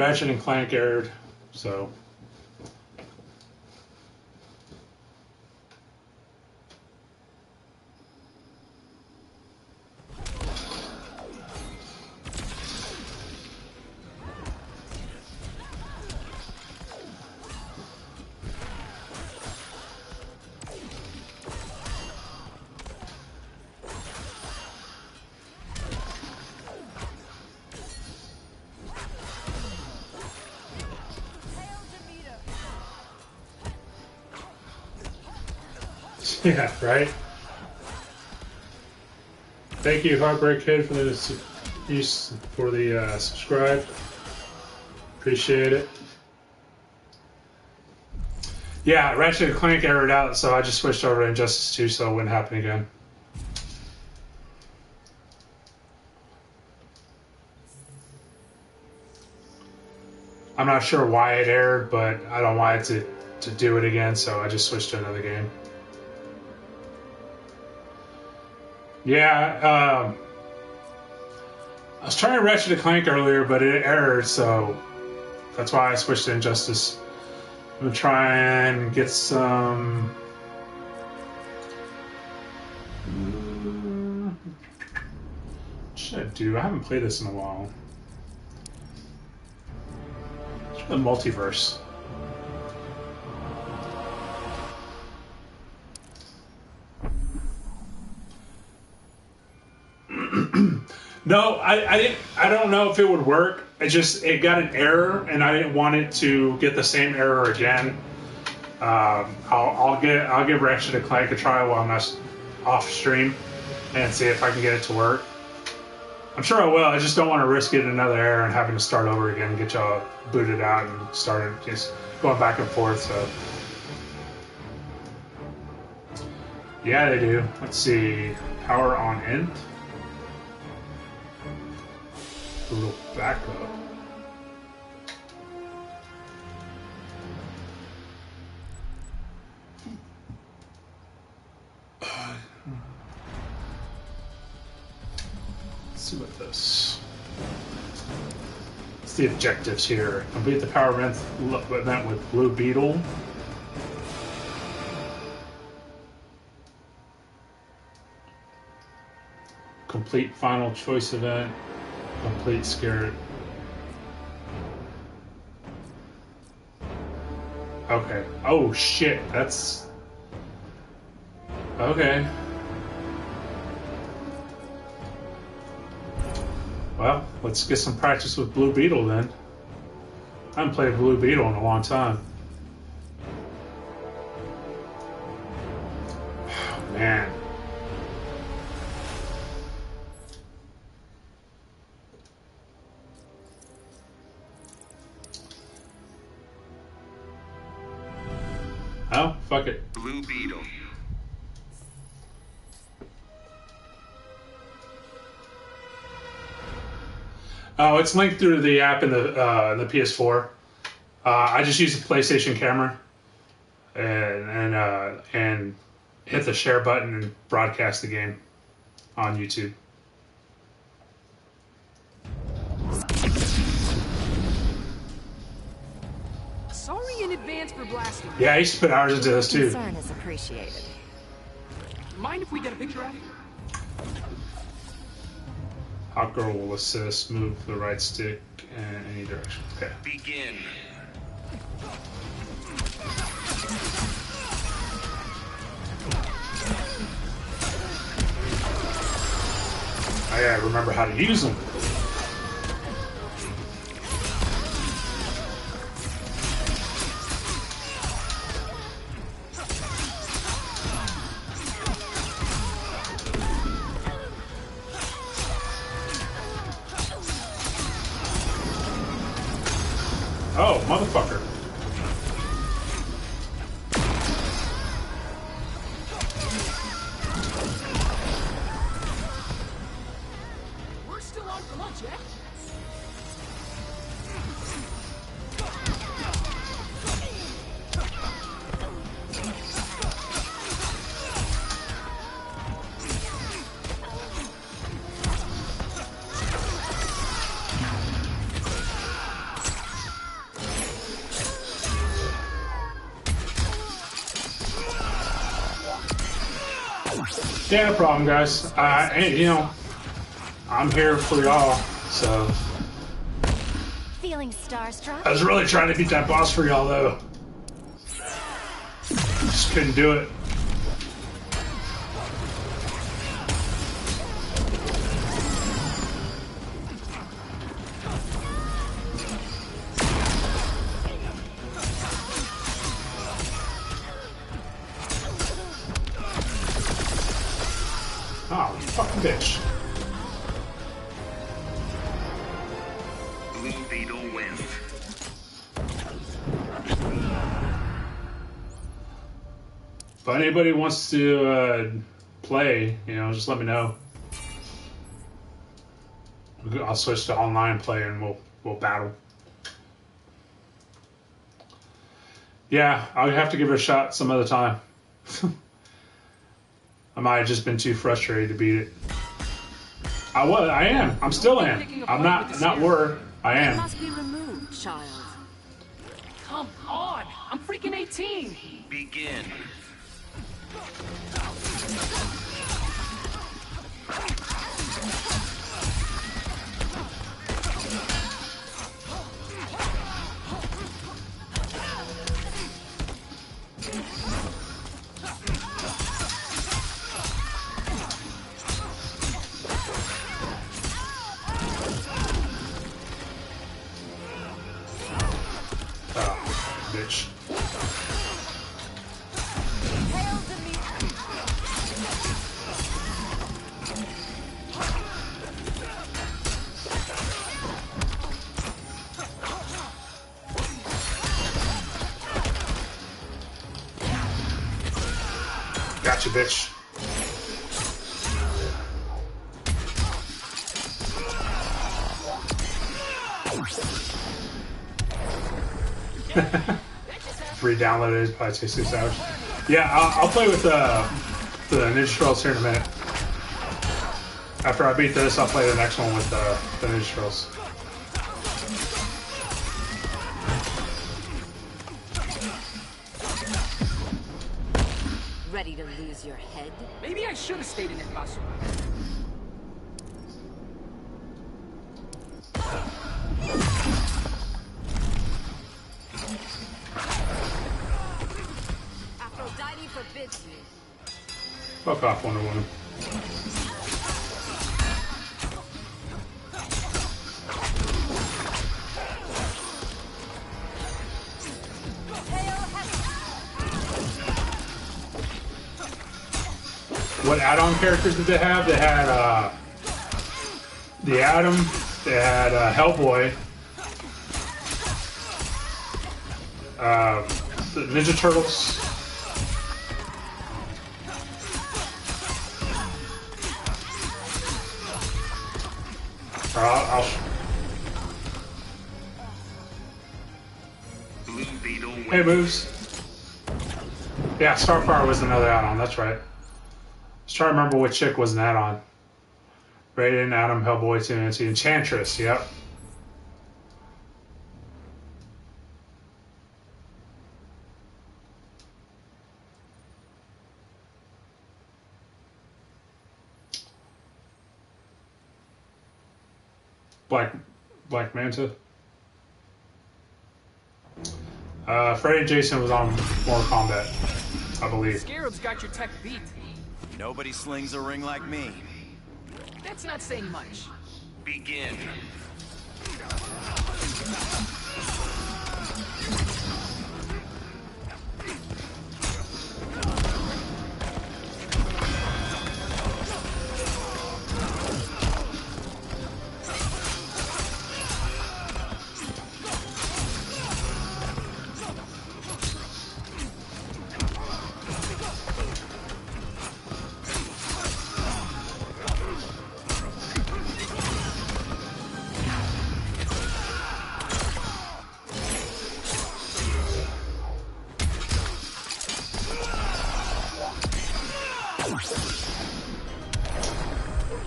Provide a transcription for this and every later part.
Ratchet and Clank aired, so. Yeah, right? Thank you, Heartbreak Kid, for the subscribe. Appreciate it. Yeah, Ratchet and Clank aired out, so I just switched over to Injustice 2 so it wouldn't happen again. I'm not sure why it aired, but I don't want it to do it again, so I just switched to another game. Yeah, I was trying Ratchet and Clank earlier, but it errored, so that's why I switched to Injustice. I'm gonna try and get some. What should I do? I haven't played this in a while. Let's try the multiverse. No, I didn't. I don't know if it would work. It got an error, and I didn't want it to get the same error again. I'll give Ratchet and Clank a try while I'm off stream, and see if I can get it to work. I'm sure I will. I just don't want to risk getting another error and having to start over again and get y'all booted out and started just going back and forth. So yeah, they do. Let's see. Power on end. A little backup. Let's see what this. What's the objectives here? Complete the power event with Blue Beetle. Complete final choice event. Complete scared. Okay. Oh shit, that's okay. Well, let's get some practice with Blue Beetle then. I haven't played Blue Beetle in a long time. Oh, man. Oh, fuck it. Blue Beetle. Oh, it's linked through the app in the PS4. I just use the PlayStation camera and hit the share button and broadcast the game on YouTube. Sorry in advance for blasting. Yeah, I used to put hours into this too. Concern is appreciated. Mind if we get a picture of it? Hot Girl will assist, move the right stick in any direction. Okay. Begin. I gotta remember how to use them. Oh, motherfucker. We're still on for lunch, eh? Yeah, no problem, guys. And, you know, I'm here for y'all, so. Feeling starstruck? I was really trying to beat that boss for y'all, though. Just couldn't do it. Oh, fucking bitch. Blue Beetle wins. If anybody wants to play, you know, just let me know. I'll switch to online play and we'll battle. Yeah, I'll have to give it a shot some other time. I might have just been too frustrated to beat it. I am. I'm still am. I'm not worried. I It am. must be removed, child. Come on! I'm freaking 18! Begin. Oh, bitch. Hail to me. Gotcha, bitch. Re-downloaded, probably takes 6 hours. Yeah, I'll play with the Ninja Turtles here in a minute. After I beat this, I'll play the next one with the Ninja Turtles. Ready to lose your head? Maybe I should have stayed in El Paso. Aphrodite forbids you. Fuck off, Wonder Woman. What add-on characters did they have? They had the Atom, they had Hellboy, the Ninja Turtles. Blue Beetle wins. Hey, moves. Yeah, Starfire was another add-on. That's right. Let's try to remember what chick was an add-on. Raiden, Atom, Hellboy, TNT, Enchantress. Yep. Black Manta. Freddy and Jason was on Mortal Kombat, I believe. Scarab's got your tech beat. Nobody slings a ring like me. That's not saying much. Begin.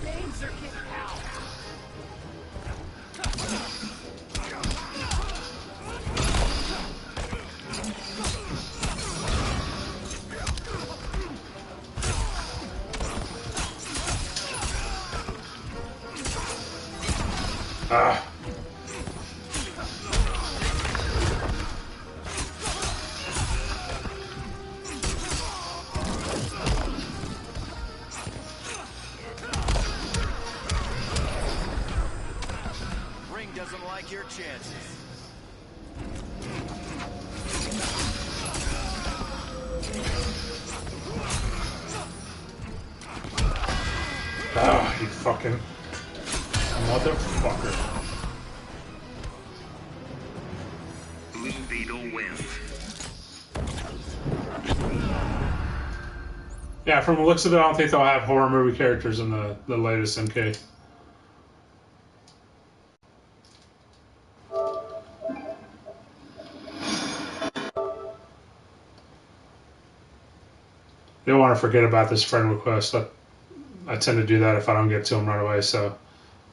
Names are getting out. Ah. Ring doesn't like your chances. Ah, you fucking motherfucker. Blue Beetle wins. Yeah, from the looks of it, I don't think they'll have horror movie characters in the latest MK. They don't want to forget about this friend request. I tend to do that if I don't get to them right away, so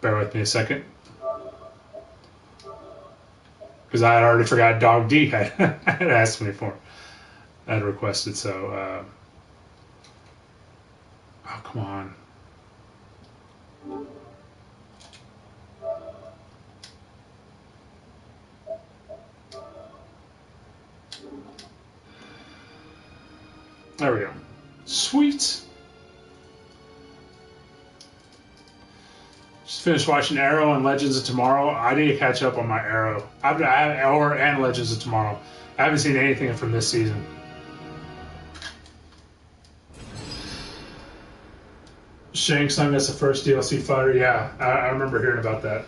bear with me a second. Because I had already forgot Dog D had asked me for it. I had requested, so... oh, come on. There we go. Sweet. Just finished watching Arrow and Legends of Tomorrow. I need to catch up on my Arrow. And Legends of Tomorrow. I haven't seen anything from this season. Shang Tsung as the first DLC fighter. Yeah, I remember hearing about that.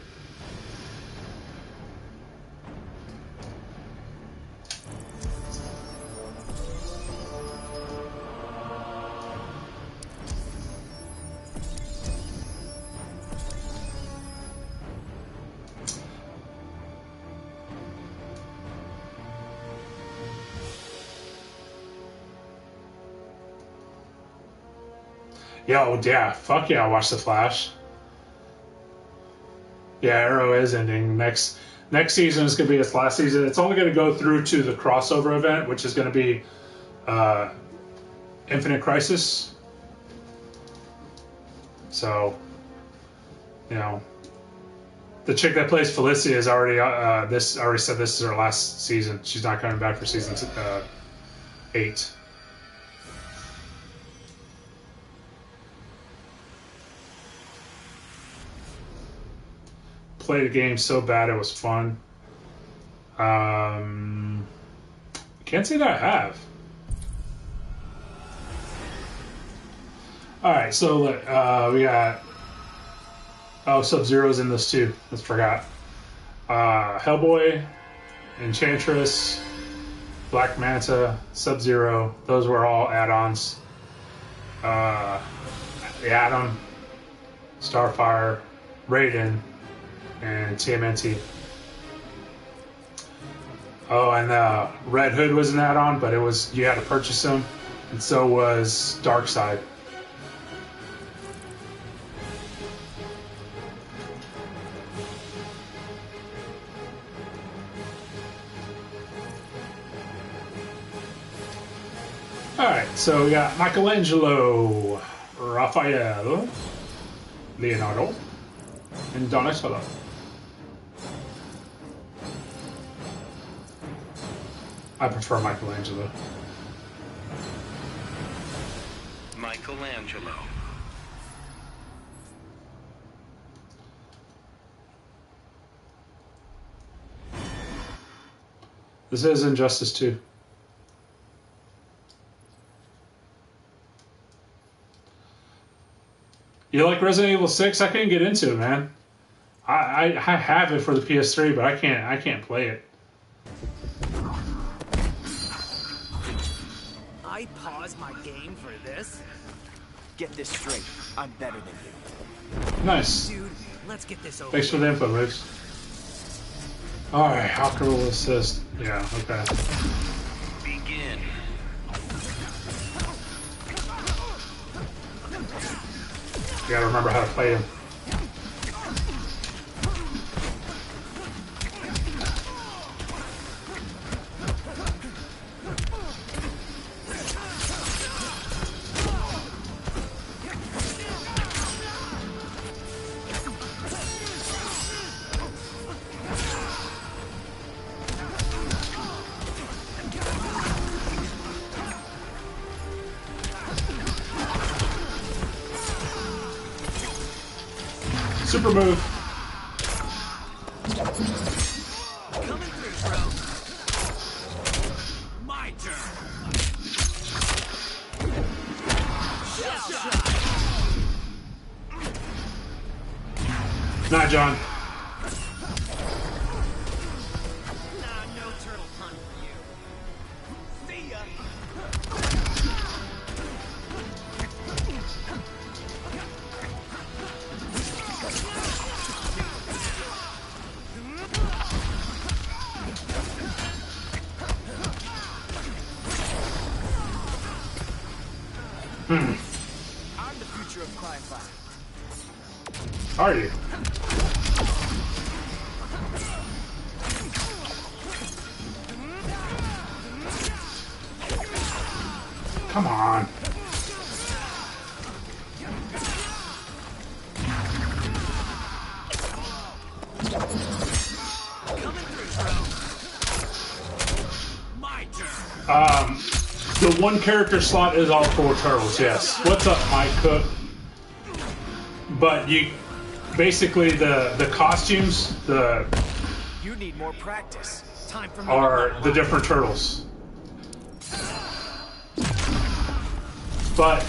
Yo, yeah, fuck yeah, I watched The Flash. Yeah, Arrow is ending. Next season is going to be its last season. It's only going to go through to the crossover event, which is going to be Infinite Crisis. So, you know, the chick that plays Felicia is already already said this is her last season. She's not coming back for season 8. Played the game so bad it was fun. Can't say that I have. Alright, so look, we got... oh, Sub-Zero's in this too. I forgot. Hellboy, Enchantress, Black Manta, Sub-Zero. Those were all add-ons. The Atom, Starfire, Raiden, and TMNT. Oh, and Red Hood was an add-on, but you had to purchase them, and so was Darkseid. Alright, so we got Michelangelo, Raphael, Leonardo, and Donatello. I prefer Michelangelo. Michelangelo. This is Injustice 2. You like Resident Evil 6? I can't get into it, man. I have it for the PS3, but I can't play it. I paused my game for this? Get this straight. I'm better than you. Nice. Dude, let's get this over. Thanks for the info, Moves. Alright, alcohol assist. Yeah, okay. Begin. You gotta remember how to play him. Super move. Coming through, bro. My turn. Shell shot. Not John. Nah, no turtle pun for you. See ya. I'm the future of crime fighting. Are you? Come on. Coming through, bro. My turn. The one character slot is all 4 turtles, yes. What's up, Mike Cook? But you basically the costumes You need more practice. Time for me are to the different turtles. But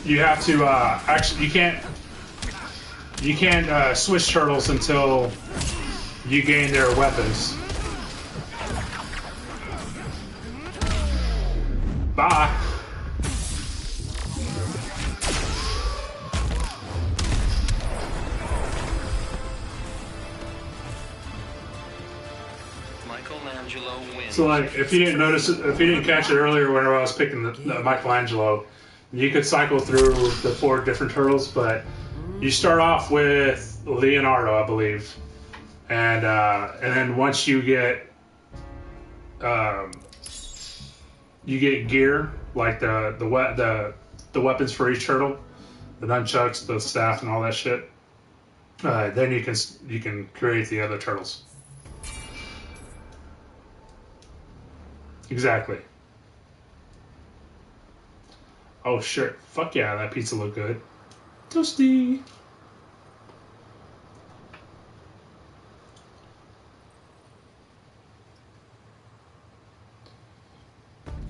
you have to actually you can't switch turtles until you gain their weapons. Bye. Michelangelo wins. So, like, if you didn't notice it, if you didn't catch it earlier, whenever I was picking the Michelangelo, you could cycle through the 4 different turtles, but you start off with Leonardo, I believe, and then once you get gear, like the weapons for each turtle, the nunchucks, the staff, and all that shit. Then you can create the other turtles. Exactly. Oh shit! Fuck yeah, that pizza looked good. Toasty.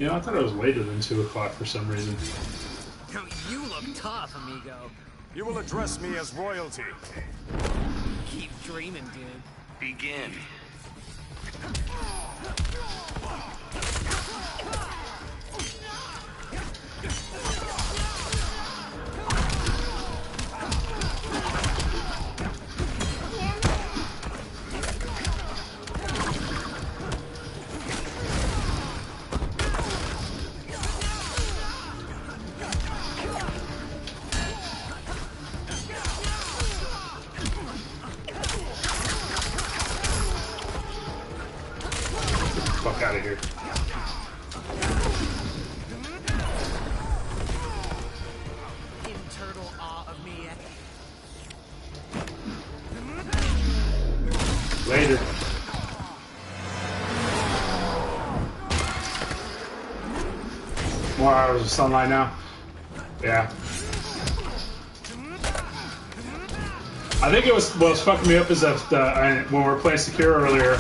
You know, I thought it was later than 2 o'clock for some reason. Now you look tough, amigo. You will address me as royalty. Keep dreaming, dude. Begin. Fuck out of here. In turtle awe of me yet? Later. More hours of sunlight now. Yeah. I think it was what was fucking me up is that when we were playing Secure earlier,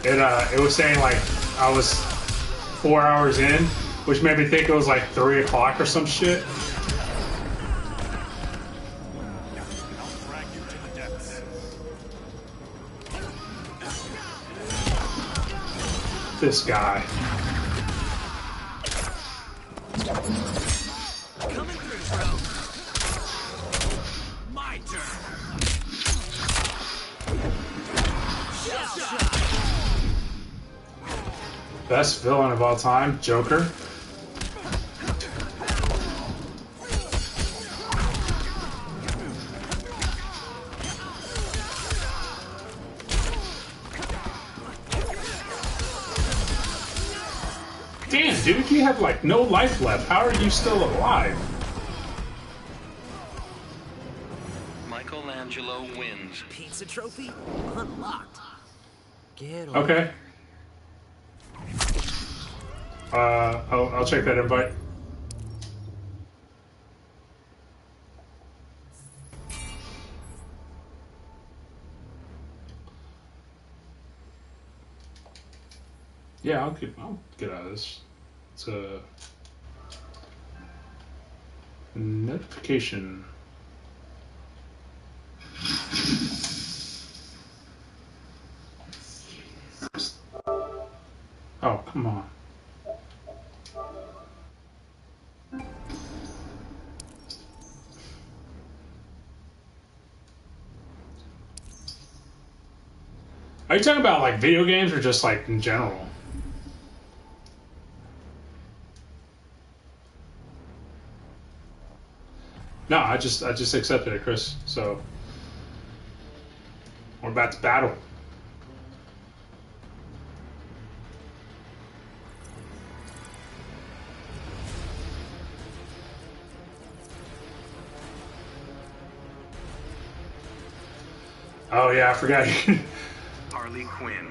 it was saying like I was 4 hours in, which made me think it was like 3 o'clock or some shit. Drag you to the depths. This guy. Coming through, bro. My turn. Shell shot. Best villain of all time, Joker. Damn, dude, you have like no life left. How are you still alive? Michelangelo wins. Pizza trophy unlocked. Get on. Okay. I'll check that invite. Yeah, I'll get out of this. It's a notification. Oh, come on. Are you talking about like video games or just like in general? No, I just accepted it, Chris. So we're about to battle. Oh yeah, I forgot. Harley Quinn.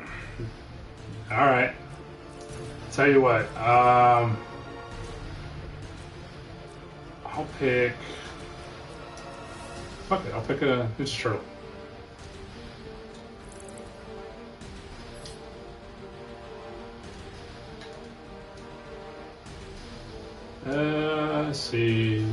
All right. Tell you what. I'll pick. Fuck it. I'll pick a Ninja Turtle. Let's see.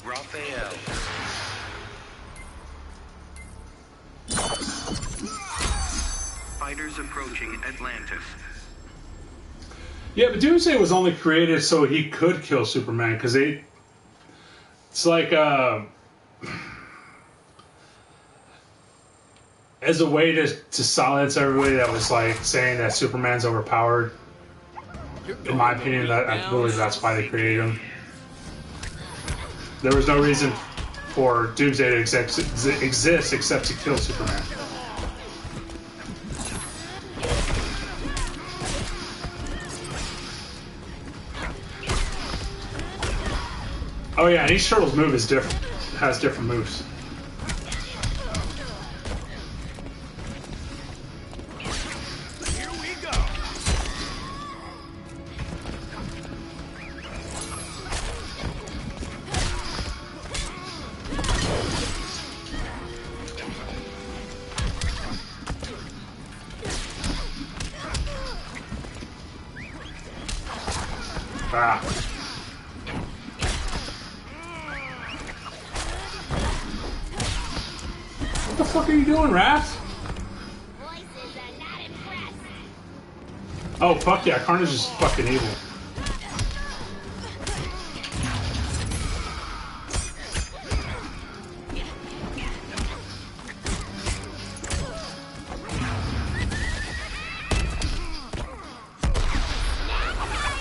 Raphael. Fighters approaching Atlantis. Yeah, but Doomsday was only created so he could kill Superman because it's like as a way to silence everybody that was like saying that Superman's overpowered. In my opinion, that I believe that's why they created him. There was no reason for Doomsday to exist except to kill Superman. Oh yeah, and each turtle's move is different. Has different moves. Here we go. Ah. What the fuck are you doing, Raph? Voices are not impressed. Oh fuck yeah, Carnage is fucking evil.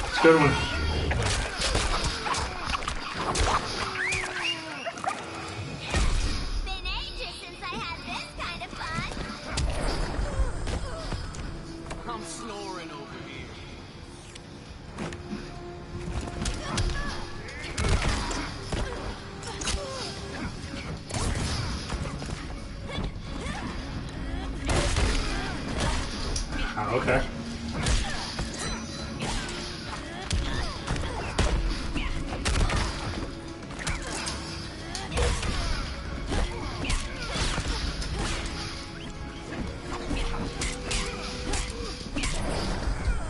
It's a good one. Been ages since I had this kind of fun. I'm snoring over here. Oh, okay.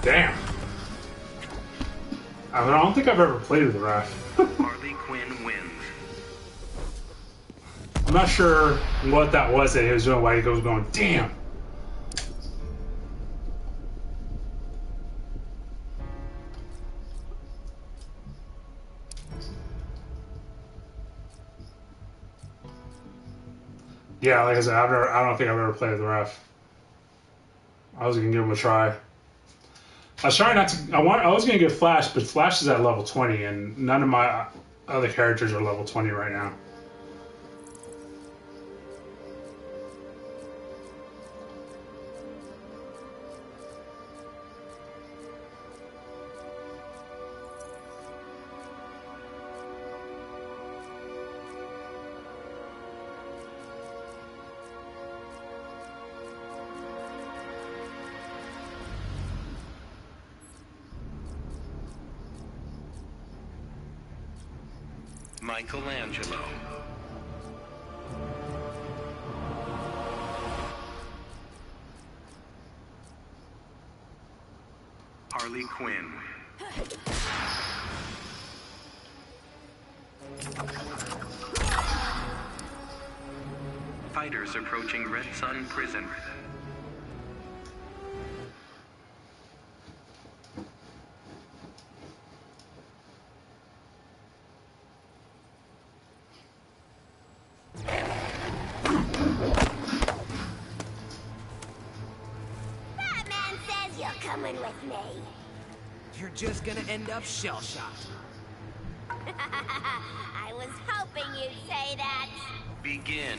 Damn. I don't think I've ever played with the Raph. Harley Quinn wins. I'm not sure what that was that he was doing, why he was going, damn. Yeah, like I said, I don't think I've ever played with the Raph. I was gonna give him a try. I was trying not to. I was gonna get Flash, but Flash is at level 20, and none of my other characters are level 20 right now. Michelangelo. Harley Quinn. Fighters approaching Red Sun Prison. Batman says you're coming with me. You're just gonna end up shell-shocked. I was hoping you'd say that. Begin.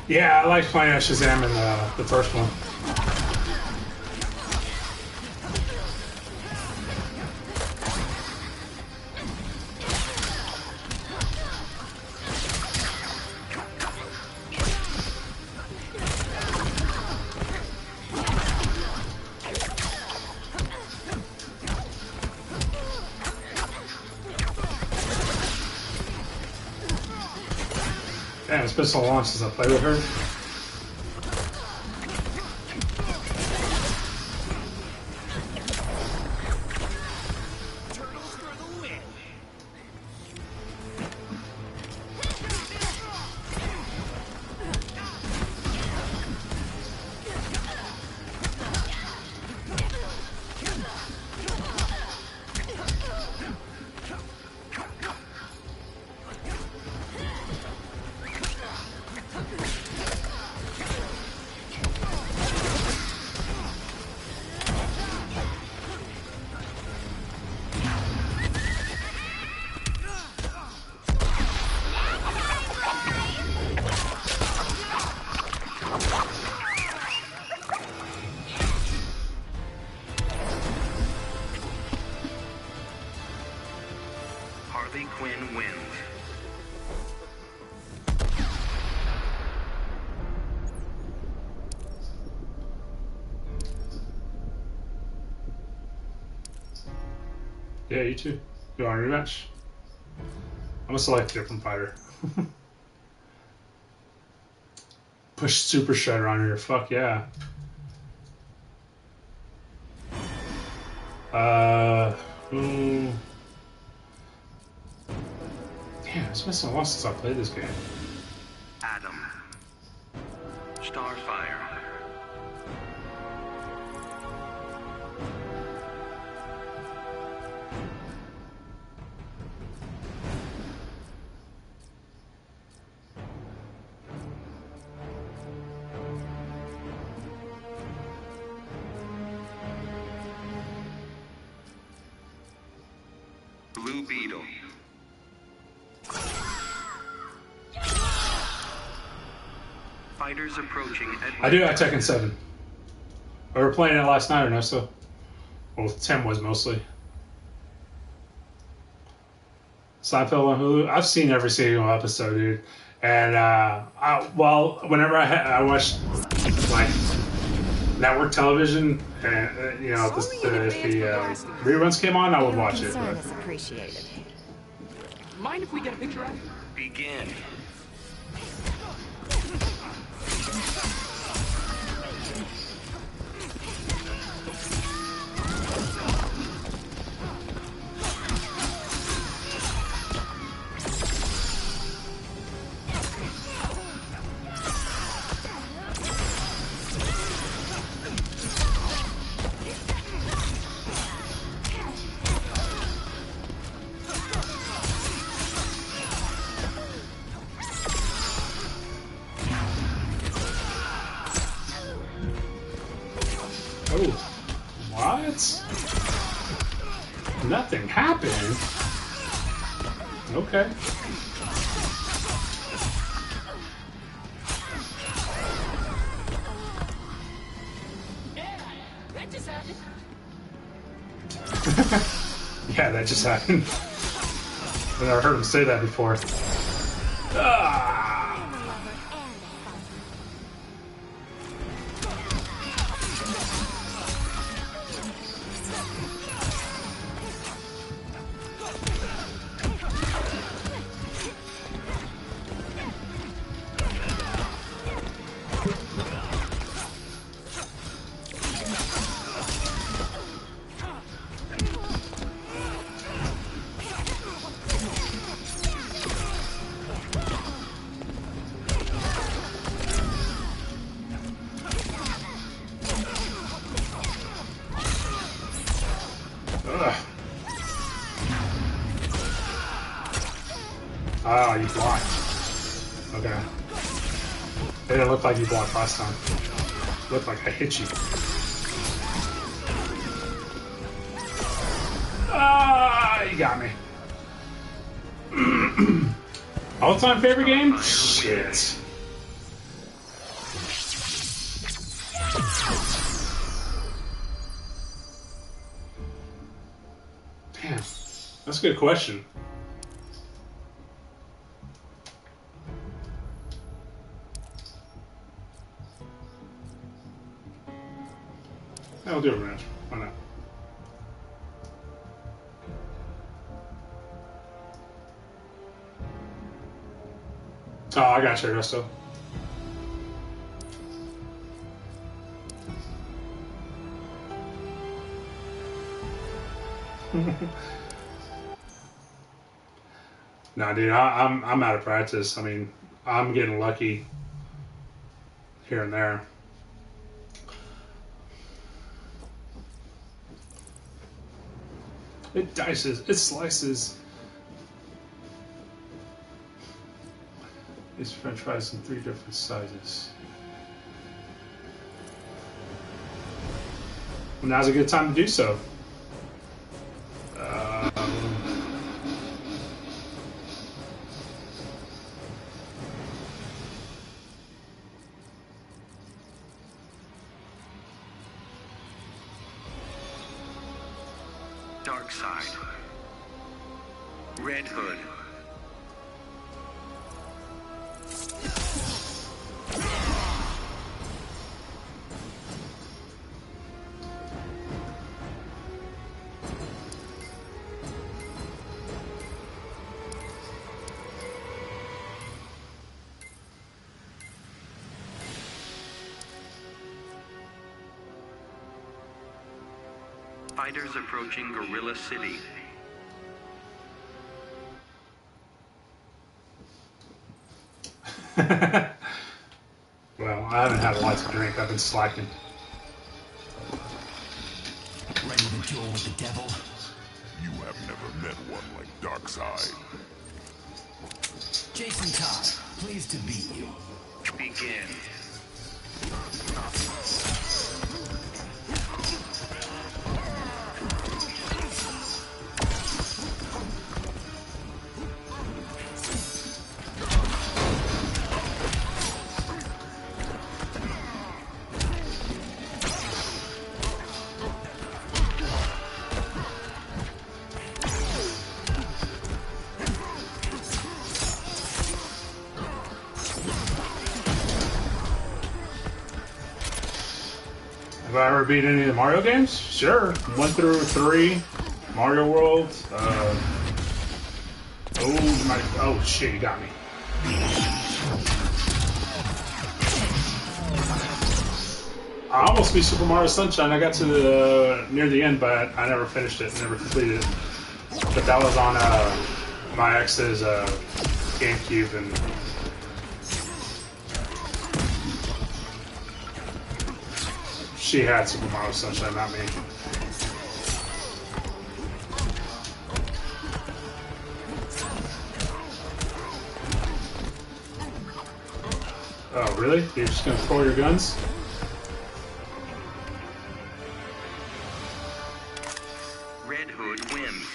Yeah, I like playing Shazam in the first one. Damn, it's been so long since I played with her. Turtles for the win. Harley Quinn wins. Yeah, you too. You want a rematch? I'm gonna select a different fighter. Push Super Shredder on here. Fuck yeah. Damn, it's been so long since I played this game. Adam. Starfire. Blue Beetle. Fighters approaching I do have Tekken 7. We were playing it last night or no, so. Well, Tim was mostly. Seinfeld on Hulu. I've seen every single episode, dude. And, whenever I watch, like, network television, and, you know, if the reruns came on, I would watch it. Concern But is appreciated. Mind if we get a picture of it? Begin. Oh, what? Nothing happened? Okay. That just happened. Yeah, that just happened. I've never heard him say that before. Ah! I'm a lover and a Ugh. Ah, you blocked. Okay. It didn't look like you blocked last time. It looked like I hit you. Ah, you got me. All-time favorite game? Shit. Damn, that's a good question. I'll do a rematch. Why not? Oh, I got you, Augusto. Nah, dude, I'm out of practice. I mean, I'm getting lucky here and there. It dices, it slices. These French fries in 3 different sizes. Well, now's a good time to do so. Dark side. Red Hood. Fighters approaching Gorilla City. Well, I haven't had a lot to drink. I've been slacking. Ready to duel with the devil? You have never met one like Darkseid. Jason Todd, pleased to meet you. Begin. Have I ever beat any of the Mario games? Sure. 1 through 3. Mario World. Oh shit, you got me. I almost beat Super Mario Sunshine. I got to the near the end, but I never finished it, never completed it. But that was on my ex's GameCube, and she had Super Mario Sunshine, not me. Oh, really? You're just gonna throw your guns? Hood wins.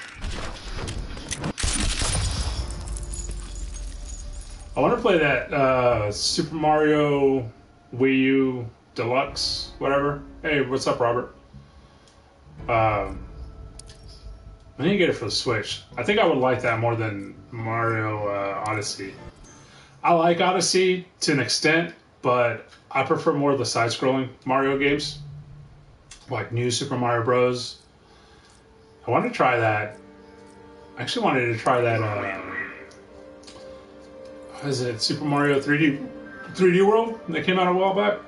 I want to play that Super Mario Wii U Deluxe, whatever. Hey, what's up, Robert? I need to get it for the Switch. I think I would like that more than Mario Odyssey. I like Odyssey to an extent, but I prefer more of the side-scrolling Mario games, like New Super Mario Bros. I wanted to try that. I actually wanted to try that. What is it? Super Mario 3D World that came out a while back.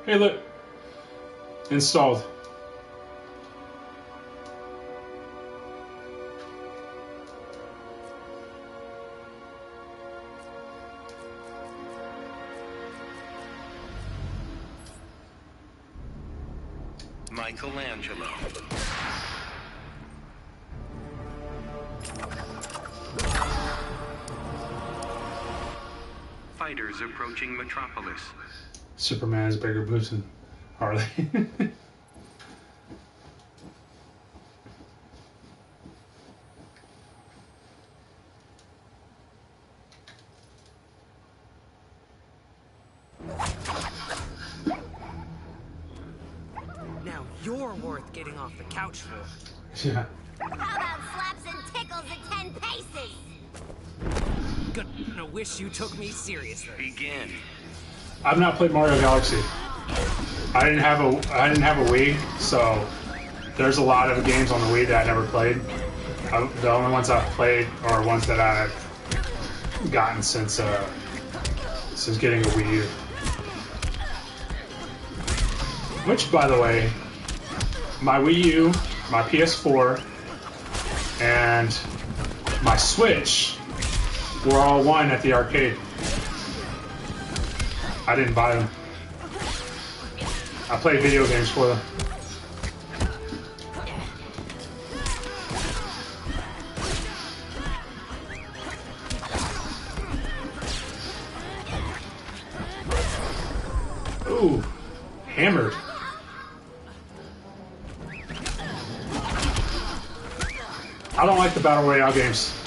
Hey, look, installed. Michelangelo. Fighters approaching Metropolis. Superman has bigger boobs than Harley. Now you're worth getting off the couch for. Yeah. How about slaps and tickles at 10 paces? Gonna wish you took me seriously. Begin. I've not played Mario Galaxy. I didn't have a Wii, so there's a lot of games on the Wii that I never played. The only ones I've played are ones that I've gotten since getting a Wii U. Which, by the way, my Wii U, my PS4, and my Switch were all one at the arcade. I didn't buy them. I played video games for them. Ooh, hammered. I don't like the Battle Royale games.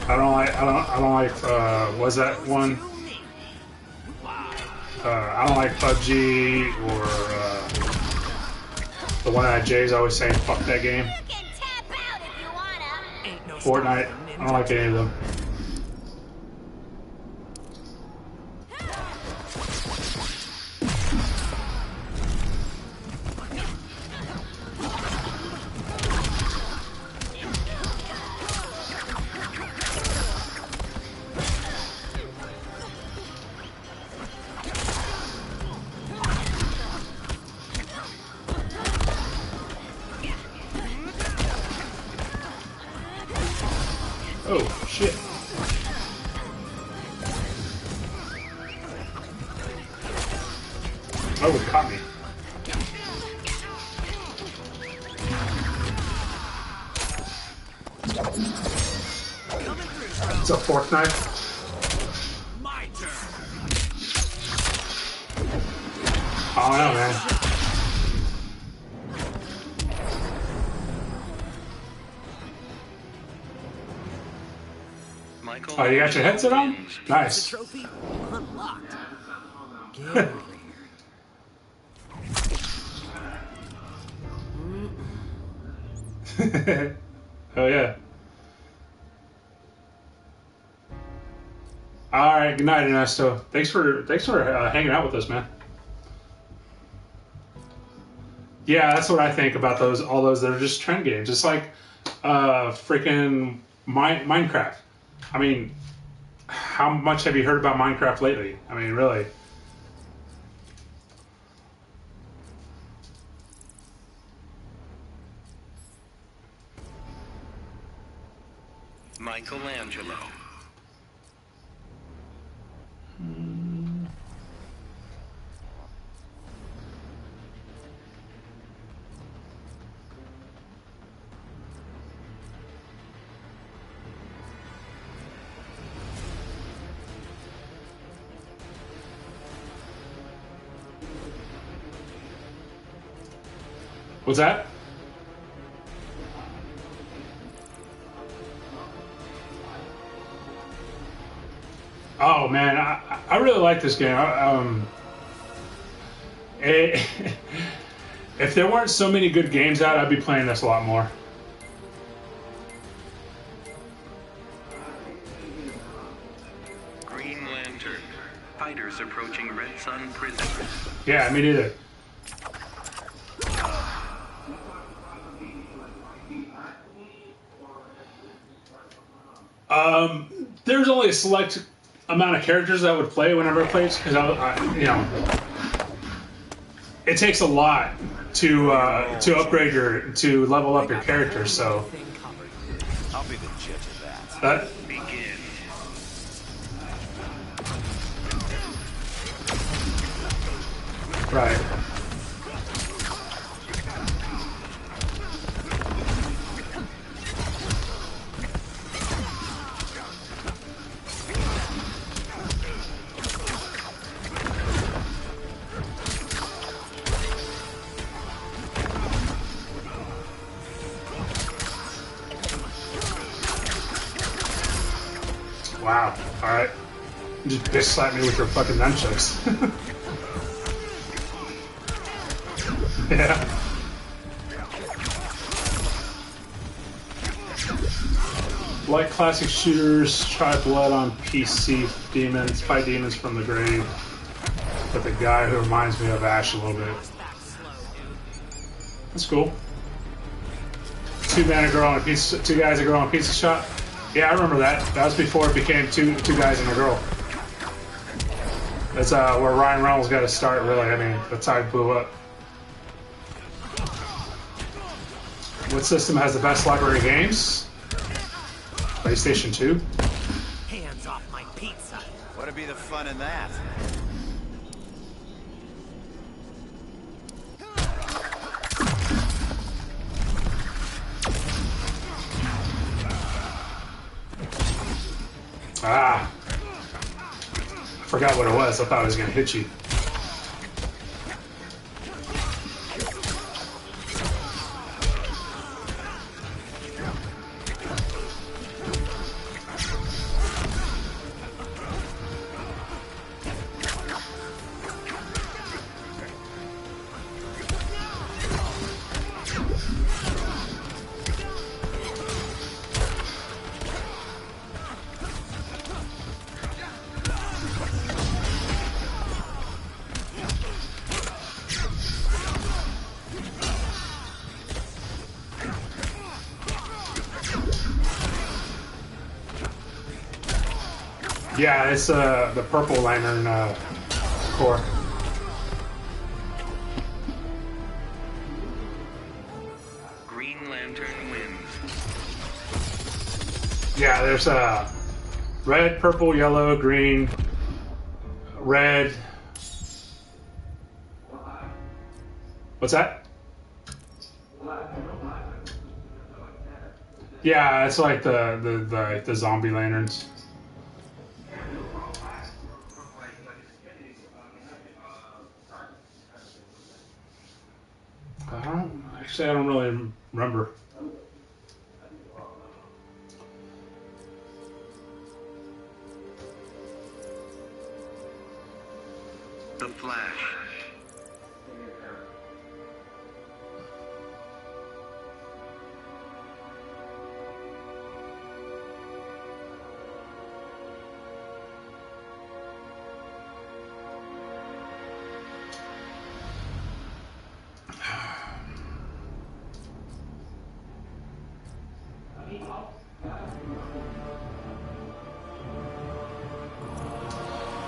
I don't like, was that one? I don't like PUBG or, the one that Jay's always saying, fuck that game. You can tap out if you wanna. Ain't no Fortnite, I don't like any of them. Oh, shit. Oh, it caught me. It's a fork knife. My turn. I don't know, man. Oh, you got your headset on? The Nice. trophy unlocked. Get over here. Oh yeah. All right. Good night, Ernesto. Thanks for hanging out with us, man. Yeah, that's what I think about all those that are just trend games. It's like freaking Minecraft. I mean, how much have you heard about Minecraft lately? I mean, really. Michelangelo. What's that? Oh man, I really like this game. It, if there weren't so many good games out, I'd be playing this a lot more. Green Lantern. Fighters approaching Red Sun prison. Yeah, me neither. There's only a select amount of characters I would play whenever I play, because you know, it takes a lot to upgrade to level up your character. So I'll be the judge of that. Begin. right. Wow. All right. You just bitch slap me with your fucking nunchucks. Yeah. Like classic shooters, try blood on PC demons, fight demons from the grave. With a guy who reminds me of Ash a little bit. That's cool. Two guys, a girl, and a pizza shop. Yeah, I remember that. That was before it became two guys and a girl. That's where Ryan Reynolds got to start, really. I mean, that's how he blew up. What system has the best library of games? PlayStation 2. Hands off my pizza. What'd be the fun in that? Ah. I forgot what it was. I thought I was going to hit you. Yeah, it's the Purple Lantern core. Green Lantern wins. Yeah, there's red, purple, yellow, green, red. What's that? Yeah, it's like the zombie lanterns. I don't really remember. The Flash.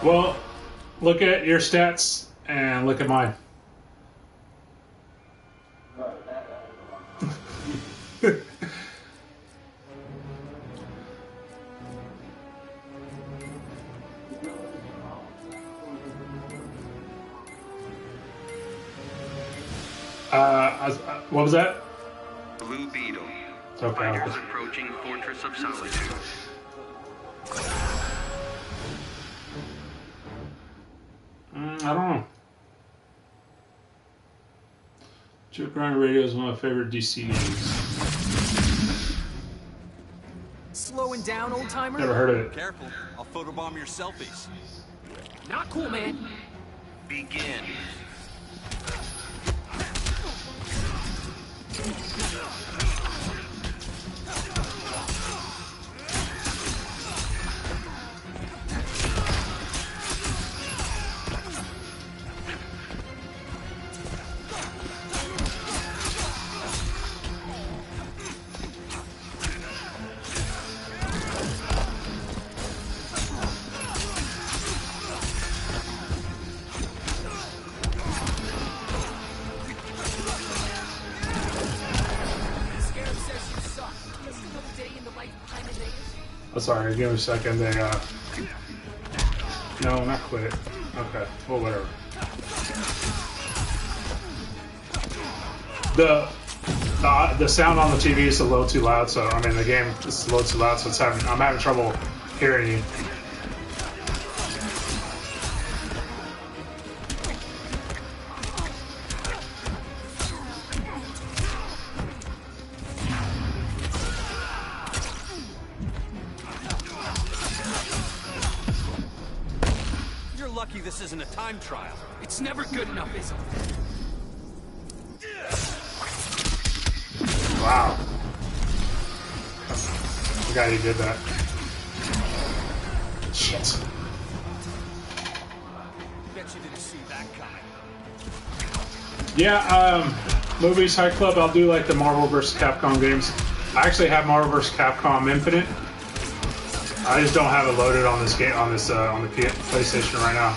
Well, look at your stats and look at mine. What was that? Blue Beetle. Okay. Fighters approaching Fortress of Solitude. I don't know. Joke Around Radio is one of my favorite DC games. Slowing down, old timer? Never heard of it. Careful, I'll photobomb your selfies. Not cool, man. Begin. Oh, sorry, give me a second. They, no, not quit. Okay, well, whatever. The sound on the TV is a little too loud, so I mean the game is a little too loud, so I'm having trouble hearing you. You're lucky this isn't a time trial. It's never good enough, is it? Wow. The guy who did that. Shit. Bet you didn't see that coming. Yeah, movies, High Club, I'll do like the Marvel vs. Capcom games. I actually have Marvel vs. Capcom Infinite. I just don't have it loaded on this game on the PlayStation right now.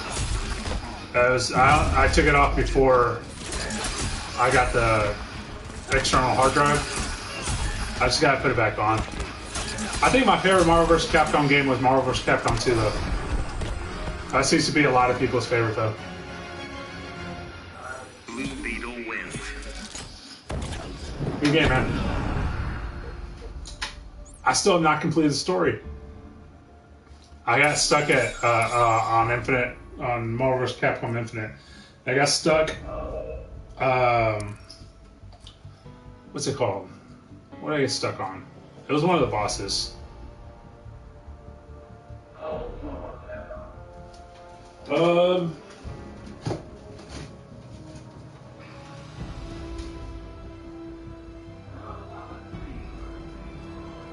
I took it off before I got the external hard drive. I just gotta put it back on. I think my favorite Marvel vs. Capcom game was Marvel vs. Capcom 2 though. That seems to be a lot of people's favorite though. Blue Beetle wins. Good game, man. I still have not completed the story. I got stuck at on Infinite, on Marvel vs. Capcom Infinite. I got stuck. What's it called? What did I get stuck on? It was one of the bosses.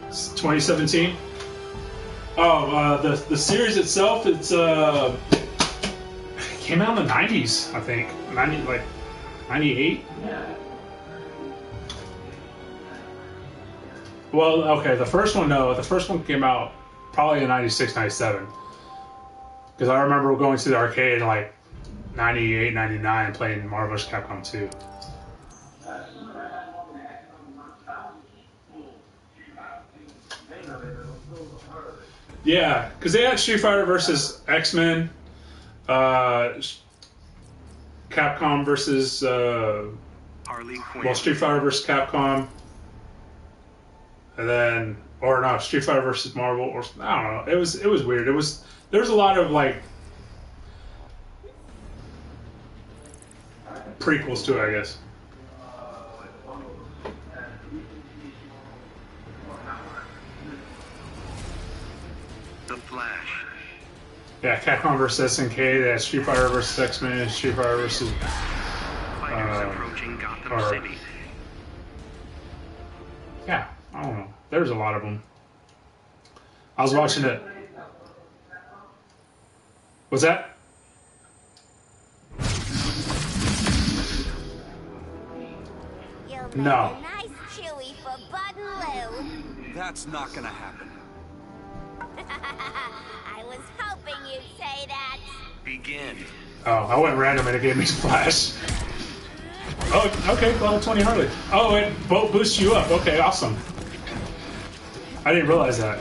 It's 2017. Oh, the series itself, it's came out in the 90s, I think. 98. Well, okay, the first one, no. The first one came out probably in 96, 97. Because I remember going to the arcade in like 98, 99 playing Marvel vs. Capcom 2. Yeah, because they had Street Fighter versus X-Men, Capcom versus, Harley Quinn. well, Street Fighter versus Capcom. And then, or no, Street Fighter versus Marvel, or I don't know. It was weird. There was a lot of like prequels to it, I guess. The Flash. Yeah, Capcom versus SNK. They had Street Fighter versus X-Men, Street Fighter versus Fighters approaching Gotham or- City. yeah. I don't know. There's a lot of them. I was watching it. What's that? You'll make No. a nice chewy for Bud and Lou. That's not gonna happen. I was hoping you'd say that. Begin. Oh, I went random and it gave me Flash. Oh, okay, level 20 Harley. Oh, it boosts you up. Okay, awesome. I didn't realize that.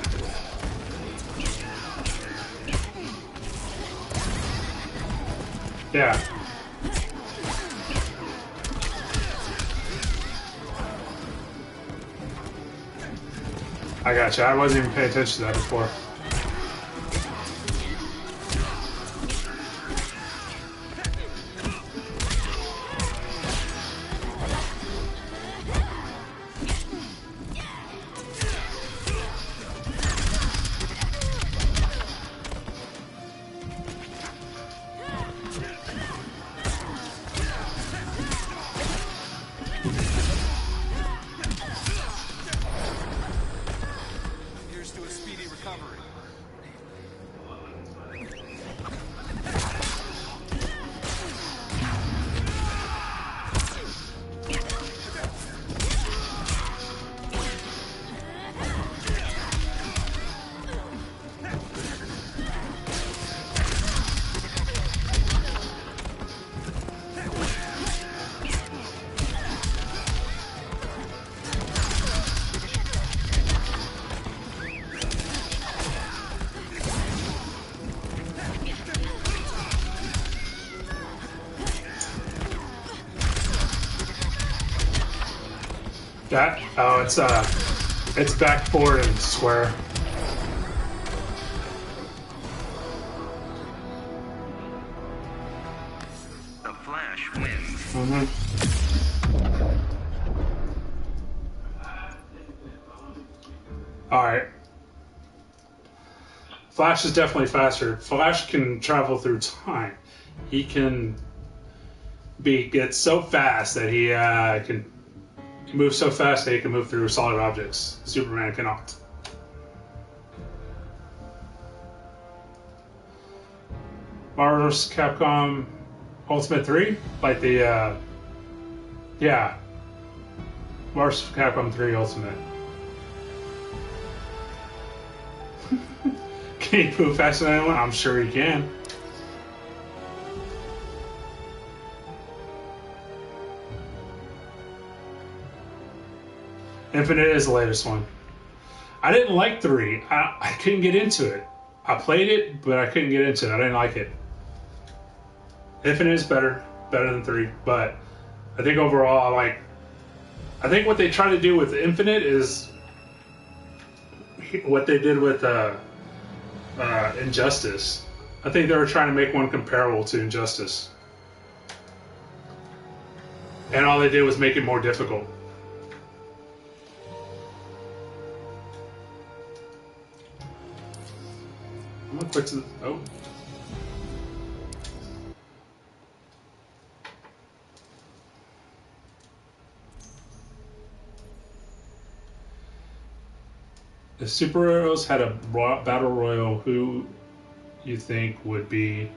Yeah. I gotcha. I wasn't even paying attention to that before. That? Oh, it's back, forward, and square. The Flash wins. Mm-hmm. Alright. Flash is definitely faster. Flash can travel through time. He can get so fast that he can move so fast that he can move through solid objects. Superman cannot. Marvel vs. Capcom Ultimate 3? Like the, yeah. Marvel vs. Capcom 3 Ultimate. Can he move faster than anyone? I'm sure he can. Infinite is the latest one. I didn't like 3. I couldn't get into it. I played it, but I couldn't get into it. I didn't like it. Infinite is better than 3, but I think overall, I think what they try to do with Infinite is what they did with Injustice. I think they were trying to make one comparable to Injustice, and all they did was make it more difficult. I'm gonna quit to the, oh. If superheroes had a battle royal, who you think would be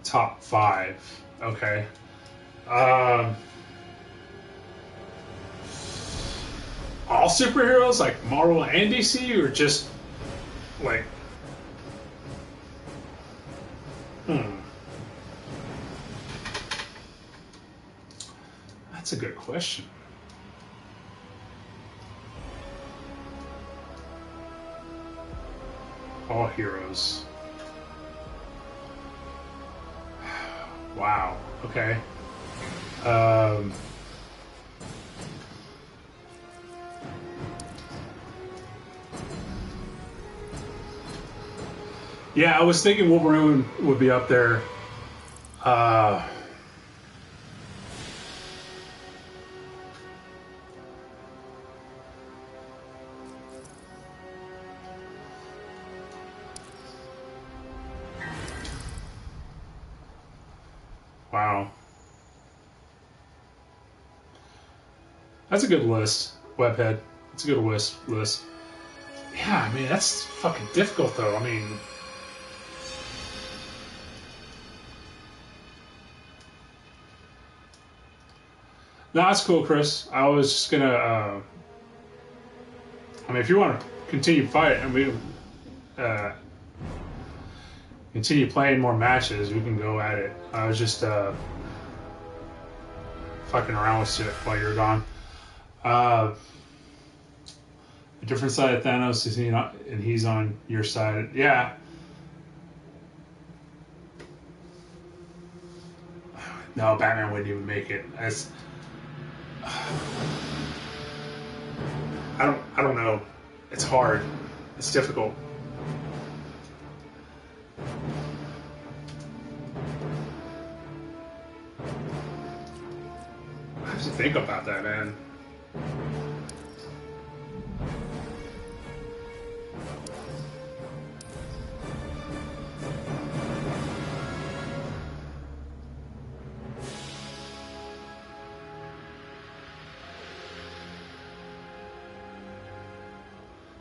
top 5? Okay. All superheroes, like Marvel and DC, or just like? That's a good question. All heroes. Wow. Okay. Yeah, I was thinking Wolverine would be up there. Wow. That's a good list, Webhead. It's a good list. Yeah, I mean, that's fucking difficult, though. I mean... No, that's cool, Chris. I was just gonna... I mean, if you want to continue fighting, and we... continue playing more matches, we can go at it. I was just fucking around with shit while you're gone. A different side of Thanos is he not, and he's on your side. Yeah. No, Batman wouldn't even make it. That's, I don't know. It's hard. It's difficult. I have to think about that, man.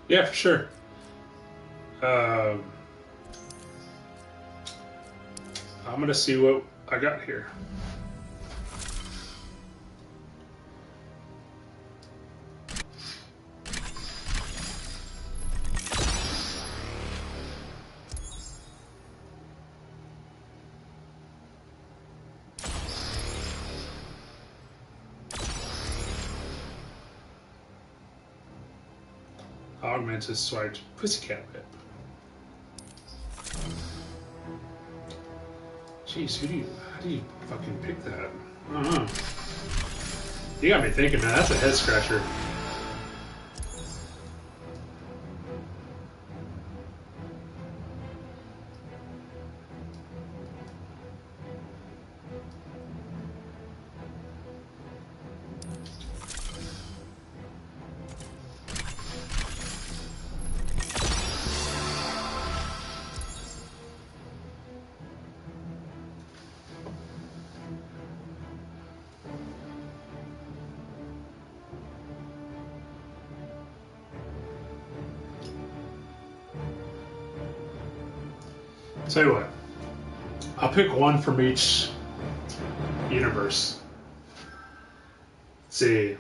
Yeah, for sure. I'm gonna see what I got here. Augmented swiped pussycat whip. Jeez, how do you fucking pick that? I don't know. You got me thinking, man. That's a head scratcher. Tell you what, I'll pick one from each universe. Let's see.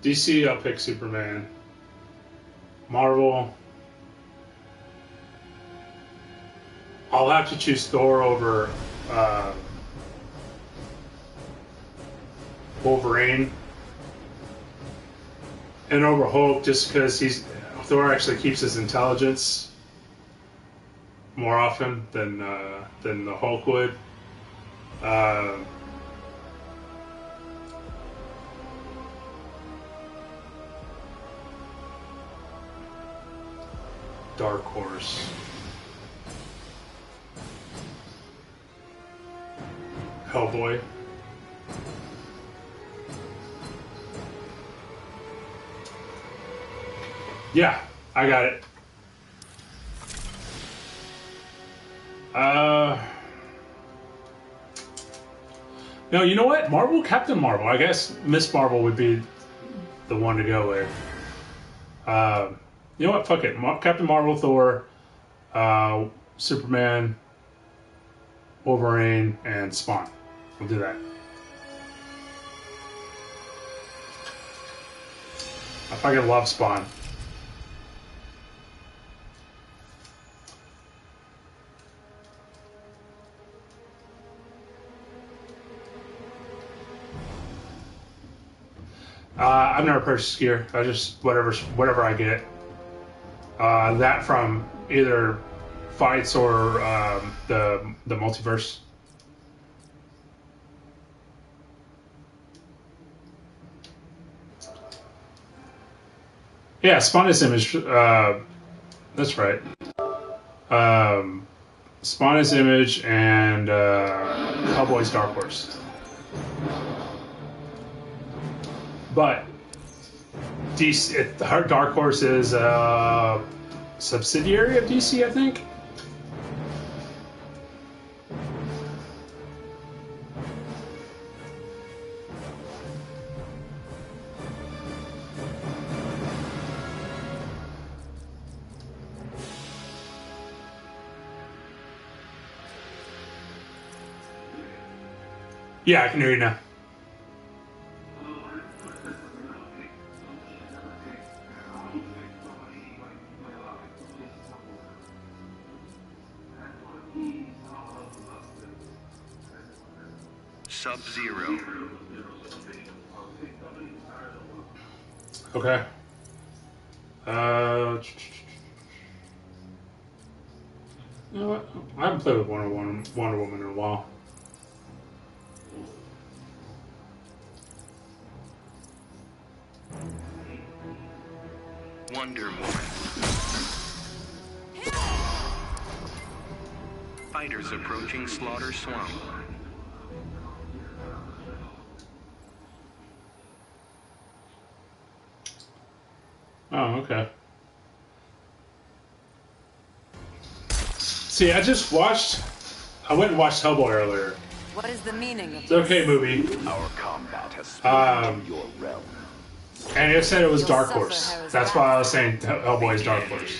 DC, I'll pick Superman. Marvel, I'll have to choose Thor over Wolverine, and over Hulk, just because Thor actually keeps his intelligence more often than the Hulk would. Dark Horse. Hellboy. Yeah, I got it. No, you know what? Captain Marvel. I guess Miss Marvel would be the one to go with. You know what? Fuck it. Captain Marvel, Thor, Superman, Wolverine, and Spawn. We'll do that. I fucking love Spawn. I've never purchased gear. I just whatever I get. That from either fights or the multiverse. Yeah, Spawn is Image. That's right. Spawn is Image and Hellboy's Dark Horse. But DC, Dark Horse is a subsidiary of DC, I think. Yeah, I can hear you now. Sub-Zero. Okay. You know what? I haven't played with Wonder Woman in a while. Wonder Woman. Fighters approaching Slaughter Swamp. Oh, okay. See, I went and watched Hellboy earlier. What is the meaning of It's an okay movie. Our combat has strayed into your realm. And it said it was You'll Dark suffer Horse. Harrow's That's why I was saying Hellboy's Dark Horse.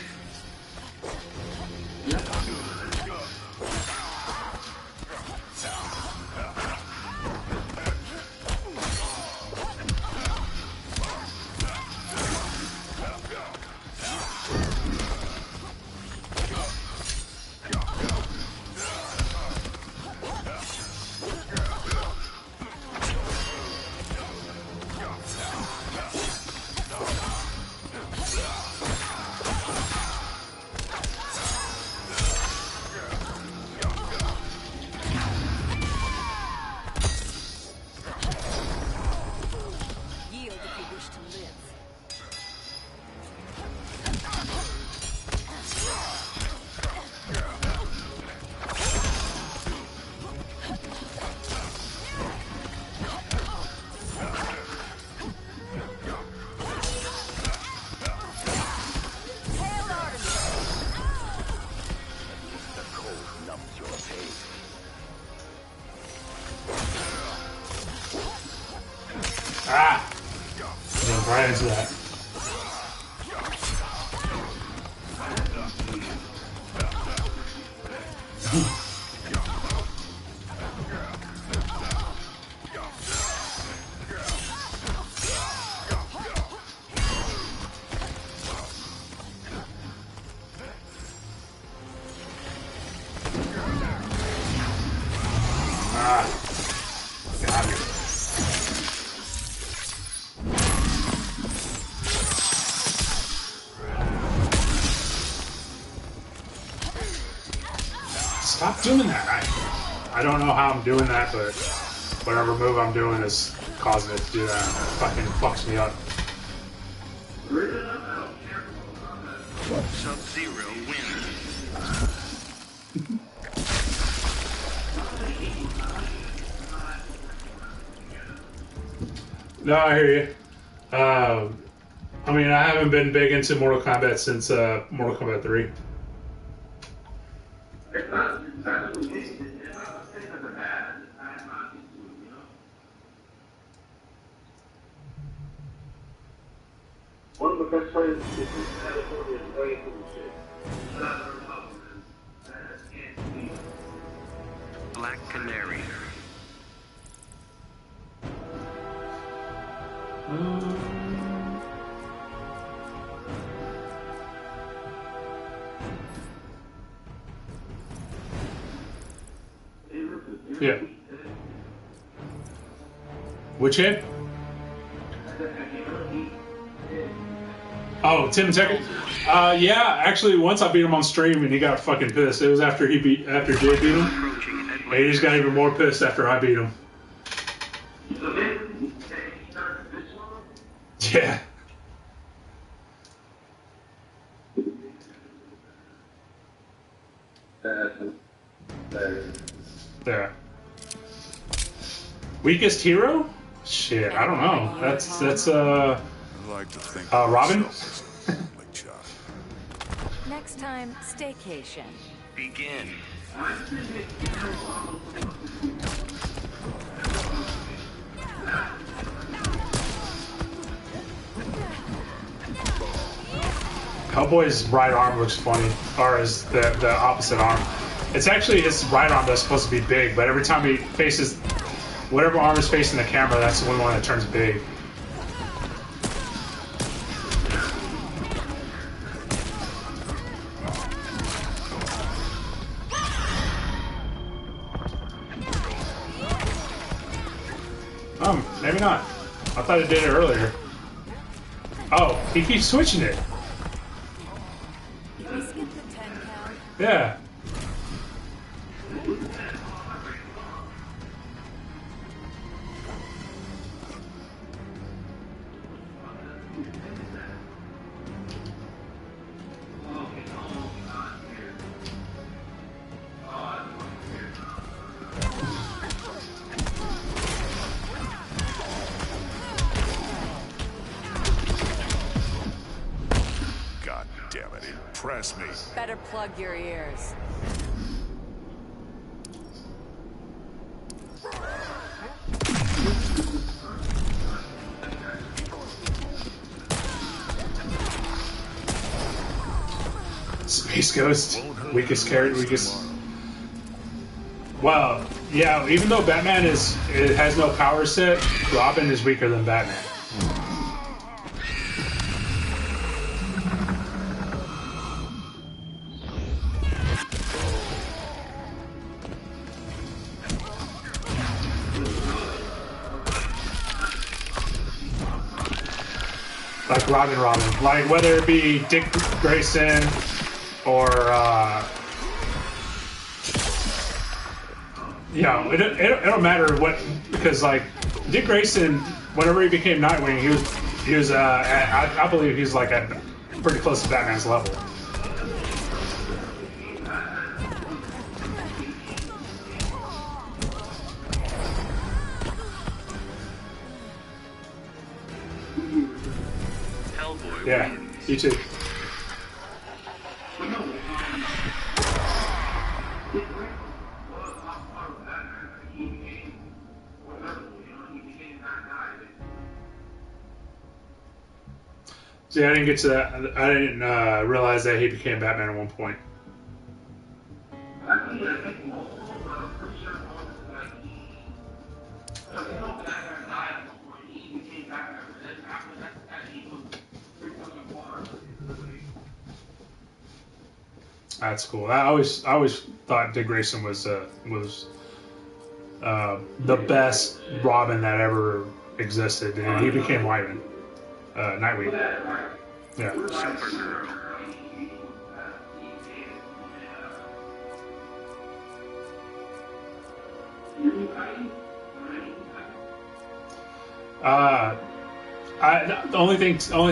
Ah! Jump right into that. Got it. Stop doing that. I don't know how I'm doing that, but whatever move I'm doing is causing it to do that. It fucking fucks me up. Sub-Zero wins. No, I hear you. I mean, I haven't been big into Mortal Kombat since Mortal Kombat 3. One of the best friends is California's way to the shit. Black Canary. Yeah. Which hit? Oh, Tim Tekken? Yeah, actually, once I beat him on stream and he got fucking pissed. It was after Jay beat him. Approaching And he just got even more pissed after I beat him. Yeah. There. Weakest hero? Shit, I don't know. That's I like to think Robin? Next time, staycation. Begin. Hellboy's right arm looks funny, or is the opposite arm. It's actually his right arm that's supposed to be big, but every time he faces whatever arm is facing the camera, that's the only one that turns big. Maybe not. I thought it did it earlier. Oh, he keeps switching it. Did we skip the 10 count? Yeah. God damn it, impress me. Better plug your ears. Space Ghost, weakest character, weakest. Well, yeah. Even though Batman it has no power set, Robin is weaker than Batman. Like Robin, like whether it be Dick Grayson or you know, it don't matter what, because like Dick Grayson, whenever he became Nightwing, he was I believe he's like at pretty close to Batman's level. Hellboy Yeah, wins. you too. See, I didn't get to that. I didn't realize that he became Batman at one point. That's cool. I always thought Dick Grayson was the best Robin that ever existed, and he became Nightwing. Yeah. Supergirl. The only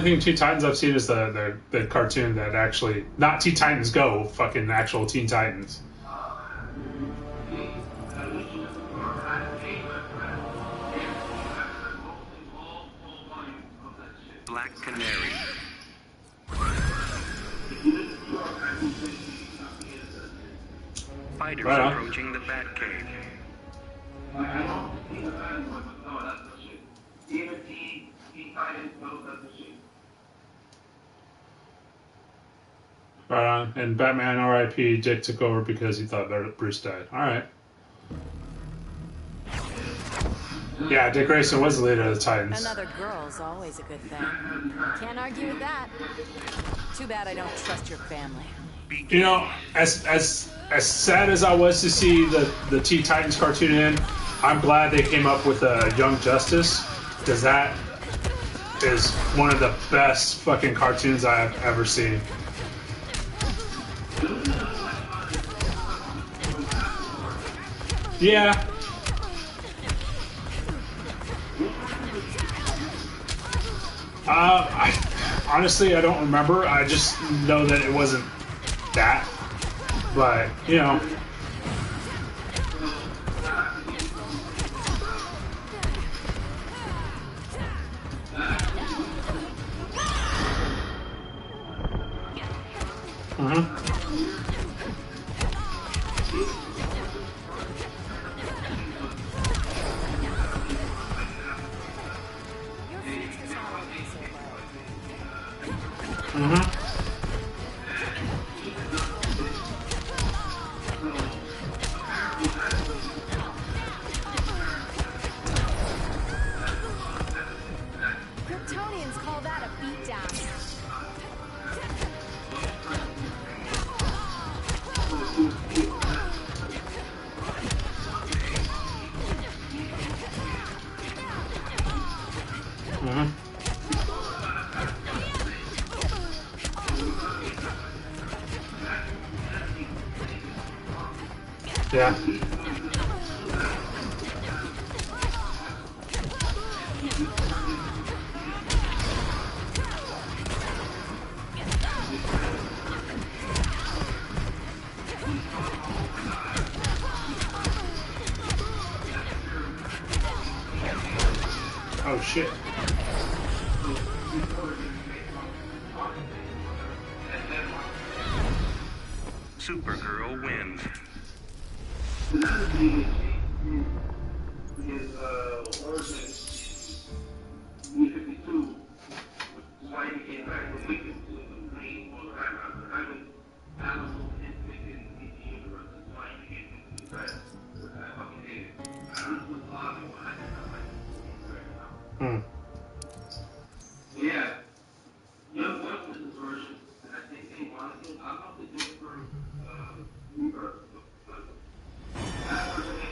thing Teen Titans I've seen is the cartoon that actually, not Teen Titans Go, fucking actual Teen Titans. Black Canary. Fighters Right approaching the Batcave. Right on. And Batman R.I.P. Dick took over because he thought Bruce died. All right. Yeah, Dick Grayson was the leader of the Titans. Another girl's always a good thing. Can't argue with that. Too bad I don't trust your family. You know, as sad as I was to see the Teen Titans cartoon end, I'm glad they came up with Young Justice, because that is one of the best fucking cartoons I have ever seen. Yeah. Honestly, I don't remember. I just know that it wasn't that. But, you know. Kryptonians call that a beatdown. Yeah. Oh shit. Supergirl wins. Yeah. Young Justice's version, I think they wanted to, I don't know if they did it for Rebirth, but that version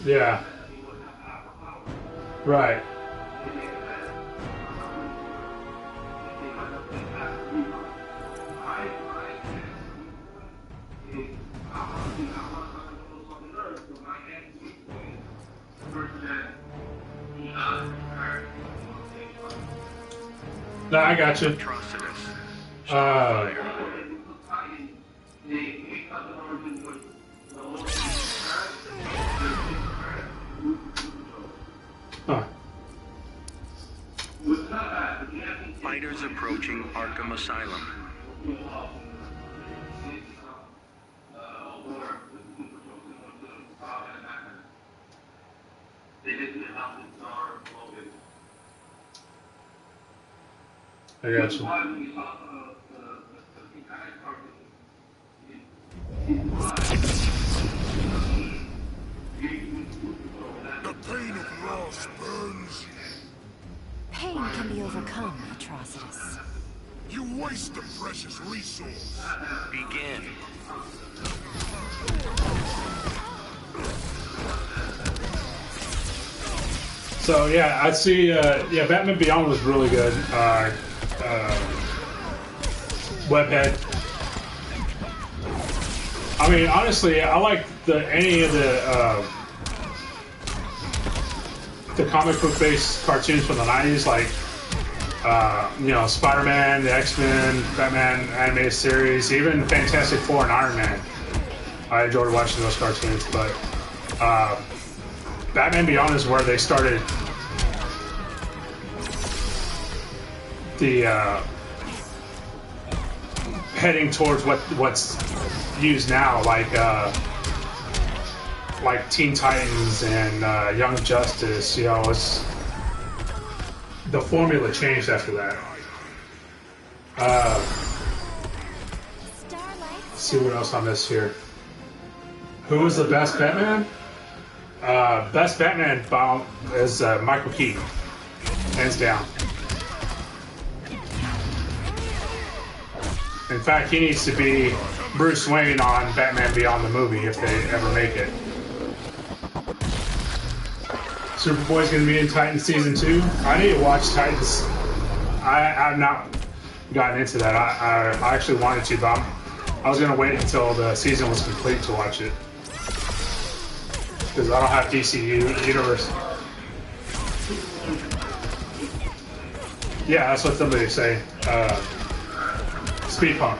Yeah. Right. No, I got you. Huh. Fighters approaching Arkham Asylum. I got you. The pain of loss burns you. Pain can be overcome, Atrocitus. You waste a precious resource. Begin. So yeah, I see. Yeah, Batman Beyond was really good. Webhead. I mean, honestly, I like any of the comic book based cartoons from the '90s, like you know, Spider-Man, the X-Men, Batman animated series, even Fantastic Four and Iron Man. I enjoyed watching those cartoons, but Batman Beyond is where they started the heading towards what's used now, like Teen Titans and Young Justice. You know, it's the formula changed after that. Let's see what else I missed here. Who was the best Batman? Best Batman is Michael Keaton, hands down. In fact, he needs to be Bruce Wayne on Batman Beyond the movie if they ever make it. Superboy's gonna be in Titans season 2. I need to watch Titans. I've not gotten into that. I actually wanted to, but I was gonna wait until the season was complete to watch it. Because I don't have DC Universe. Yeah, that's what somebody say. Speed Pump.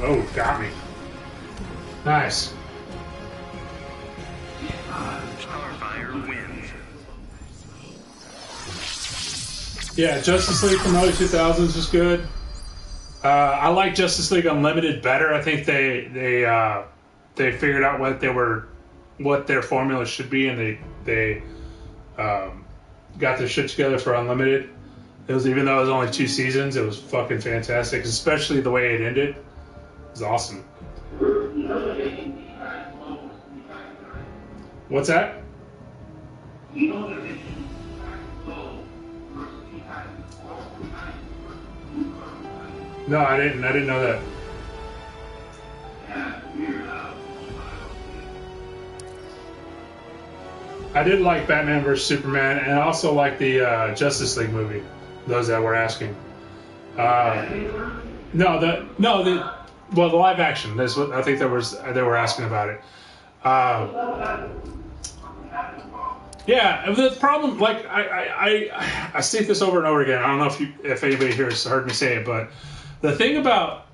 Oh, got me. Nice. Starfire wins. Yeah, Justice League from early 2000s was good. I like Justice League Unlimited better. I think they figured out what their formula should be, and they got their shit together for Unlimited. It was, even though it was only 2 seasons, it was fucking fantastic, especially the way it ended. It was awesome. What's that? No, I didn't know that. I did like Batman vs Superman, and I also like the Justice League movie. Those that were asking. The live action. That's what I think they were asking about it. Yeah, the problem, like I state this over and over again. I don't know if anybody here has heard me say it, but the thing about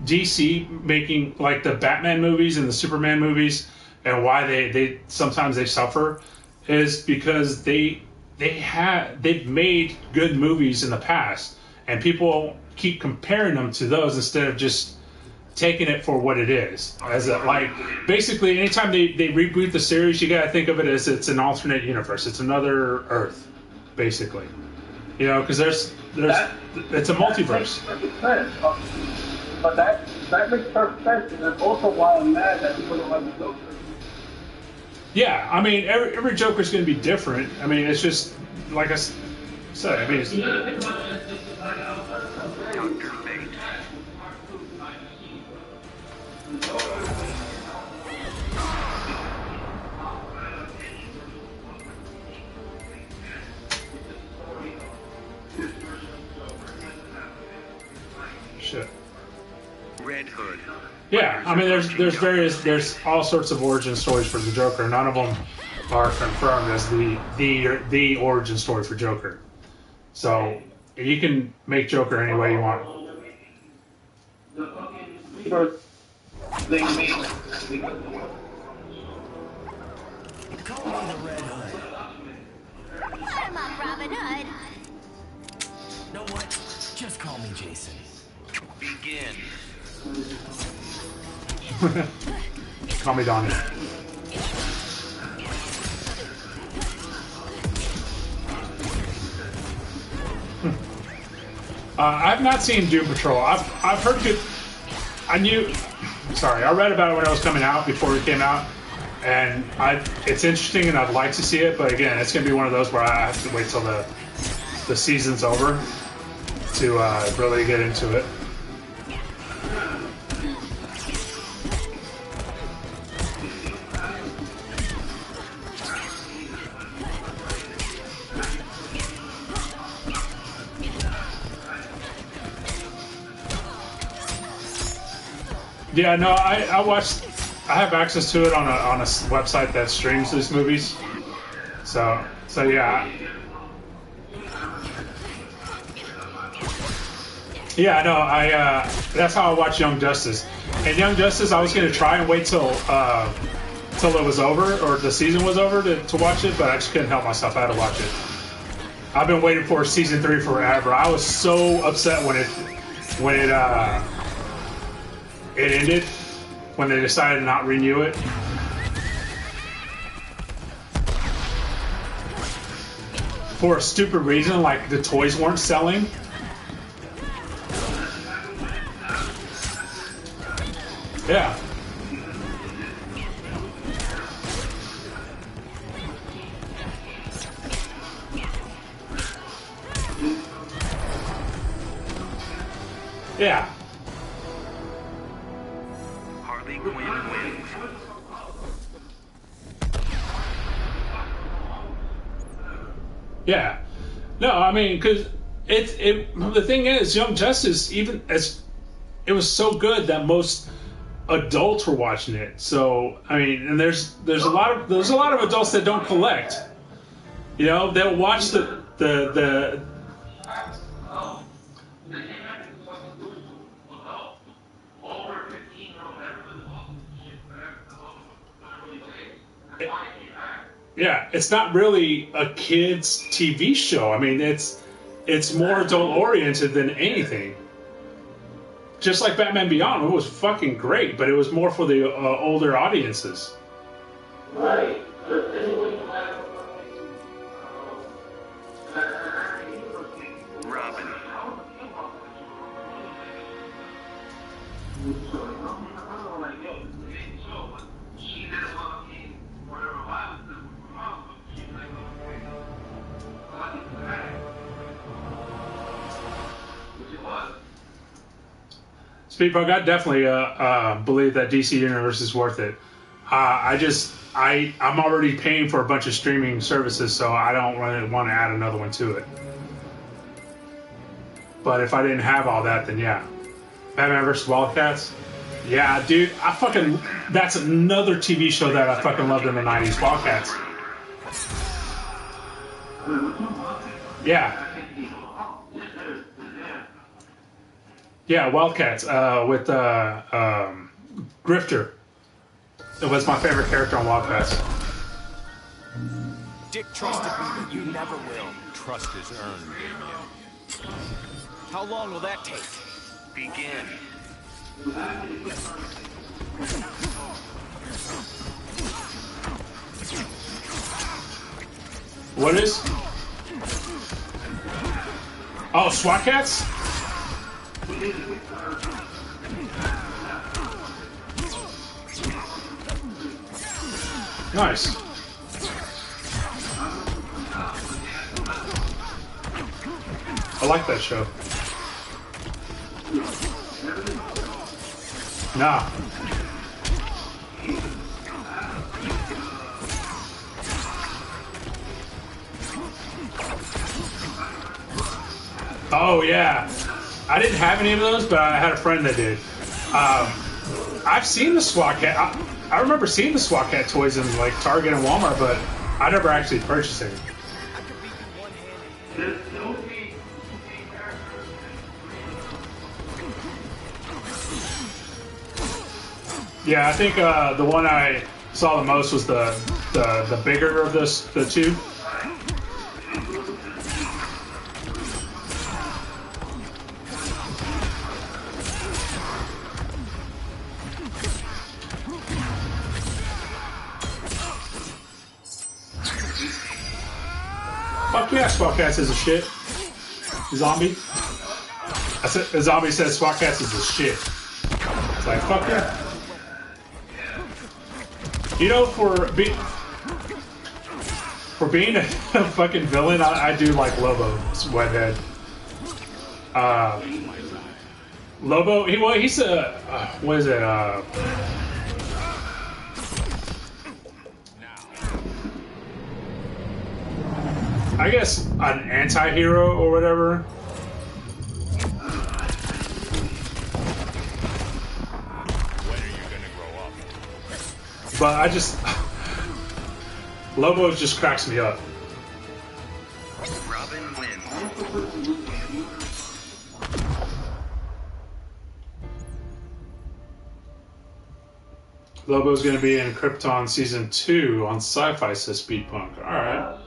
DC making like the Batman movies and the Superman movies, and why they sometimes they suffer, is because they've made good movies in the past, and people keep comparing them to those instead of just taking it for what it is. As basically, anytime they reboot the series, you gotta think of it as it's an alternate universe. It's another Earth, basically. You know, because it's a multiverse. But that makes perfect sense, and that's also why I'm mad that people don't like the Joker. Yeah, I mean, every Joker's going to be different. I mean, it's just, like I said, I mean, it's... Dr. Fate. Shit. Red Hood. Yeah, I mean, there's all sorts of origin stories for the Joker. None of them are confirmed as the origin story for Joker. So you can make Joker any way you want. Call me the Red Hood. I'm up, Robin Hood. Know what? Just call me Jason. Begin. Call me Donnie. I've not seen Doom Patrol. I've heard good. I read about it when it was coming out before it came out, and it's interesting and I'd like to see it, but again, it's gonna be one of those where I have to wait till the season's over to really get into it. Yeah, no, I watched. I have access to it on a website that streams these movies. So yeah. Yeah, no, that's how I watch Young Justice. And Young Justice, I was gonna try and wait till it was over or the season was over to watch it, but I just couldn't help myself. I had to watch it. I've been waiting for season 3 forever. I was so upset when it ended, when they decided to not renew it. For a stupid reason, like the toys weren't selling. Yeah. Yeah. Harley Quinn wins. Yeah. No, I mean, because the thing is, Young Justice, even as it was so good that most adults were watching it. So I mean, and there's a lot of adults that don't collect. You know, they'll watch the yeah, it's not really a kids TV show. I mean, it's more adult oriented than anything. Just like Batman Beyond, it was fucking great, but it was more for the older audiences. Right. Robin. Speedbug, I definitely believe that DC Universe is worth it. I'm already paying for a bunch of streaming services, so I don't really want to add another one to it. But if I didn't have all that, then yeah. Batman vs. Wildcats? Yeah, dude, that's another TV show that I fucking loved in the 90s, Wildcats. Yeah. Yeah, Wildcats with Grifter. It was my favorite character on Wildcats. Dick trusted me, but you never will. Trust is earned, Damien. How long will that take? Begin. What is? Oh, SWAT Cats? Nice. I like that show. Nah. Oh yeah. I didn't have any of those, but I had a friend that did. I've seen the SWAT Cat. I remember seeing the SWAT Cat toys in like Target and Walmart, but I never actually purchased any. Yeah, I think the one I saw the most was the bigger of the two. Fuck yeah, SWAT Cats is a shit. Zombie. I said, the zombie says SWAT Cats is a shit. It's like, fuck yeah. You know, for being a fucking villain, I do like Lobo, Sweathead. Lobo, he's a, what is it, I guess an anti-hero or whatever. When are you gonna grow up? But I just... Lobo just cracks me up. Robin wins. Lobo's gonna be in Krypton Season 2 on Sci-Fi, says Speedpunk. Alright.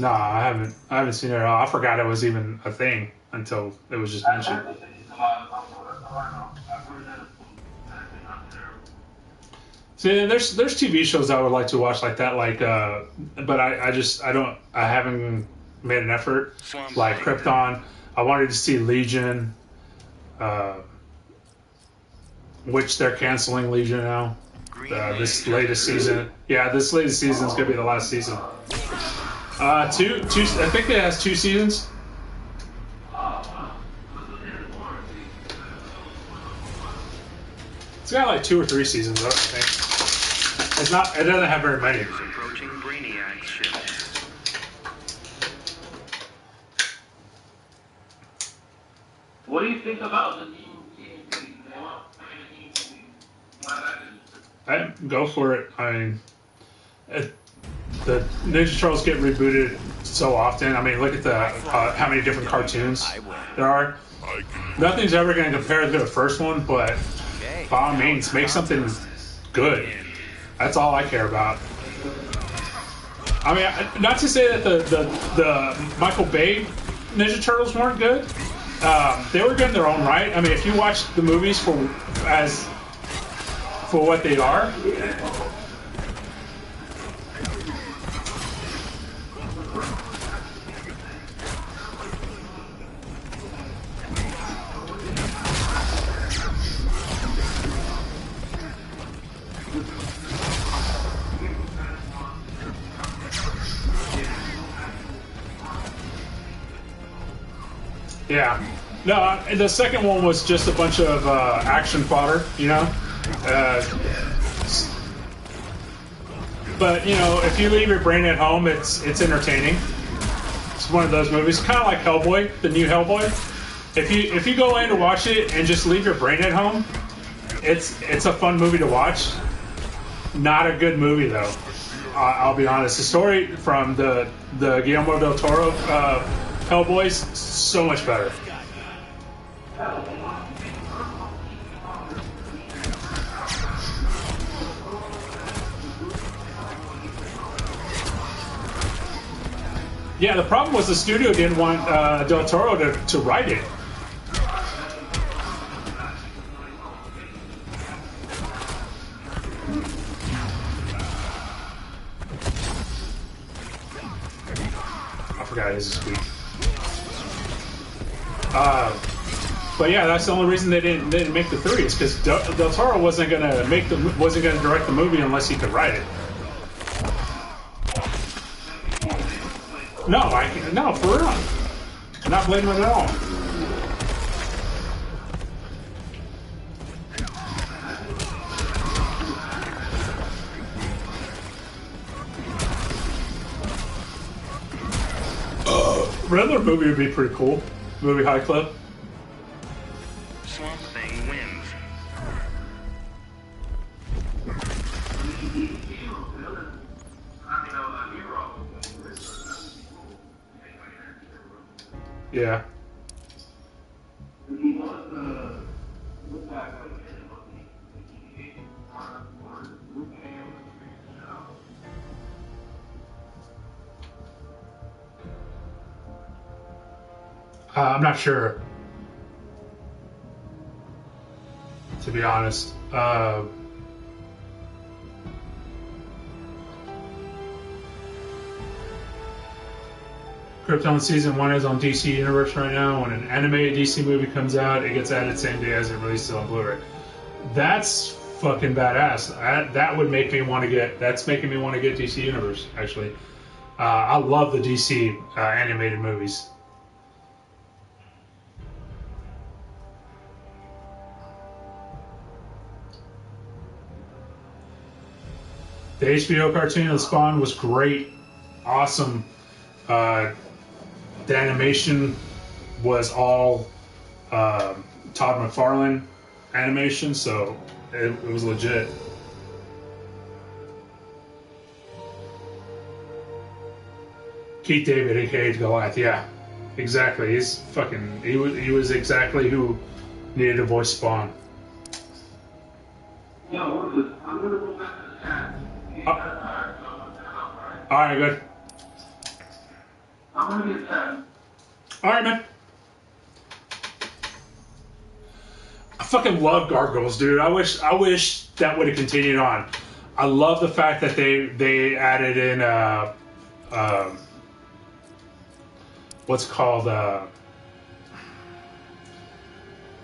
No, I haven't seen it at all. I forgot it was even a thing until it was just mentioned. See, there's TV shows I would like to watch like that, but I haven't made an effort. Like Krypton, I wanted to see Legion, which they're canceling Legion now. This latest season, this latest season is gonna be the last season. Two. I think it has 2 seasons. It's got like 2 or 3 seasons, I think. It's not. It doesn't have very many. Approaching Brainiac ship. What do you think about the I go for it. I mean, the Ninja Turtles get rebooted so often. I mean, look at the how many different cartoons there are. Nothing's ever going to compare to the first one, but by all means, make something good. That's all I care about. I mean, not to say that the Michael Bay Ninja Turtles weren't good. They were good in their own right. I mean, if you watch the movies for what they are. Yeah. No, the second one was just a bunch of action fodder, you know? But, you know, if you leave your brain at home, it's entertaining. It's one of those movies, kind of like Hellboy, the new Hellboy. If you go in to watch it and just leave your brain at home, it's a fun movie to watch. Not a good movie, though. I'll be honest. The story from the Guillermo del Toro Hellboy's so much better. Yeah, the problem was the studio didn't want Del Toro to write it. I forgot his squeak. But yeah, that's the only reason they didn't make the 3 is because Del Toro wasn't gonna direct the movie unless he could write it. No, for real. I'm not blaming it at all. Riddler movie would be pretty cool. Movie High Club. Swamp Thing wins. Yeah. I'm not sure, to be honest. Krypton Season 1 is on DC Universe right now. When an animated DC movie comes out, it gets added same day as it releases on Blu-ray. That's fucking badass. That would make me want to get... That's making me want to get DC Universe, actually. I love the DC animated movies. The HBO cartoon of Spawn was great. Awesome. The animation was all Todd McFarlane animation, so it was legit. Keith David, aka Goliath, yeah, exactly. He's fucking. He was exactly who needed to voice Spawn. Yo, I'm gonna go back to the chat. All right, good. I'm gonna get that. All right, man. I fucking love Gargoyles, dude. I wish that would have continued on. I love the fact that they added in what's called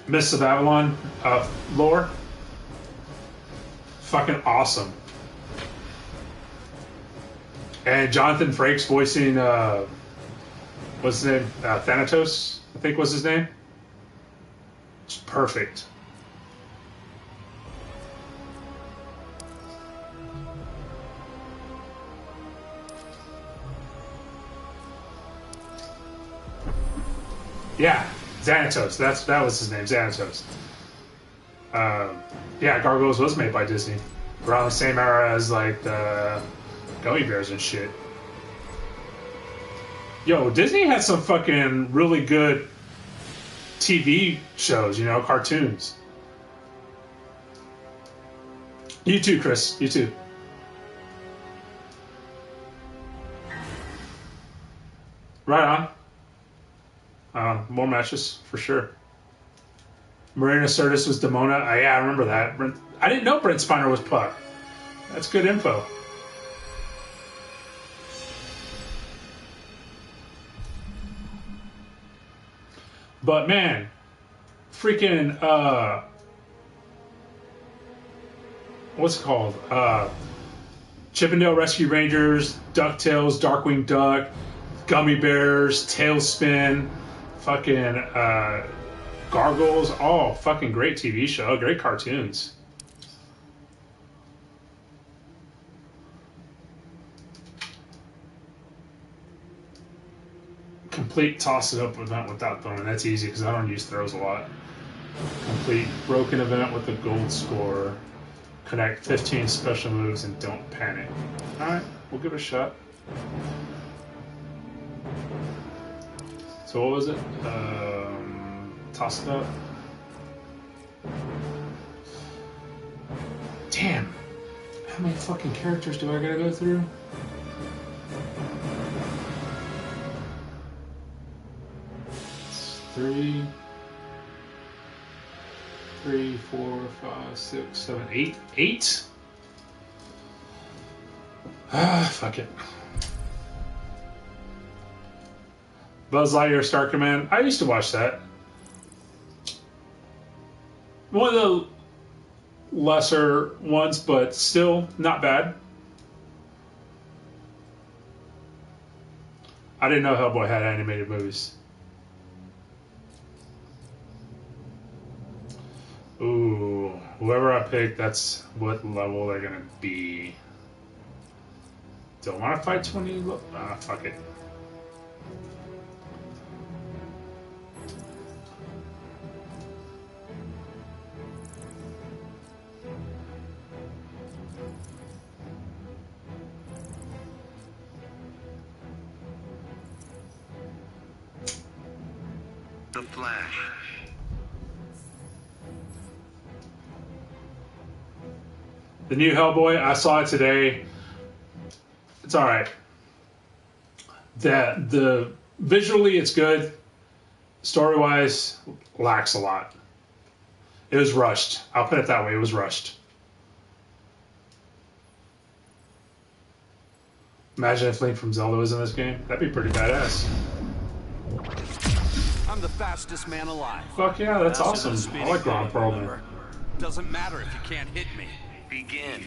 Mists of Avalon lore. Fucking awesome. And Jonathan Frakes voicing what's his name? Thanatos, I think was his name. It's perfect. Yeah, Xanatos. That was his name, Xanatos. Yeah, Gargoyles was made by Disney around the same era as like the Gummy Bears and shit. Yo, Disney had some fucking really good TV shows, you know, cartoons. You too, Chris. You too. Right on. More matches, for sure. Marina Sirtis was Demona. Yeah, I remember that. I didn't know Brent Spiner was Puck. That's good info. But man, freaking what's it called? Chippendale Rescue Rangers, DuckTales, Darkwing Duck, Gummy Bears, Tailspin, fucking Gargoyles, all fucking great TV show, great cartoons. Complete toss it up event without throwing. That's easy because I don't use throws a lot. Complete broken event with a gold score. Connect 15 special moves and don't panic. Alright, we'll give it a shot. So what was it? Toss it up. Damn. How many fucking characters do I gotta go through? Three, 4, 5, 6, 7, 8. 8? Fuck it. Buzz Lightyear Star Command. I used to watch that. One of the lesser ones, but still not bad. I didn't know Hellboy had animated movies. Ooh, whoever I pick, that's what level they're gonna be. Don't want to fight 20. Fuck it. The Flash. The new Hellboy, I saw it today. It's alright. The visually it's good. story-wise, lacks a lot. It was rushed. I'll put it that way. It was rushed. Imagine if Link from Zelda was in this game. That'd be pretty badass. I'm the fastest man alive. Fuck yeah, that's Faster awesome. than I like Ron Speedy, Perlman. remember? Doesn't matter if you can't hit me. Begin.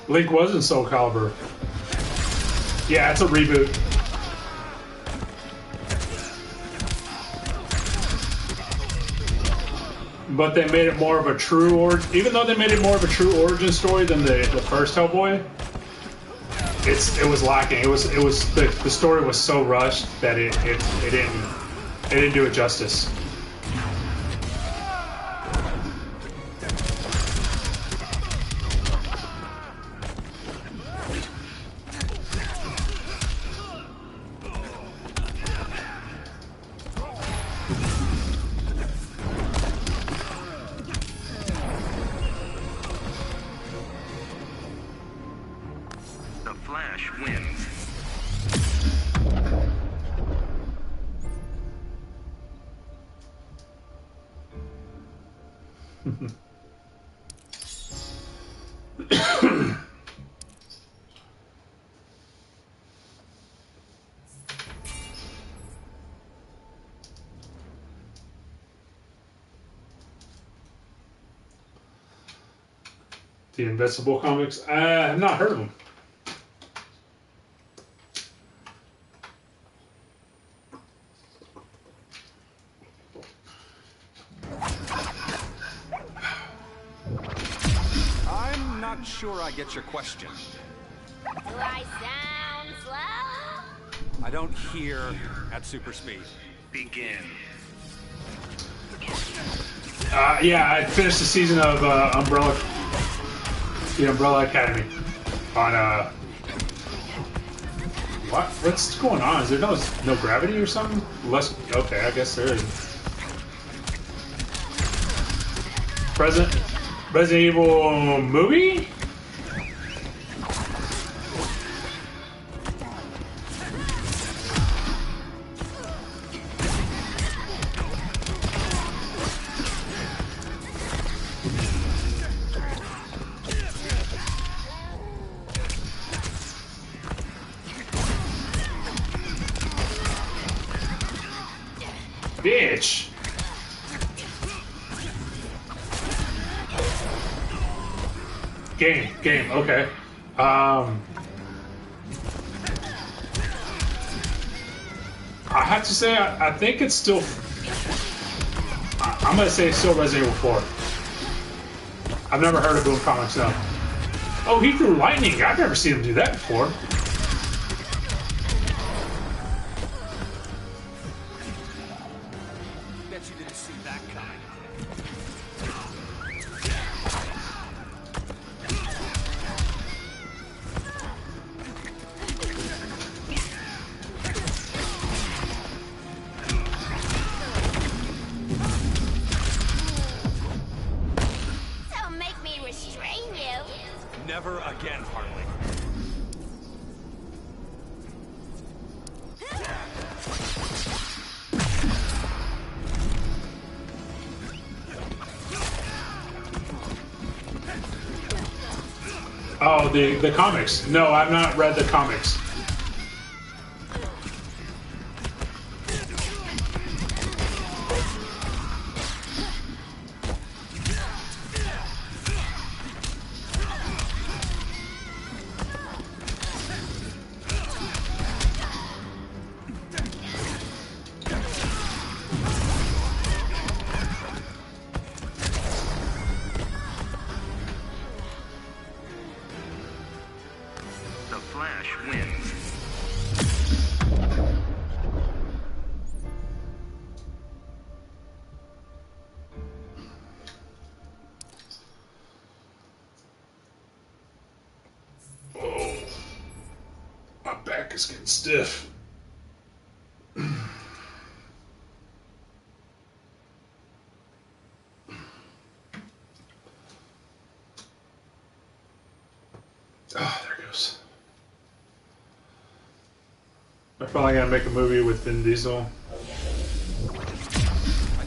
Link was in Soul Calibur. Yeah, it's a reboot. But they made it more of a true even though they made it more of a true origin story than the first Hellboy, it was lacking. It was the story was so rushed that it didn't do it justice. The Invincible comics? I've not heard of them. I'm not sure I get your question. Do I sound slow? I don't hear at super speed. Begin. Yeah, I finished the season of the Umbrella Academy on what's going on? Is there no gravity or something? Okay, I guess there is. Resident Evil movie? Bitch. Game, okay. I have to say, I think it's still... I'm going to say it's still Resident Evil 4. I've never heard of Boom Comics, no. Oh, he threw lightning. I've never seen him do that before. Bet you didn't see that coming. Don't make me restrain you. Never again, Harley. Oh, the comics. No, I've not read the comics. is getting stiff. Oh, there it goes. They're probably gonna make a movie with Vin Diesel.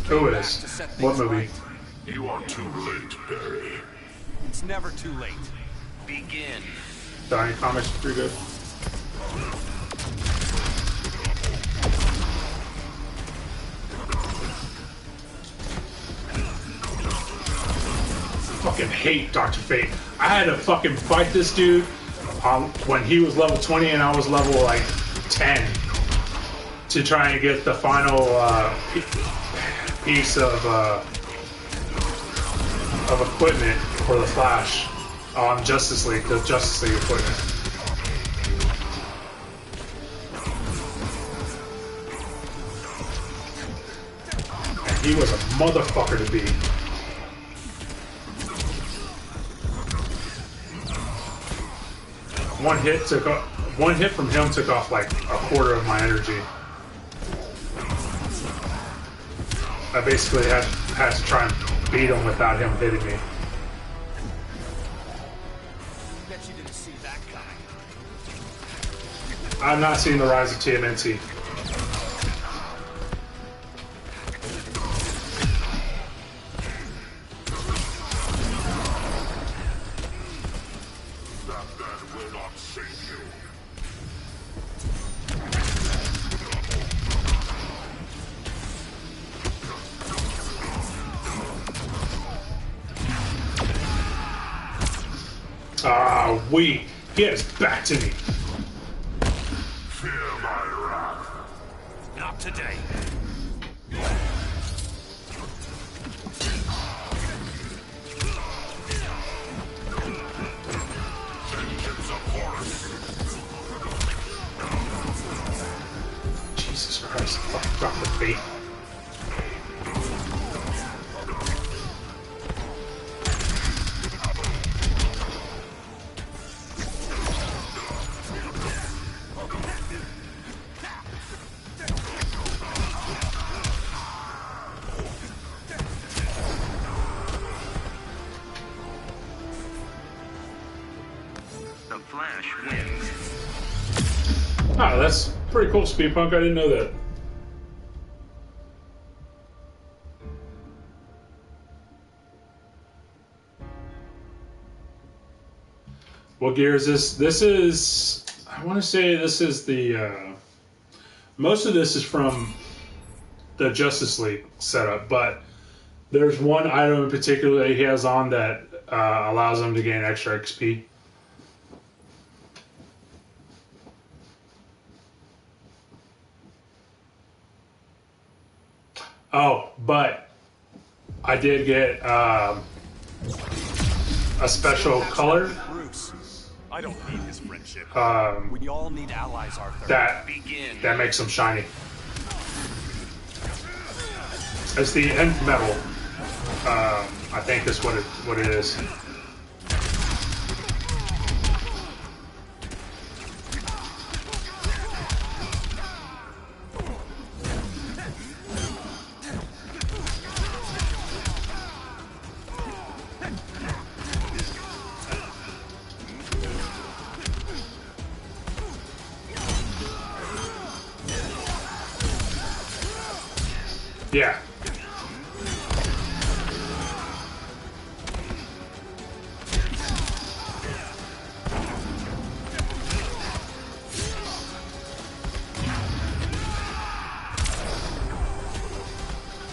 Who is? What movie? You are too late, Barry. It's never too late. Begin. Dying Comics is pretty good. Fucking hate Dr. Fate. I had to fucking fight this dude when he was level 20 and I was level like 10 to try and get the final piece of equipment for the Flash on Justice League, the Justice League equipment. And he was a motherfucker to beat. One hit from him took off like a quarter of my energy. I basically had to try and beat him without him hitting me. Bet you didn't see that coming. I've not seen the rise of TMNT. Ah, weak. Get his back to me. Fear my wrath. Not today. Vengeance upon us. Jesus Christ, fucking Dr. Fate. The Flash wins. Oh, that's pretty cool, Speedpunk. I didn't know that. What gear is this? This is, I want to say this is the, most of this is from the Justice League setup, but there's one item in particular that he has on that allows him to gain extra XP. Oh, but I did get a special color Bruce, I don't need his friendship. um, We all need allies, Arthur. that makes them shiny. It's the end metal. I think is what it is. Yeah.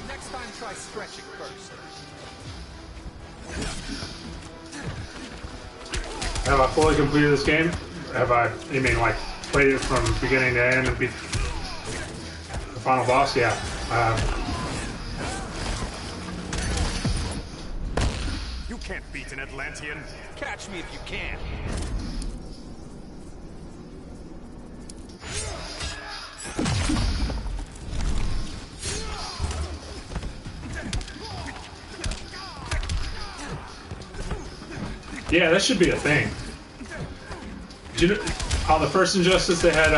Next time, try stretching first. Have I fully completed this game? Have I, you mean like played it from beginning to end and beat the final boss? Yeah. You can't beat an Atlantean. Catch me if you can. Yeah, that should be a thing. Do you know, On the first Injustice, they had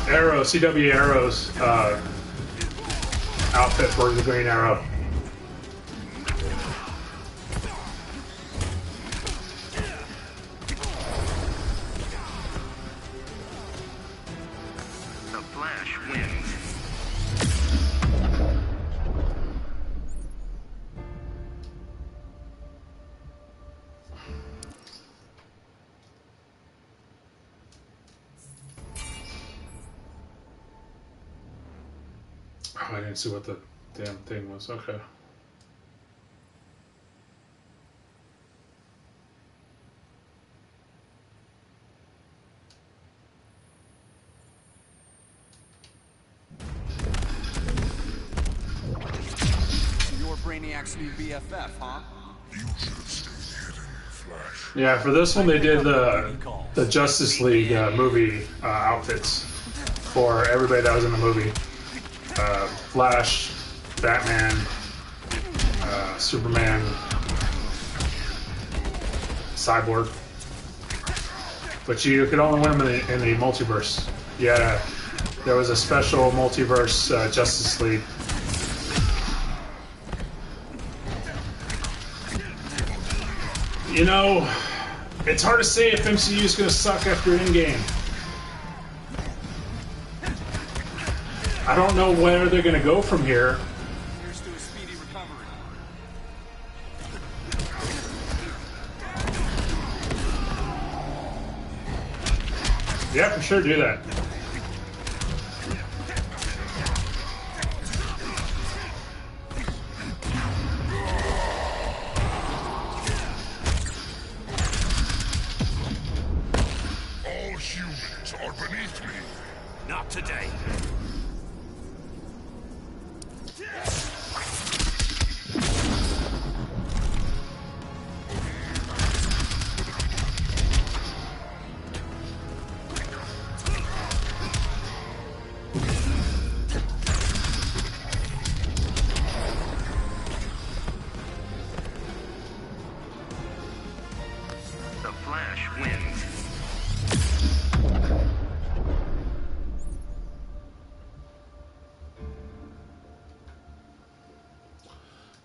Arrow, CW Arrow's outfit for the Green Arrow. The Flash wins. Oh, I didn't see what the damn thing was. Okay. You're Brainiac's new BFF, huh? You should have stayed hidden, Flash. Yeah, for this one they did the Justice League movie outfits for everybody that was in the movie. Flash, Batman, Superman, Cyborg. But you could only win them in the multiverse. Yeah, there was a special multiverse Justice League. You know, it's hard to say if MCU is going to suck after Endgame. I don't know where they're going to go from here. Here's to a speedy recovery. Yeah, for sure, do that. All humans are beneath me. Not today. The Flash wins.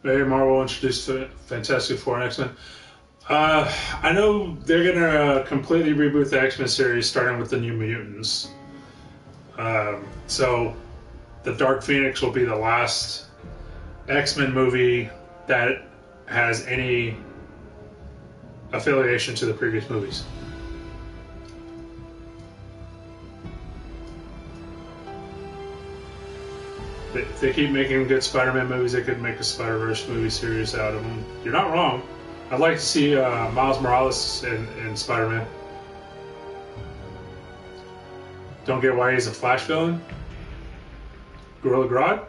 Maybe Marvel introduced Fantastic Four and X-Men. I know they're going to completely reboot the X-Men series starting with the New Mutants. So the Dark Phoenix will be the last X-Men movie that has any affiliation to the previous movies. If they keep making good Spider-Man movies, they could make a Spider-Verse movie series out of them. You're not wrong. I'd like to see Miles Morales in Spider-Man. Don't get why he's a Flash villain. Gorilla Grodd?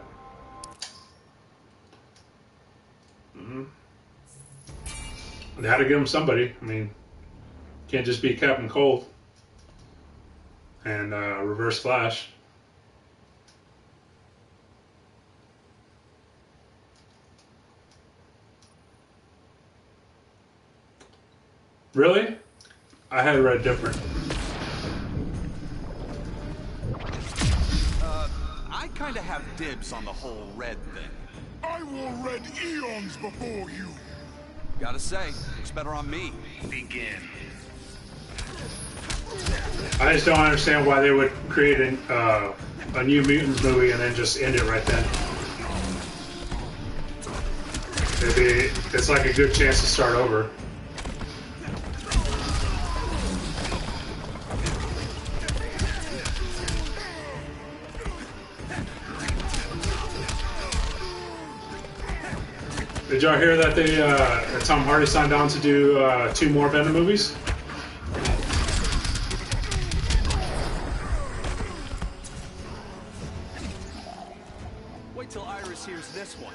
They had to give him somebody. I mean, can't just be Captain Cold and Reverse Flash. Really? I had read different. I kind of have dibs on the whole red thing. I wore red eons before you. Gotta say, looks better on me. Begin. I just don't understand why they would create a New Mutants movie and then just end it right then. It's like a good chance to start over. Did y'all hear that Tom Hardy signed on to do 2 more Venom movies? Wait till Iris hears this one.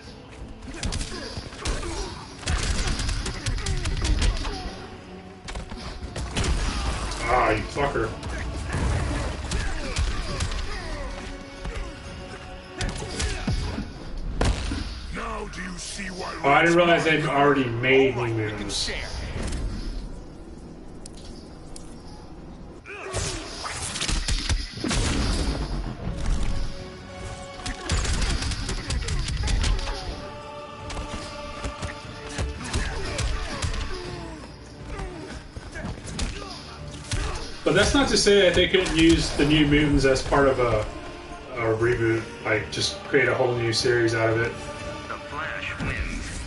Ah, you fucker. Now do you see why? Oh, I didn't realize they've already made New Mutants. But that's not to say that they couldn't use the New Mutants as part of a reboot, like just create a whole new series out of it. The Flash wins.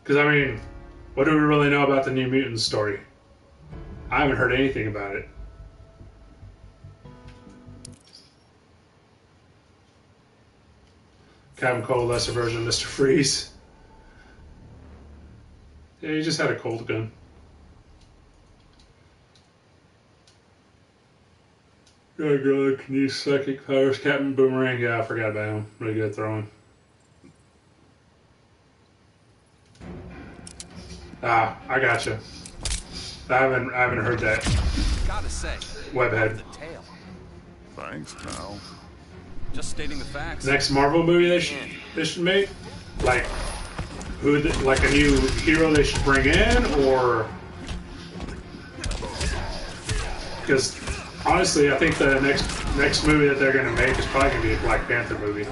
Because, I mean, what do we really know about the New Mutants story? I haven't heard anything about it. Captain Cold, lesser version of Mr. Freeze. Yeah, he just had a cold gun. Yeah, girl that can use psychic powers. Captain Boomerang, yeah, I forgot about him. Really good at throwing. Ah, I gotcha. I haven't heard that. Gotta say, Webhead. the tail. Thanks, pal. Just stating the facts. Next Marvel movie they should make, like like a new hero they should bring in, or because honestly, I think the next movie that they're gonna make is probably gonna be a Black Panther movie.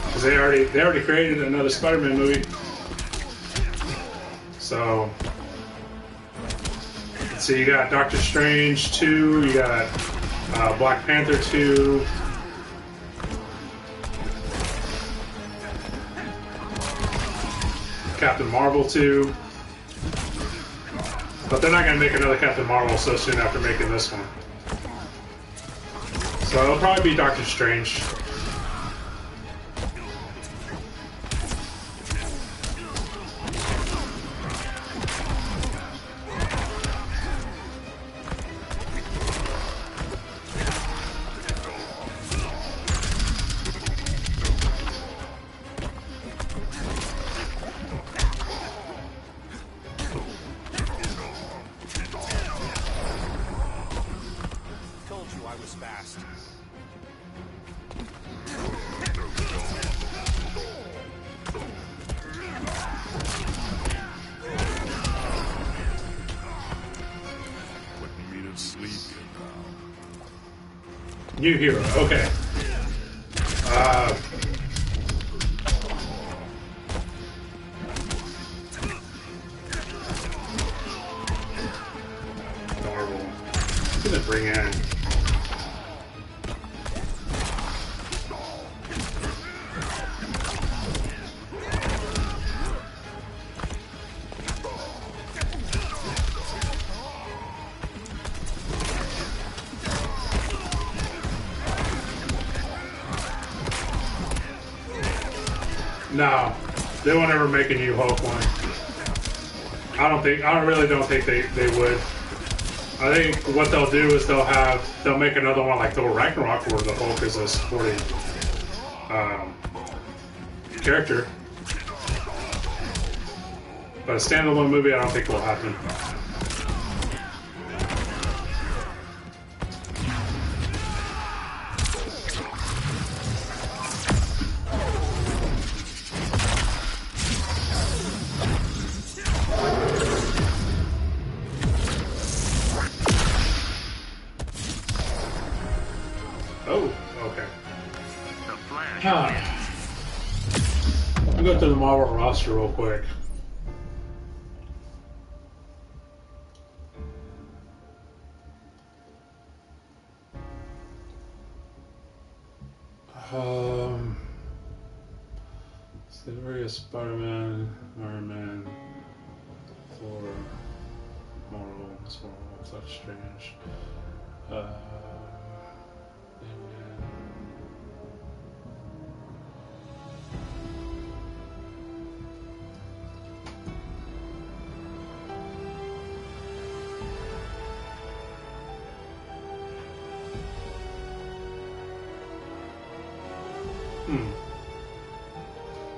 Because they already created another Spider-Man movie. So, let's see, you got Doctor Strange 2, you got Black Panther 2. Captain Marvel 2. But they're not going to make another Captain Marvel so soon after making this one. So it'll probably be Doctor Strange. Told you I was fast. Putting me to sleep, pal. New hero, okay. Marvel. I'm gonna bring in. No, they won't ever make a new Hulk one. I really don't think they would. I think what they'll do is they'll make another one like Thor Ragnarok where the Hulk is a supporting character. But a standalone movie, I don't think will happen. Oh, okay. The Flash Huh. wins. We'll go through the Marvel roster real quick. Various Spider-Man, Iron Man, Thor, Marvel, Doctor Strange, Ant-Man.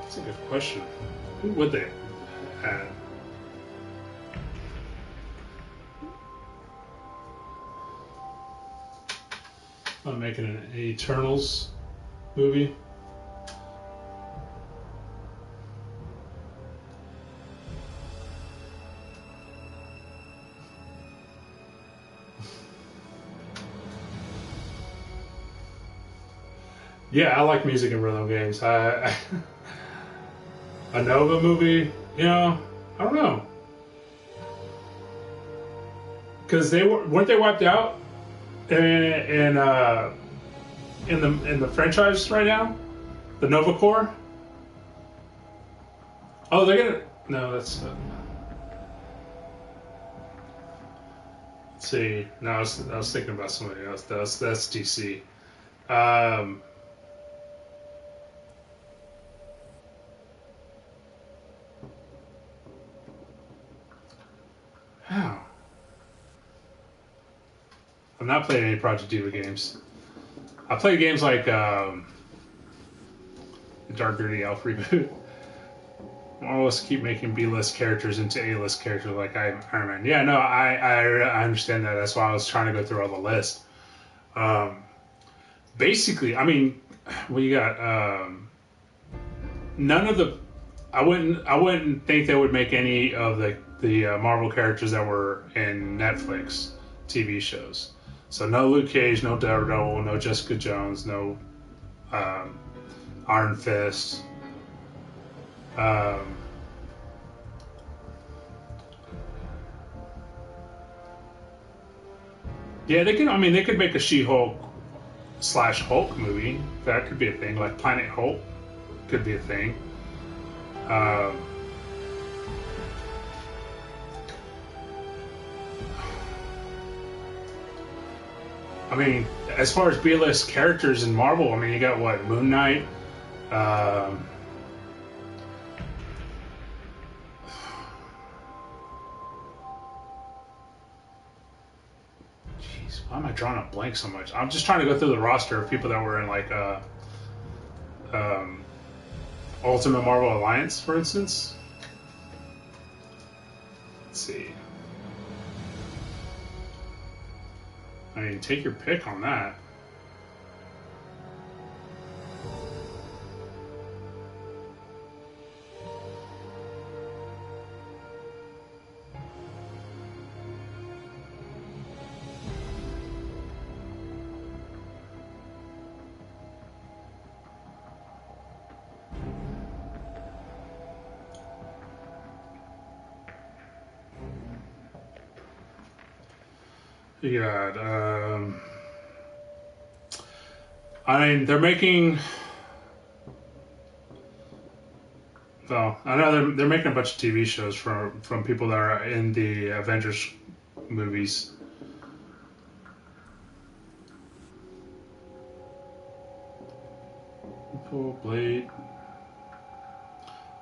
That's a good question. Who would they add? I'm making an Eternals movie. Yeah, I like music in rhythm games. A Nova movie, you know, I don't know, because weren't they wiped out in the franchise right now, the Nova Corps. Oh, they're gonna no, that's. Let's see, no, I was thinking about somebody else. That's DC. Um, How? I'm not playing any Project Diva games. I play games like the Dark Gritty Elf reboot. I always keep making B-list characters into A-list characters like Iron Man. Yeah, no, I understand that. That's why I was trying to go through all the list. Basically, I mean, we got none of the. I wouldn't think they would make any of the Marvel characters that were in Netflix TV shows. So no Luke Cage, no Daredevil, no Jessica Jones, no Iron Fist. Yeah, they can. I mean, they could make a She-Hulk / Hulk movie. That could be a thing. Like Planet Hulk could be a thing. I mean, as far as B-list characters in Marvel, I mean, you got what, Moon Knight. Jeez, why am I drawing a blank so much? I'm just trying to go through the roster of people that were in like Ultimate Marvel Alliance, for instance. Let's see. I mean, take your pick on that. You got, I mean, they're making. Well, I know they're making a bunch of TV shows from people that are in the Avengers movies. Blade.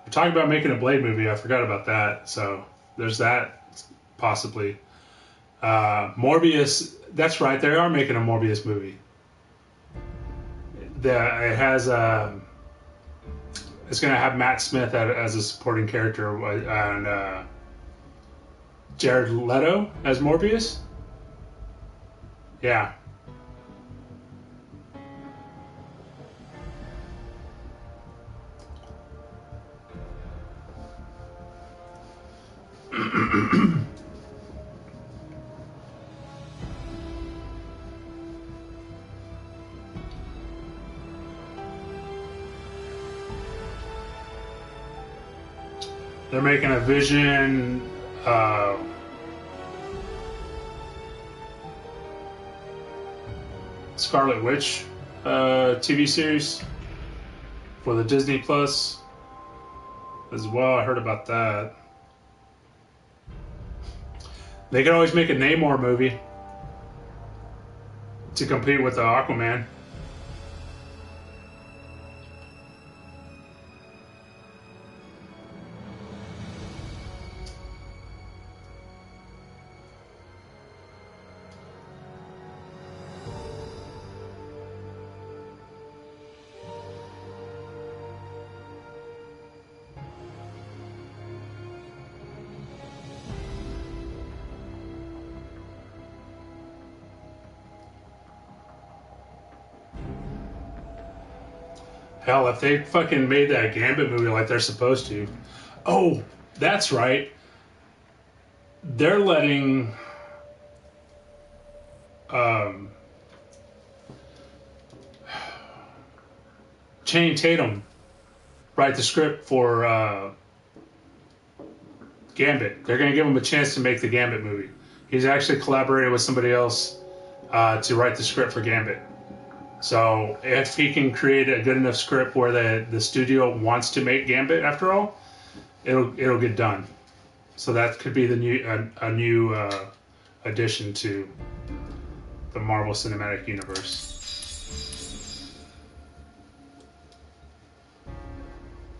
We're talking about making a Blade movie. I forgot about that. So there's that possibly. Morbius. That's right. They are making a Morbius movie. It has. It's going to have Matt Smith as a supporting character and Jared Leto as Morbius. Yeah. They're making a Vision Scarlet Witch TV series for the Disney Plus as well. I heard about that. They could always make a Namor movie to compete with the Aquaman. Hell, if they fucking made that Gambit movie like they're supposed to. Oh, that's right. They're letting Channing Tatum write the script for Gambit. They're going to give him a chance to make the Gambit movie. He's actually collaborated with somebody else to write the script for Gambit. So if he can create a good enough script where the studio wants to make Gambit, after all, it'll get done. So that could be the new addition to the Marvel Cinematic Universe.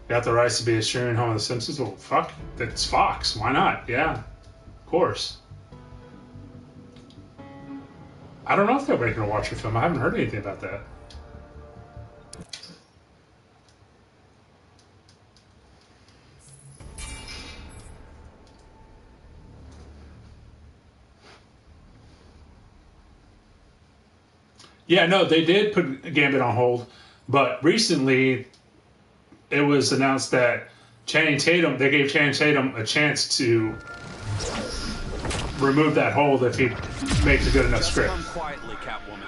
Got the rights to be a streaming home of The Simpsons? Well, fuck, that's Fox. Why not? Yeah, of course. I don't know if they're going to watch your film. I haven't heard anything about that. Yeah, no, they did put Gambit on hold, but recently it was announced that they gave Channing Tatum a chance to remove that hold if he makes a good enough script. Come quietly, Catwoman.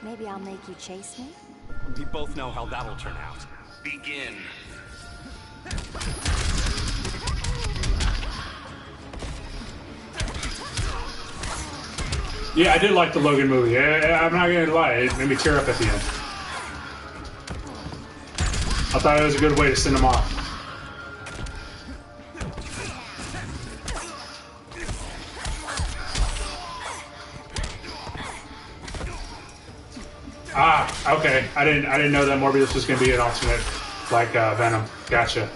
Maybe I'll make you chase me? We both know how that'll turn out. Begin. Yeah, I did like the Logan movie. I'm not gonna lie, it made me tear up at the end. I thought it was a good way to send him off. Ah, okay. I didn't know that Morbius was gonna be an alternate like Venom. Gotcha.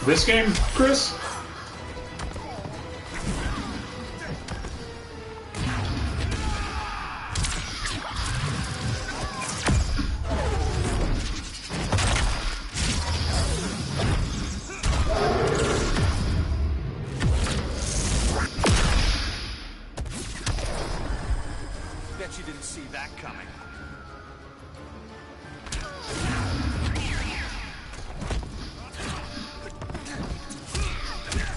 This game, Chris? Bet you didn't see that coming.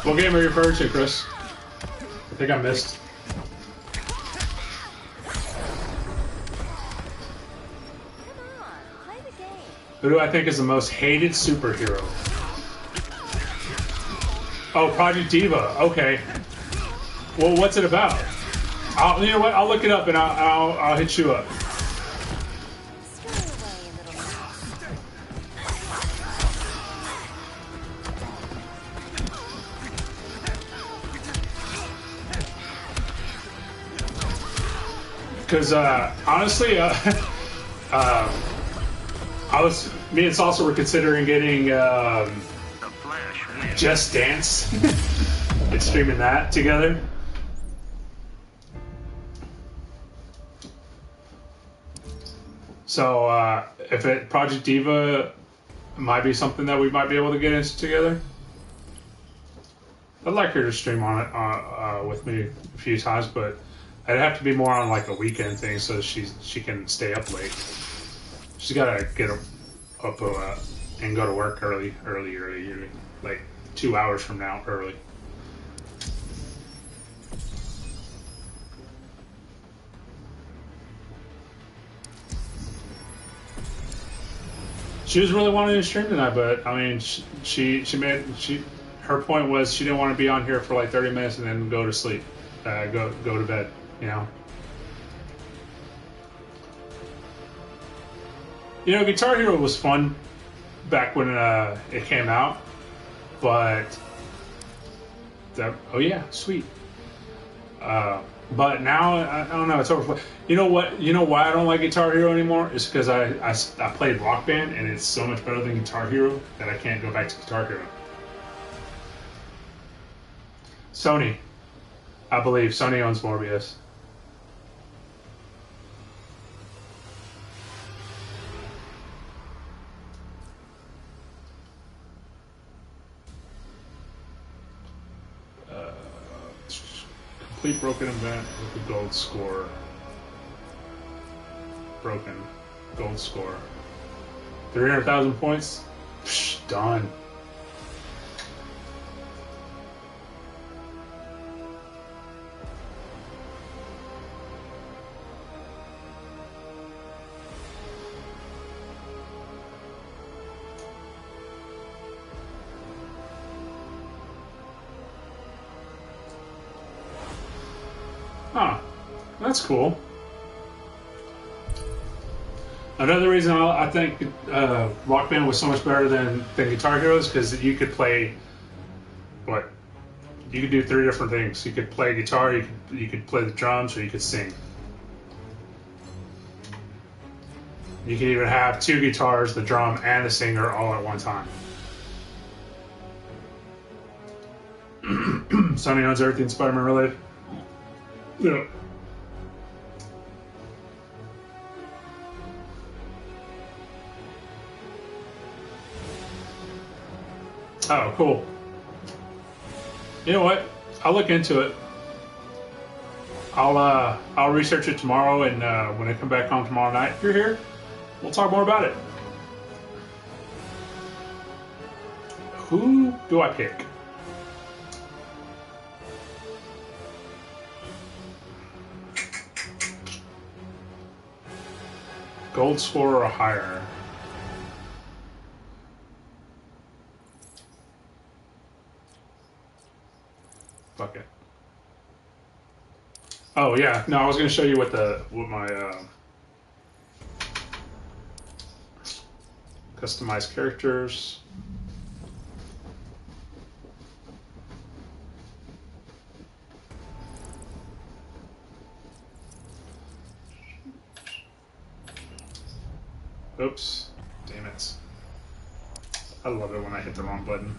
What game are you referring to, Chris? I think I missed. Come on, play the game. Who do I think is the most hated superhero? Oh, Project Diva. Okay. Well, what's it about? You know what? I'll look it up and I'll hit you up. Because honestly, me and Salsa were considering getting Just Dance and streaming that together. So if Project Diva might be something that we might be able to get into together. I'd like her to stream on it with me a few times, but I'd have to be more on like a weekend thing so she can stay up late. She's gotta get up and go to work early, like 2 hours from now early. She was really wanting to stream tonight, but I mean, her point was she didn't want to be on here for like 30 minutes and then go to sleep, go to bed, you know. You know, Guitar Hero was fun back when it came out, but oh yeah, sweet. But now I don't know. It's over. You know what? You know why I don't like Guitar Hero anymore? It's because I played Rock Band and it's so much better than Guitar Hero that I can't go back to Guitar Hero. Sony, I believe Sony owns Morbius. Complete broken event with the gold score. Broken. Gold score. 300,000 points? Psh, done. Huh. That's cool. Another reason I think Rock Band was so much better than Guitar Hero is because you could play, what? You could do 3 different things. You could play guitar, you could play the drums, or you could sing. You could even have 2 guitars, the drum, and the singer all at one time. Sony owns everything Spider-Man related. Yeah. Oh, cool. You know what? I'll look into it. I'll research it tomorrow, and when I come back home tomorrow night, if you're here, we'll talk more about it. Who do I pick? Gold score or higher? Fuck it. Oh yeah, no, I was gonna show you what my customized characters. Oops, damn it. I love it when I hit the wrong button.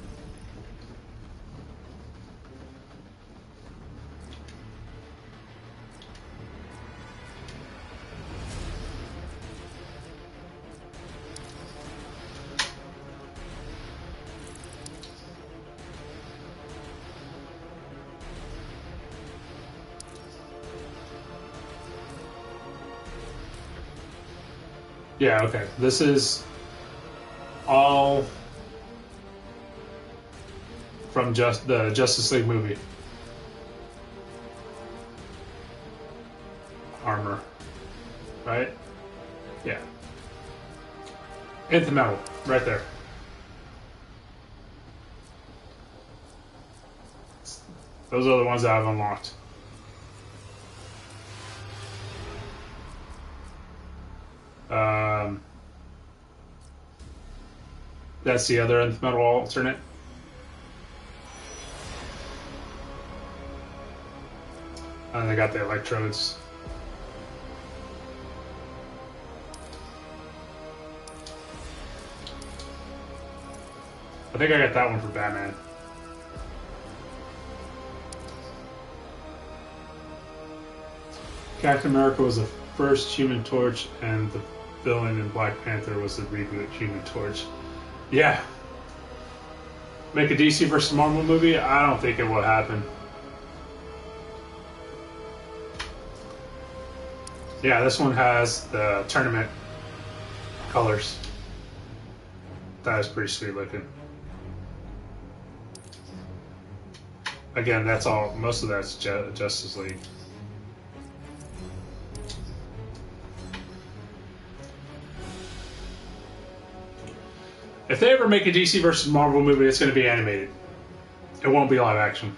Yeah, okay. This is all from just the Justice League movie. Armor. Right? Yeah. Nth metal. Right there. Those are the ones that I've unlocked. That's the other nth metal alternate. And they got the electrodes. I think I got that one for Batman. Captain America was the first Human Torch, and the villain in Black Panther was the reboot Human Torch. Yeah. Make a DC versus Marvel movie? I don't think it will happen. Yeah, this one has the tournament colors. That is pretty sweet looking. Again, that's all. Most of that's Justice League. If they ever make a DC versus Marvel movie, it's going to be animated. It won't be live action.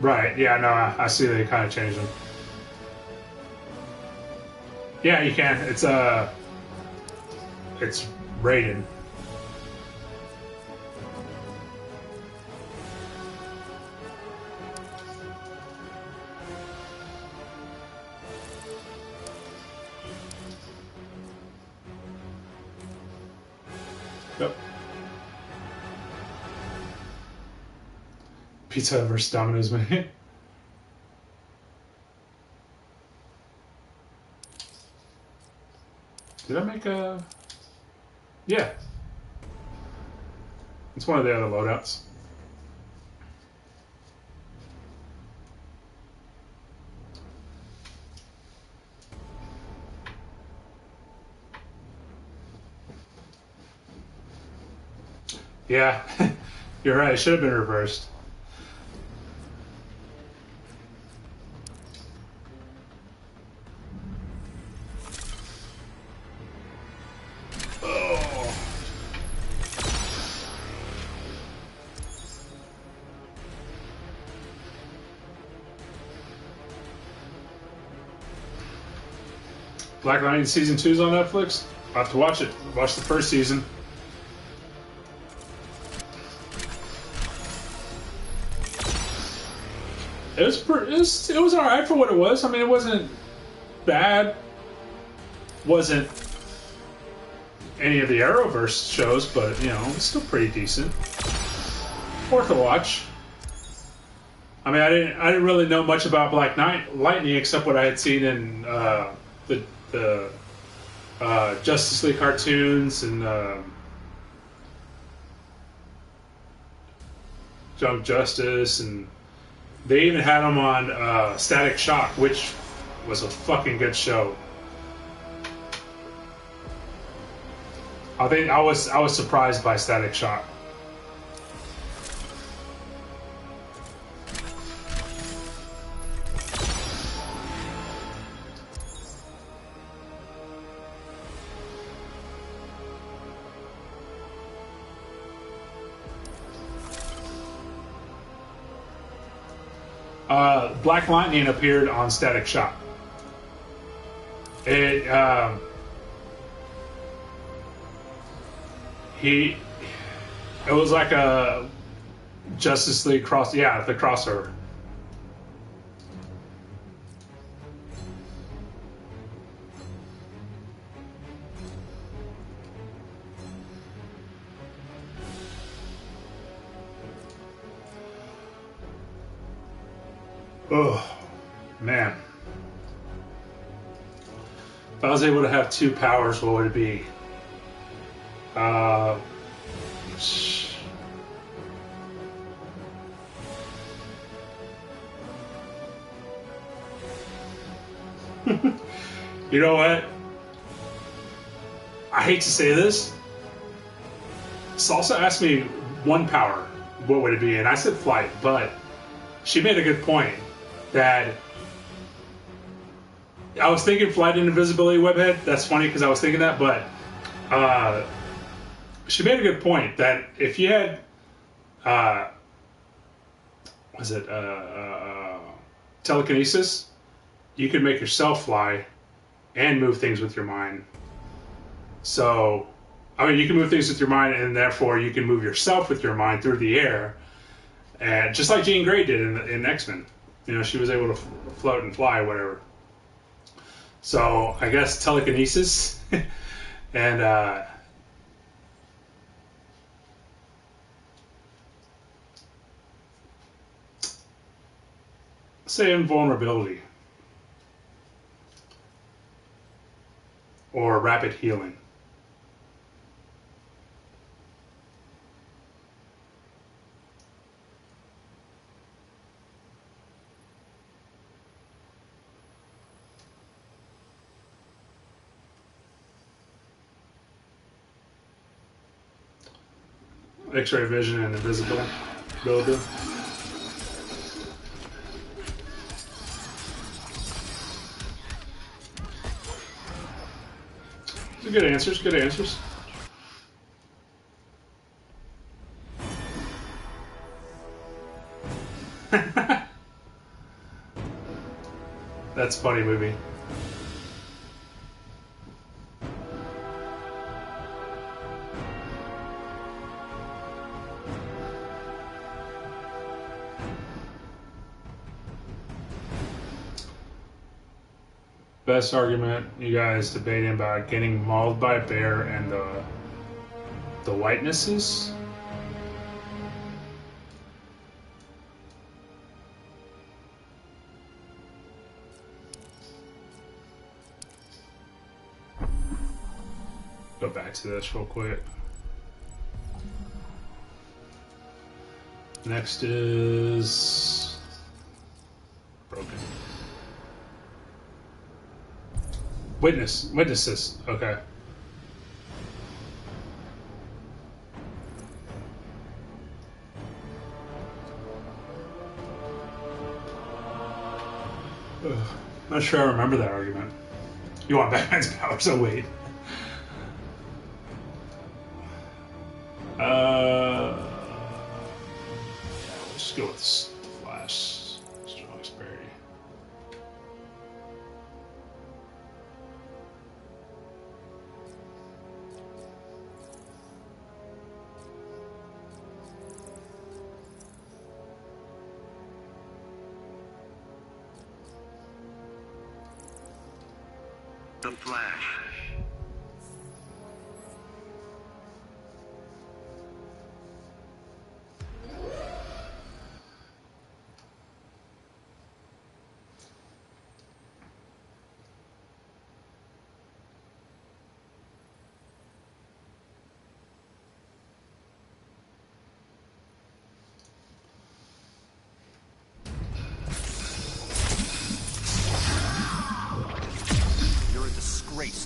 Right, yeah, no, I see they kind of changed them. Yeah, you can. It's Raiden. Yep. Pizza Hut versus Domino's, man. Did I make a... Yeah. It's one of the other loadouts. Yeah, you're right. It should have been reversed. Oh. Black Lightning Season 2 is on Netflix. I'll have to watch it. Watch the first season. It was alright for what it was. I mean, it wasn't bad. Wasn't any of the Arrowverse shows, but you know, it's still pretty decent. Worth a watch. I mean, I didn't really know much about Black Lightning except what I had seen in the Justice League cartoons and Young Justice, and they even had him on Static Shock, which was a fucking good show. I think I was surprised by Static Shock. Black Lightning appeared on Static Shock. It was like a Justice League the crossover. Oh, man. If I was able to have two powers, what would it be? You know what? I hate to say this. Salsa asked me one power, what would it be? And I said flight, but she made a good point that I was thinking flight and invisibility webhead. That's funny because I was thinking that, but she made a good point that if you had telekinesis, you could make yourself fly and move things with your mind. So, I mean, you can move things with your mind, and therefore you can move yourself with your mind through the air, and just like Jean Grey did in X-Men. You know, she was able to float and fly, whatever. So, I guess telekinesis and say invulnerability or rapid healing. X-ray vision and invisibility. Good answers, good answers. That's a funny movie. Best argument you guys debating about getting mauled by a bear and the whitenesses? Go back to this real quick. Next is broken. Witnesses. Okay. Ugh. Not sure I remember that argument. You want Batman's powers? Oh wait. Let's just go with Flash. Strongest parry. The Flash.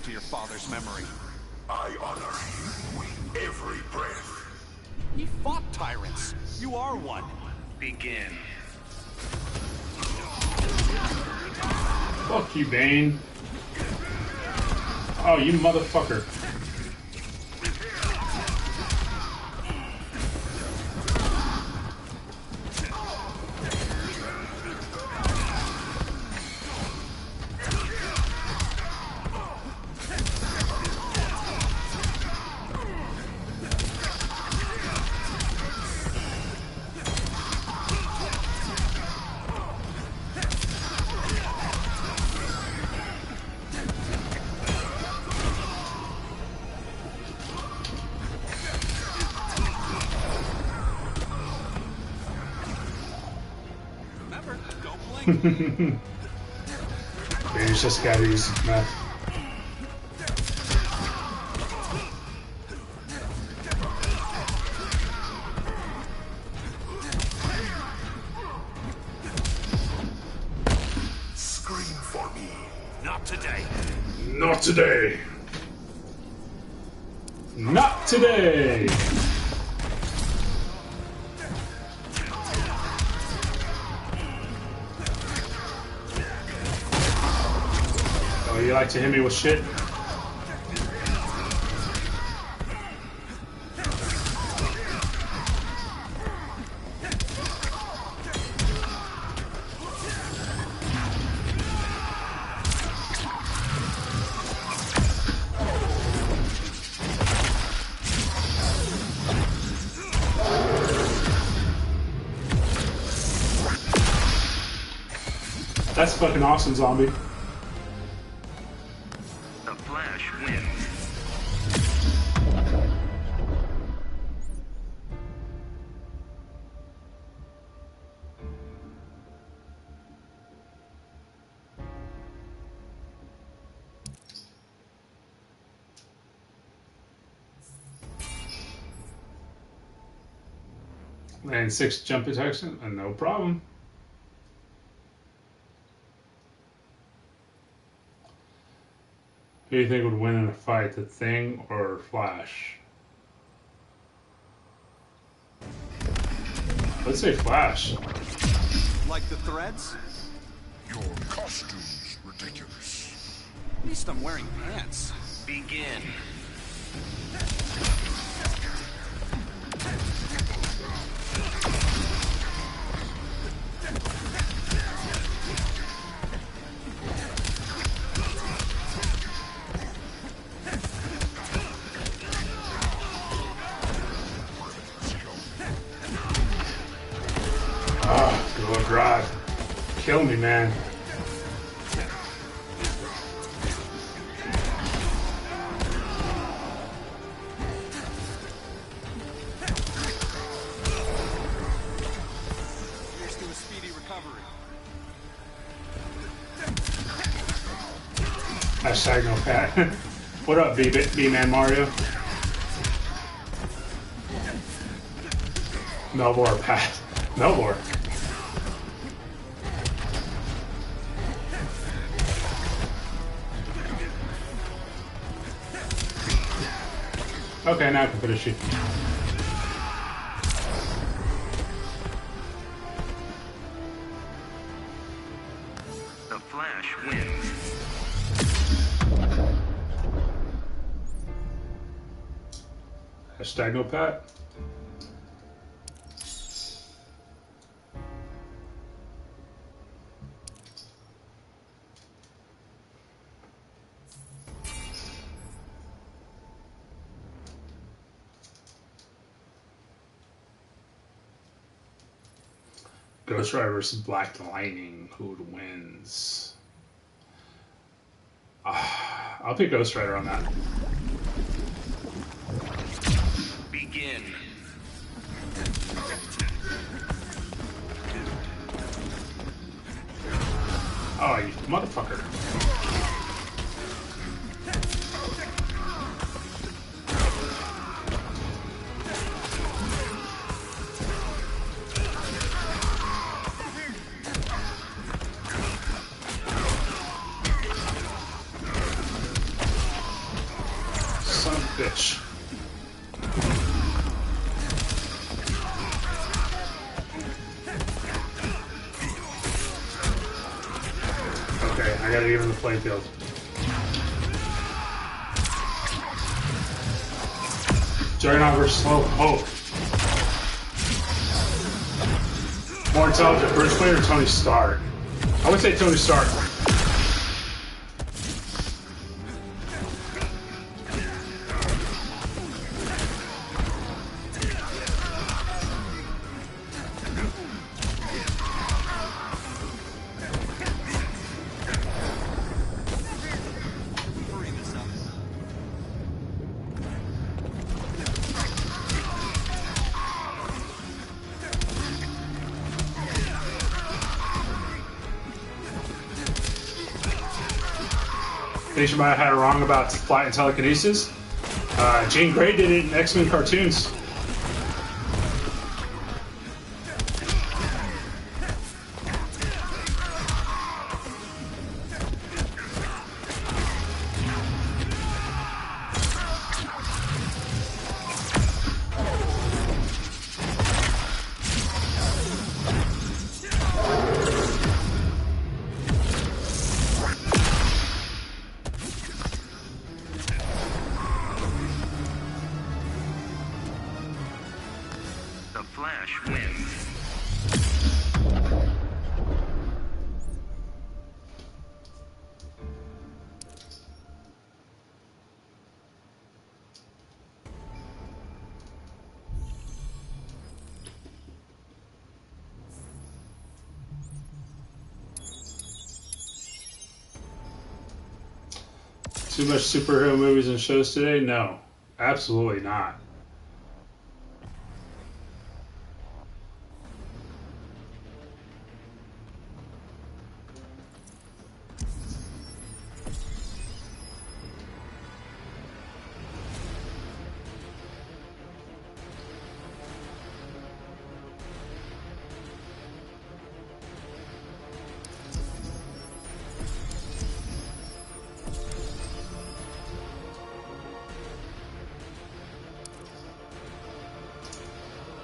To your father's memory. I honor him with every breath. He fought tyrants. You are one. Begin. Fuck you, Bane. Oh, you motherfucker. Bane's just gotta use meth. Scream for me. Not today. Not today. Not today. Oh, you like to hit me with shit? That's fucking awesome, zombie. The Flash wins. And 6 jump detection, and no problem. Who do you think would win in a fight, the Thing or Flash? Let's say Flash. Like the threads? Your costume's ridiculous. At least I'm wearing pants. Begin. Good God. Kill me, man. Here's to a speedy recovery. Hashtag no fat. What up, B-Man Mario? Melbor Pat. Melbor. Okay, now I can finish you. The Flash wins. Hashtag no Pat. Ghost Rider versus Black Lightning. Who wins? I'll pick Ghost Rider on that. Begin. Oh, you motherfucker. Son of a bitch. Okay, I gotta give him the playing field. Juggernaut versus Slow Hope. More intelligent, Bruce Wayne or Tony Stark? I would say Tony Stark. Think you might have had it wrong about flight and telekinesis. Jean Grey did it in X-Men cartoons. The Flash wins. Too much superhero movies and shows today? No, absolutely not.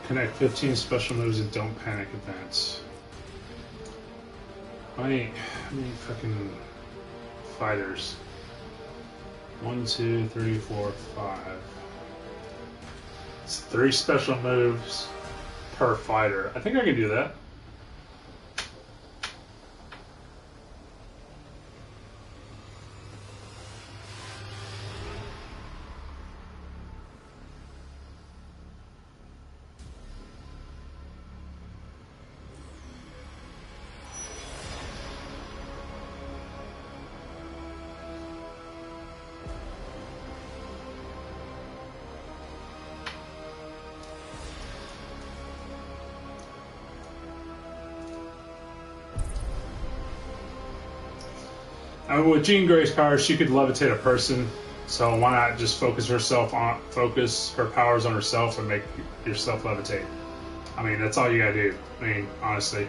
Connect 15 special moves and don't panic events. How many fucking fighters? 1, 2, 3, 4, 5. It's 3 special moves per fighter. I think I can do that. I mean, with Jean Grey's power, she could levitate a person, So why not just focus her powers on herself and make yourself levitate? I mean, that's all you gotta do. I mean, honestly.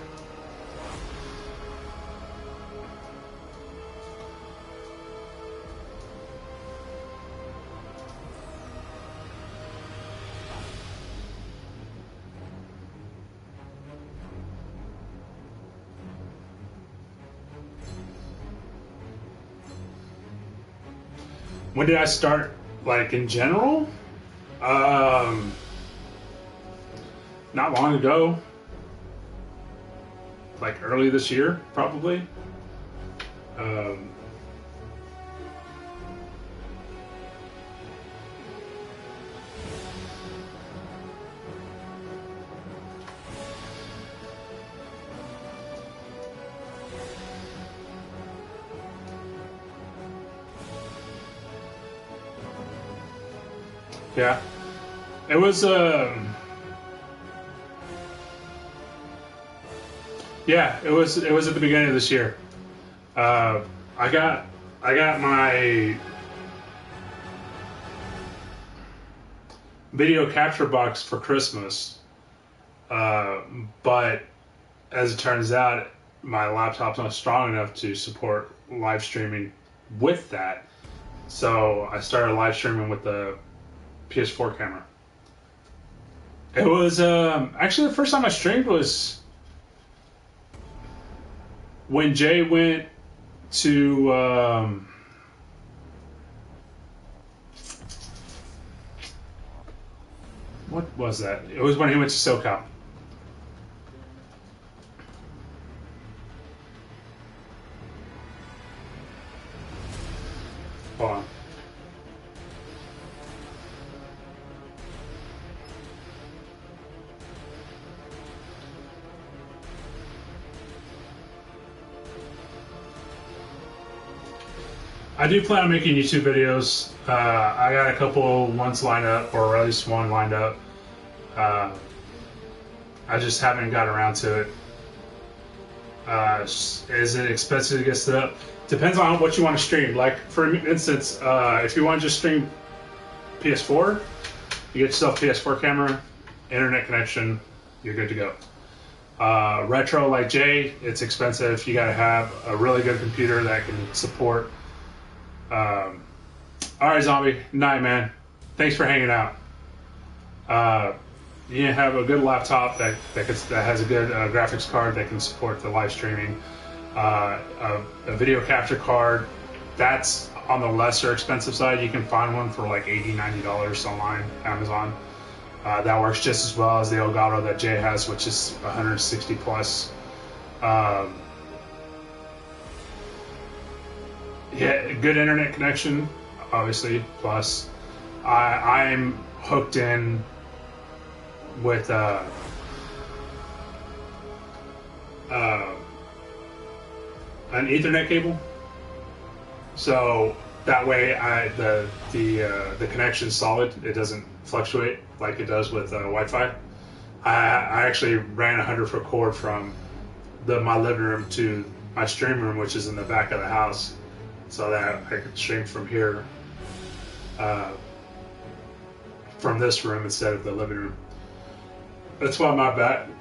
When did I start, like, in general? Not long ago. Like, early this year, probably. Yeah. It was, yeah, it was at the beginning of this year. I got my video capture box for Christmas, but as it turns out, my laptop's not strong enough to support live streaming with that. So I started live streaming with the PS4 camera. It was actually the first time I streamed was when Jay went to what was that? It was when he went to SoCal. Hold on. I do plan on making YouTube videos. I got a couple ones lined up, or at least one lined up. I just haven't got around to it. Is it expensive to get set up? Depends on what you want to stream. Like, for instance, if you want to just stream PS4, you get yourself a PS4 camera, internet connection, you're good to go. Retro like Jay, it's expensive. You got to have a really good computer that can support. Alright, Zombie. Night, man. Thanks for hanging out. You have a good laptop that has a good graphics card that can support the live streaming. A video capture card that's on the lesser expensive side. You can find one for like $80, $90 online, Amazon. That works just as well as the Elgato that Jay has, which is 160 plus. Yeah, good internet connection, obviously. Plus, I'm hooked in with an Ethernet cable, so that way the connection's solid. It doesn't fluctuate like it does with Wi-Fi. I actually ran a 100-foot cord from my living room to my stream room, which is in the back of the house, so that I could stream from here, from this room instead of the living room. That's why my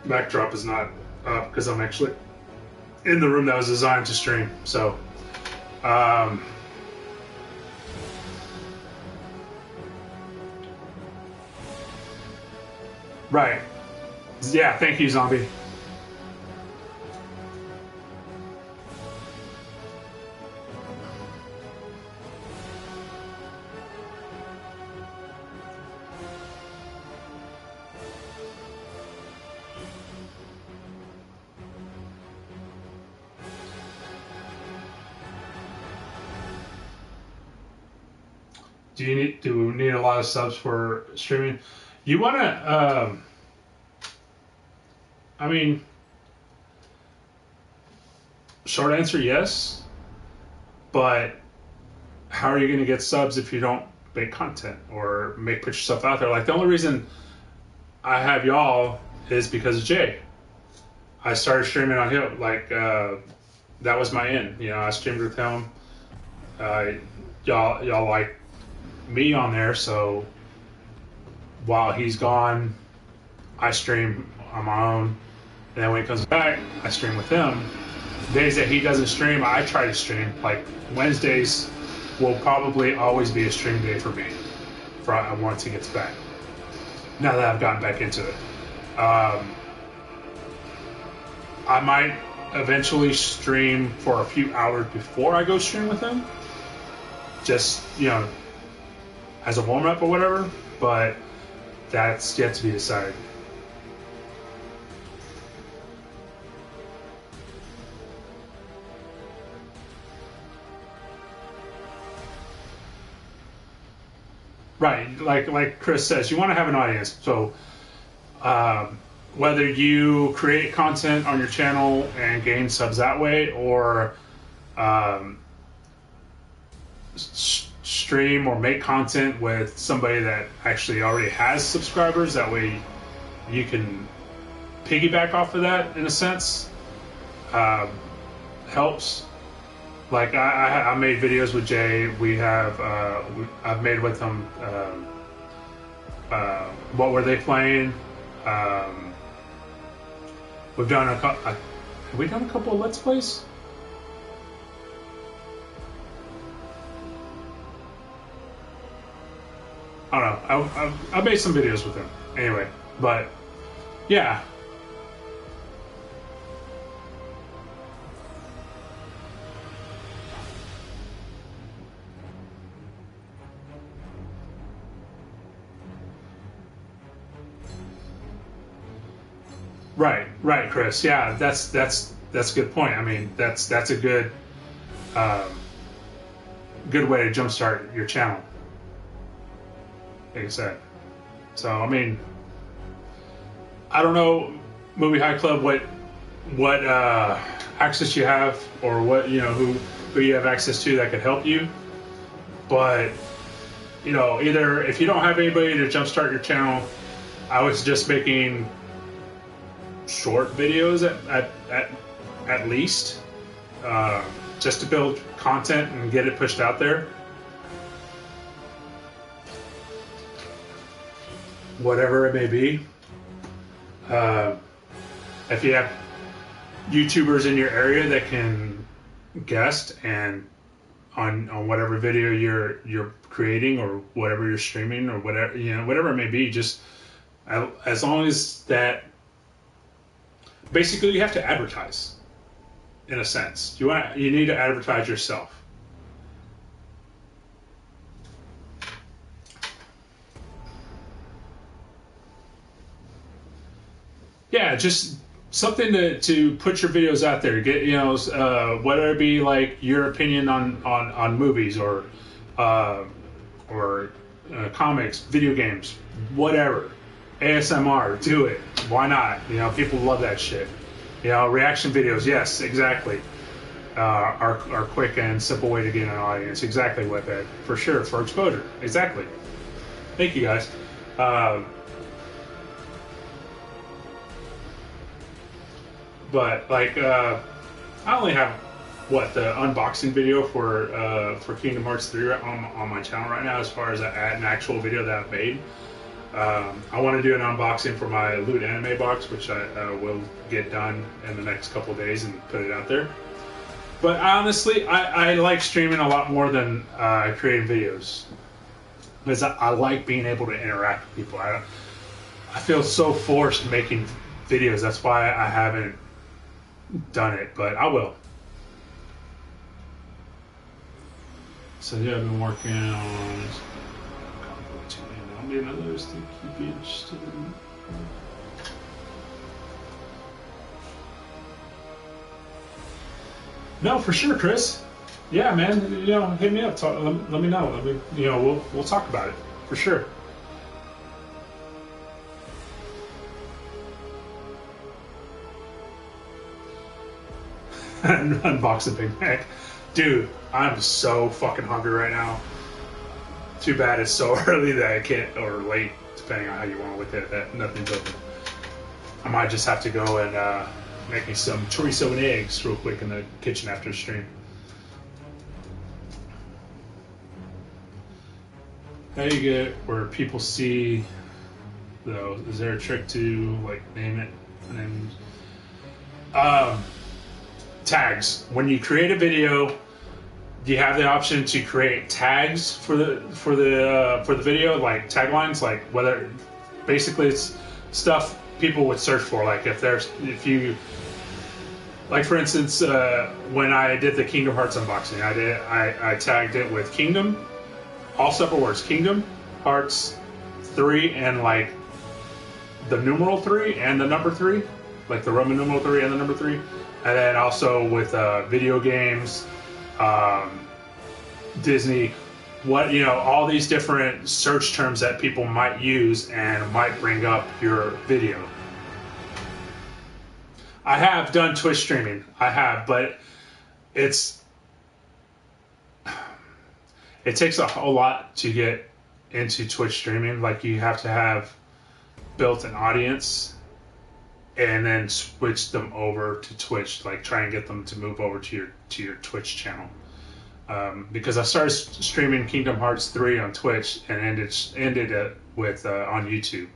backdrop is not up, because I'm actually in the room that was designed to stream. So, right. Yeah, thank you, Zombie. Do we need a lot of subs for streaming? You want to, I mean, short answer, yes. But how are you going to get subs if you don't make content or put yourself out there? Like, the only reason I have y'all is because of Jay. I started streaming on him. Like, that was my end. You know, I streamed with him. Y'all like me on there, so while he's gone, I stream on my own. And then when he comes back, I stream with him. Days that he doesn't stream, I try to stream. Like Wednesdays will probably always be a stream day for me once he gets back. Now that I've gotten back into it. I might eventually stream for a few hours before I go stream with him. Just, you know, as a warm-up or whatever. But that's yet to be decided. Right, like Chris says, you want to have an audience. So whether you create content on your channel and gain subs that way, or stream or make content with somebody that actually already has subscribers, that way you can piggyback off of that in a sense, helps. Like I made videos with Jay. We have I've made with him. What were they playing? We've done have we done a couple of Let's Plays? I don't know. I made some videos with him anyway, but yeah. Right, Chris. Yeah, that's a good point. I mean, that's a good good way to jumpstart your channel. Like I said. So I mean, I don't know, Movie High Club, what access you have, or what, you know, who you have access to that could help you. But you know, either if you don't have anybody to jumpstart your channel, I would suggest making short videos at least, just to build content and get it pushed out there. Whatever it may be. If you have YouTubers in your area that can guest and on whatever video you're creating, or whatever you're streaming, or whatever, you know, whatever it may be, just as long as that. Basically, you have to advertise, in a sense. You need to advertise yourself. Yeah, just something to put your videos out there. Get, you know, whether it be like your opinion on movies, or comics, video games, whatever. ASMR, do it. Why not? You know, people love that shit. You know, reaction videos, yes, exactly. Are quick and simple way to get an audience. Exactly what that, for sure, for exposure. Exactly. Thank you, guys. But like, I only have the unboxing video for Kingdom Hearts 3 on my channel right now, as far as an actual video that I've made. I want to do an unboxing for my Loot Anime box, which I will get done in the next couple of days and put it out there. But honestly, I like streaming a lot more than creating videos, because I like being able to interact with people. I feel so forced making videos. That's why I haven't done it, but I will. So yeah, I've been working on others to keep you interested in. No, for sure, Chris. Yeah, man. You know, hit me up. Let me know. You know, we'll talk about it for sure. Unboxing Big Mac, dude. I'm so fucking hungry right now. Too bad it's so early that I can't, or late, depending on how you want to look at it, that nothing's open. I might just have to go and make me some chorizo and eggs real quick in the kitchen after the stream. How do you get where people see though? Is there a trick to like name it? Tags. When you create a video, you have the option to create tags for the video, like taglines, like whether basically it's stuff people would search for. Like if you like for instance, when I did the Kingdom Hearts unboxing, I tagged it with Kingdom, all separate words, Kingdom Hearts 3 and like the numeral 3 and the number 3, like the Roman numeral 3 and the number 3, and then also with video games, Disney, all these different search terms that people might use and might bring up your video. I have done Twitch streaming. I have, but it takes a whole lot to get into Twitch streaming. Like you have to have built an audience and then switch them over to Twitch, like try and get them to move over to your Twitch channel. Because I started streaming Kingdom Hearts 3 on Twitch and ended it with on YouTube.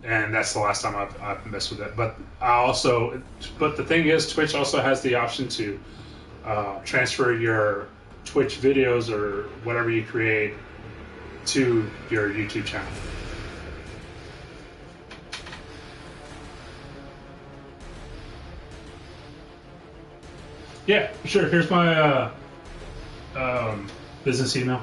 And that's the last time I've messed with it. But the thing is, Twitch also has the option to transfer your Twitch videos or whatever you create to your YouTube channel. Yeah, sure. Here's my business email.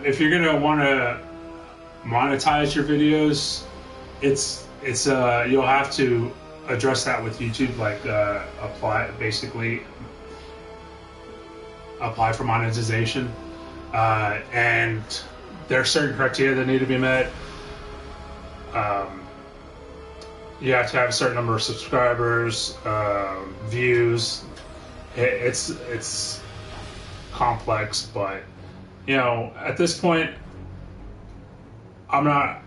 If you're gonna want to monetize your videos, it's you'll have to address that with YouTube, like apply for monetization, and there are certain criteria that need to be met. You have to have a certain number of subscribers, views. It's complex, but at this point, I'm not.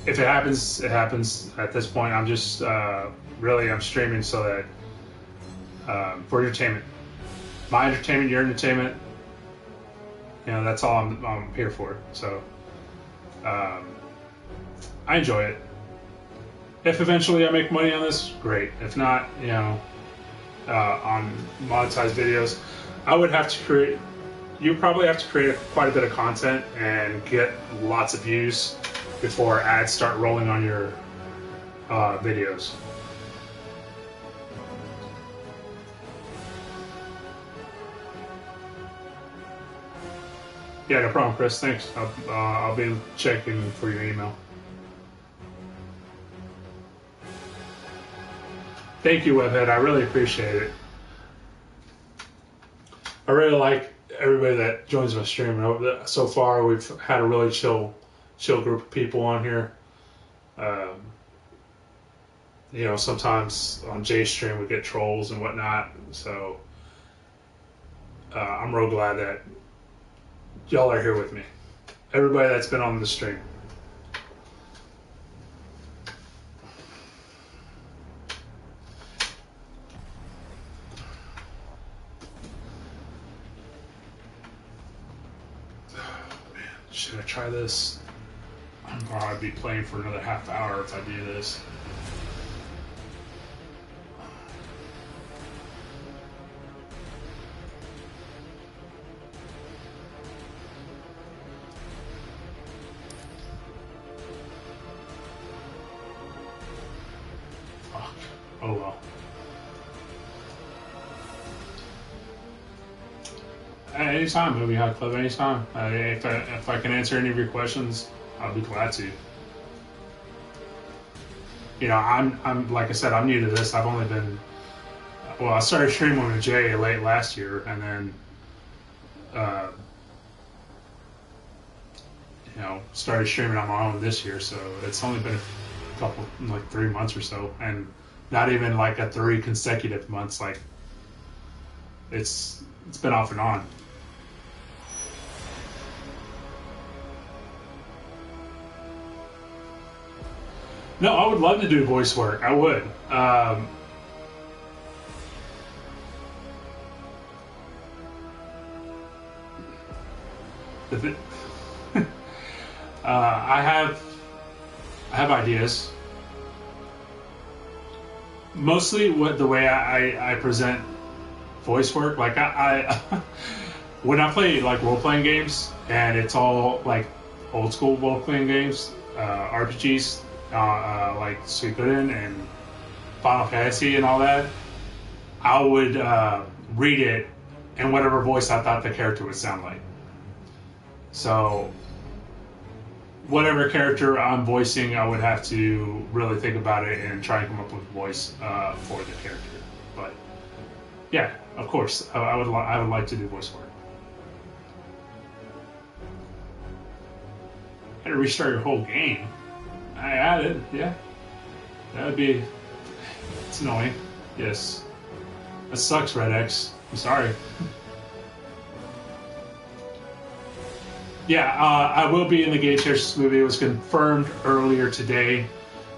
If it happens, it happens. At this point, I'm just I'm streaming so that for entertainment, my entertainment, your entertainment. That's all I'm here for. So I enjoy it. If eventually I make money on this, great. If not, on monetized videos, I would have to create. You probably have to create quite a bit of content and get lots of views before ads start rolling on your videos. Yeah, no problem, Chris. Thanks. I'll be checking for your email. Thank you, Webhead. I really appreciate it. I really like everybody that joins my stream. So far, we've had a really chill group of people on here. Sometimes on Jay's stream we get trolls and whatnot. So I'm real glad that y'all are here with me. Everybody that's been on the stream. Should I try this? I'd be playing for another half hour if I do this. Fuck. Oh well. Anytime, Movie Hot Club. Anytime. If I can answer any of your questions, I'll be glad to. You know, I'm like I said, I'm new to this. I've only been, well, I started streaming with Jay late last year, and then, you know, started streaming on my own this year. So it's only been a couple, like 3 months or so, and not even like a 3 consecutive months. Like it's been off and on. No, I would love to do voice work. I would. I have ideas. Mostly, the way I present voice work, like I when I play like role playing games, and it's all like old school role playing games, RPGs. Like Suikoden and Final Fantasy and all that, I would read it in whatever voice I thought the character would sound like. So, whatever character I'm voicing, I would have to really think about it and try and come up with a voice for the character. But yeah, of course, I would like to do voice work. I had to restart your whole game. I added, yeah. That would be. It's annoying. Yes. That sucks, Red X. I'm sorry. Yeah, I will be in the Gay Church movie. It was confirmed earlier today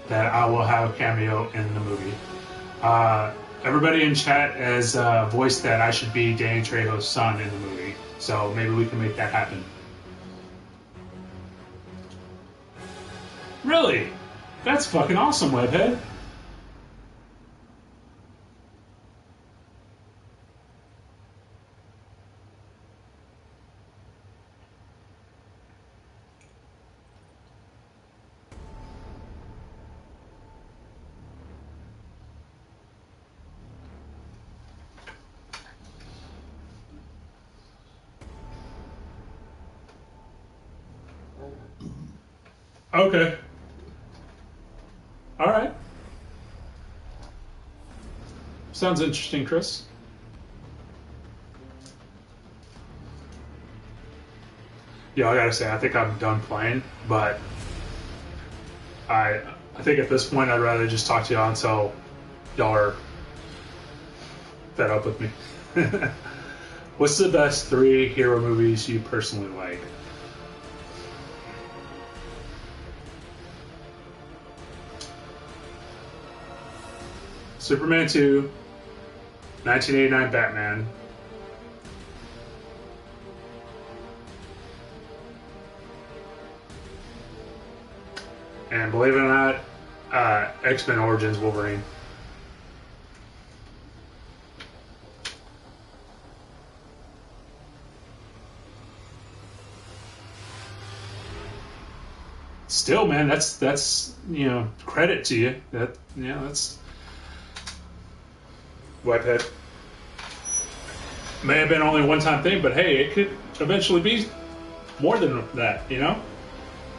that I will have a cameo in the movie. Everybody in chat has voiced that I should be Danny Trejo's son in the movie. So maybe we can make that happen. Really? That's fucking awesome, Webhead. Okay. All right. Sounds interesting, Chris. Yeah, I gotta say, I think I'm done playing, but I think at this point I'd rather just talk to y'all until y'all are fed up with me. What's the best 3 hero movies you personally like? Superman 2, 1989 Batman, and believe it or not, X-Men Origins Wolverine. Still, man, that's you know, credit to you. That, you know, that's Whitehead. May have been only a one-time thing, but hey, it could eventually be more than that, you know?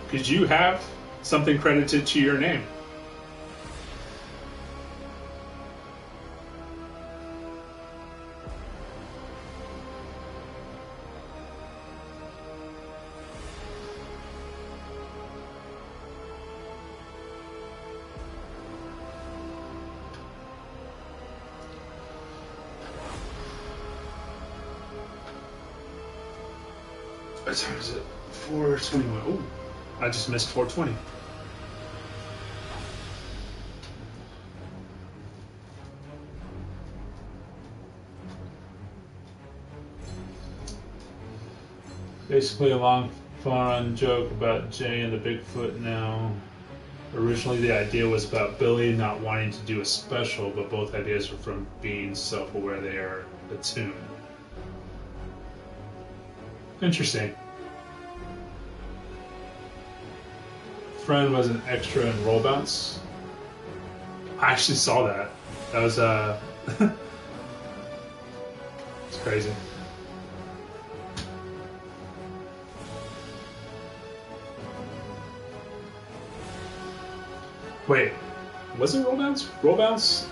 Because you have something credited to your name. What time is it? 4:21. Oh, I just missed 4:20. Basically a long, fun joke about Jay and the Bigfoot now. Originally the idea was about Billy not wanting to do a special, but both ideas were from being self-aware they are attuned. Interesting. Friend was an extra in Roll Bounce. I actually saw that. That was it's crazy. Wait, was it roll bounce? Roll bounce?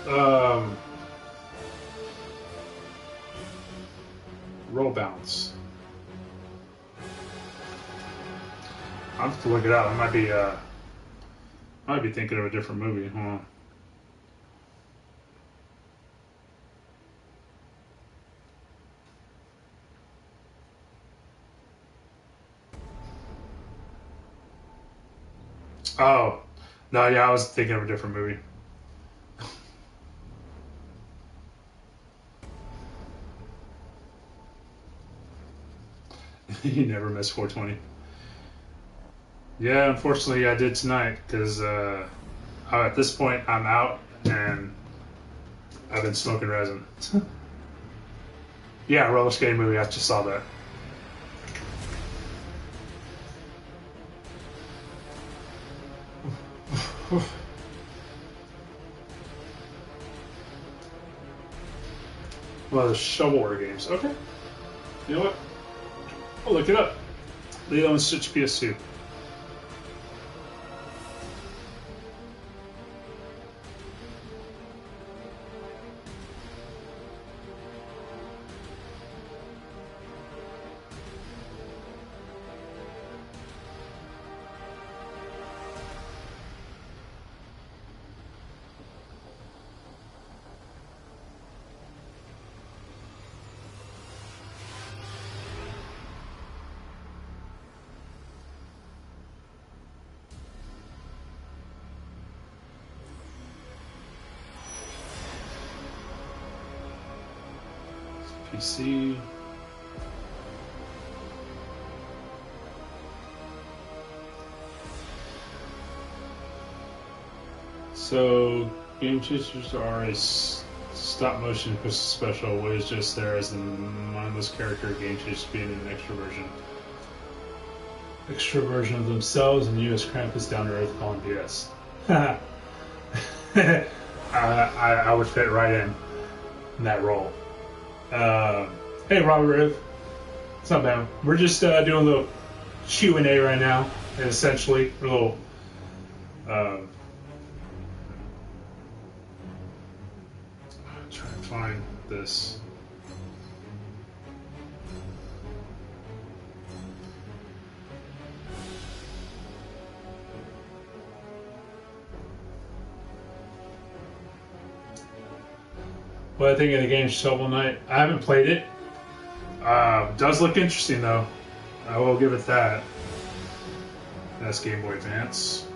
Roll bounce. I'll have to look it up. I might be thinking of a different movie. Hold on. Oh, no, yeah, I was thinking of a different movie. You never miss 420. Yeah, unfortunately, I did tonight because at this point I'm out and I've been smoking resin. Yeah, roller skating movie. I just saw that. Well, the shovelware games. Okay. You know what? I'll look it up. Lilo and Stitch PS2. PC. So, Game Chasers are a stop motion Christmas special, what is just there as the mindless character of Game Chasers being an extra version. Extra version of themselves and you as Krampus down to earth calling BS. I would fit right in that role. Hey, Robert Riv. What's up, man? We're just doing a little Q&A right now, and essentially a little trying to find this. What I think of the game Shovel Knight. I haven't played it. Does look interesting though. I will give it that. That's Game Boy Advance.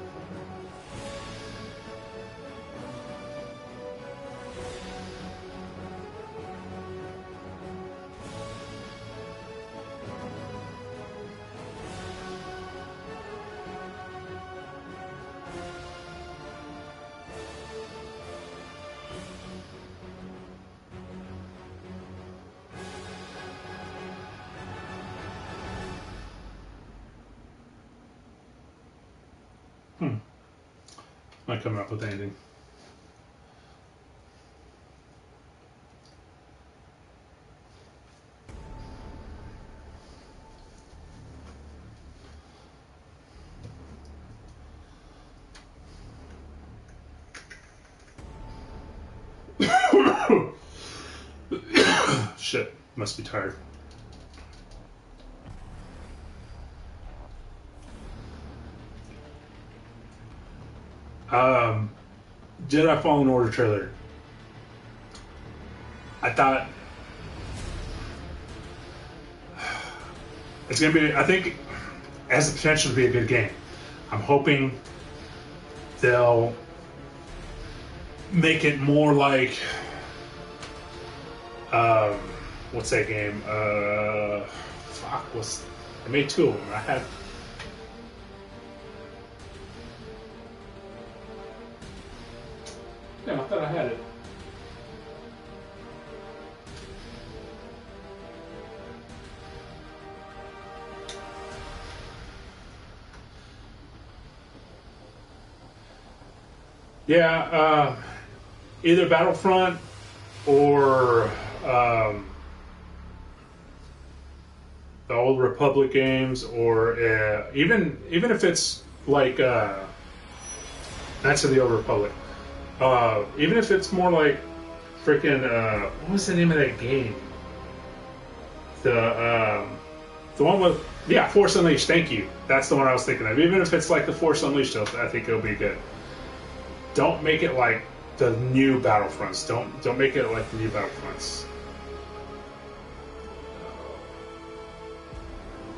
Not coming up with anything. Shit, must be tired. Jedi Fallen Order trailer. I thought it's gonna be. I think it has the potential to be a good game. I'm hoping they'll make it more like what's that game? I made two of them. I had. Damn, I thought I had it. Yeah, either Battlefront or the old Republic games, or even if it's like Knights of the Old Republic. Even if it's more like freaking what was the name of that game? The one with Force Unleashed. Thank you. That's the one I was thinking of. Even if it's like the Force Unleashed stuff, I think it'll be good. Don't make it like the new Battlefronts. Don't make it like the new Battlefronts.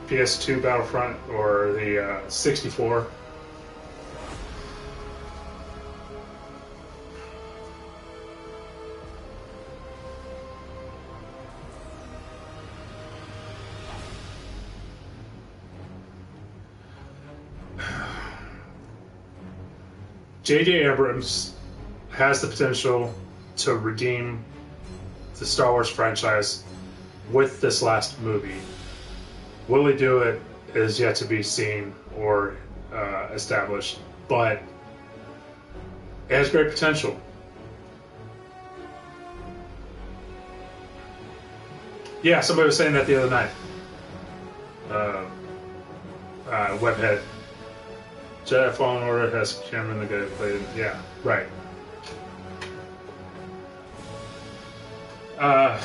PS2 Battlefront or the 64. J.J. Abrams has the potential to redeem the Star Wars franchise with this last movie. Will he do it is yet to be seen or established, but it has great potential. Yeah, somebody was saying that the other night. Webhead. Jedi Fallen Order has Cameron the guy who played it. Yeah, right. I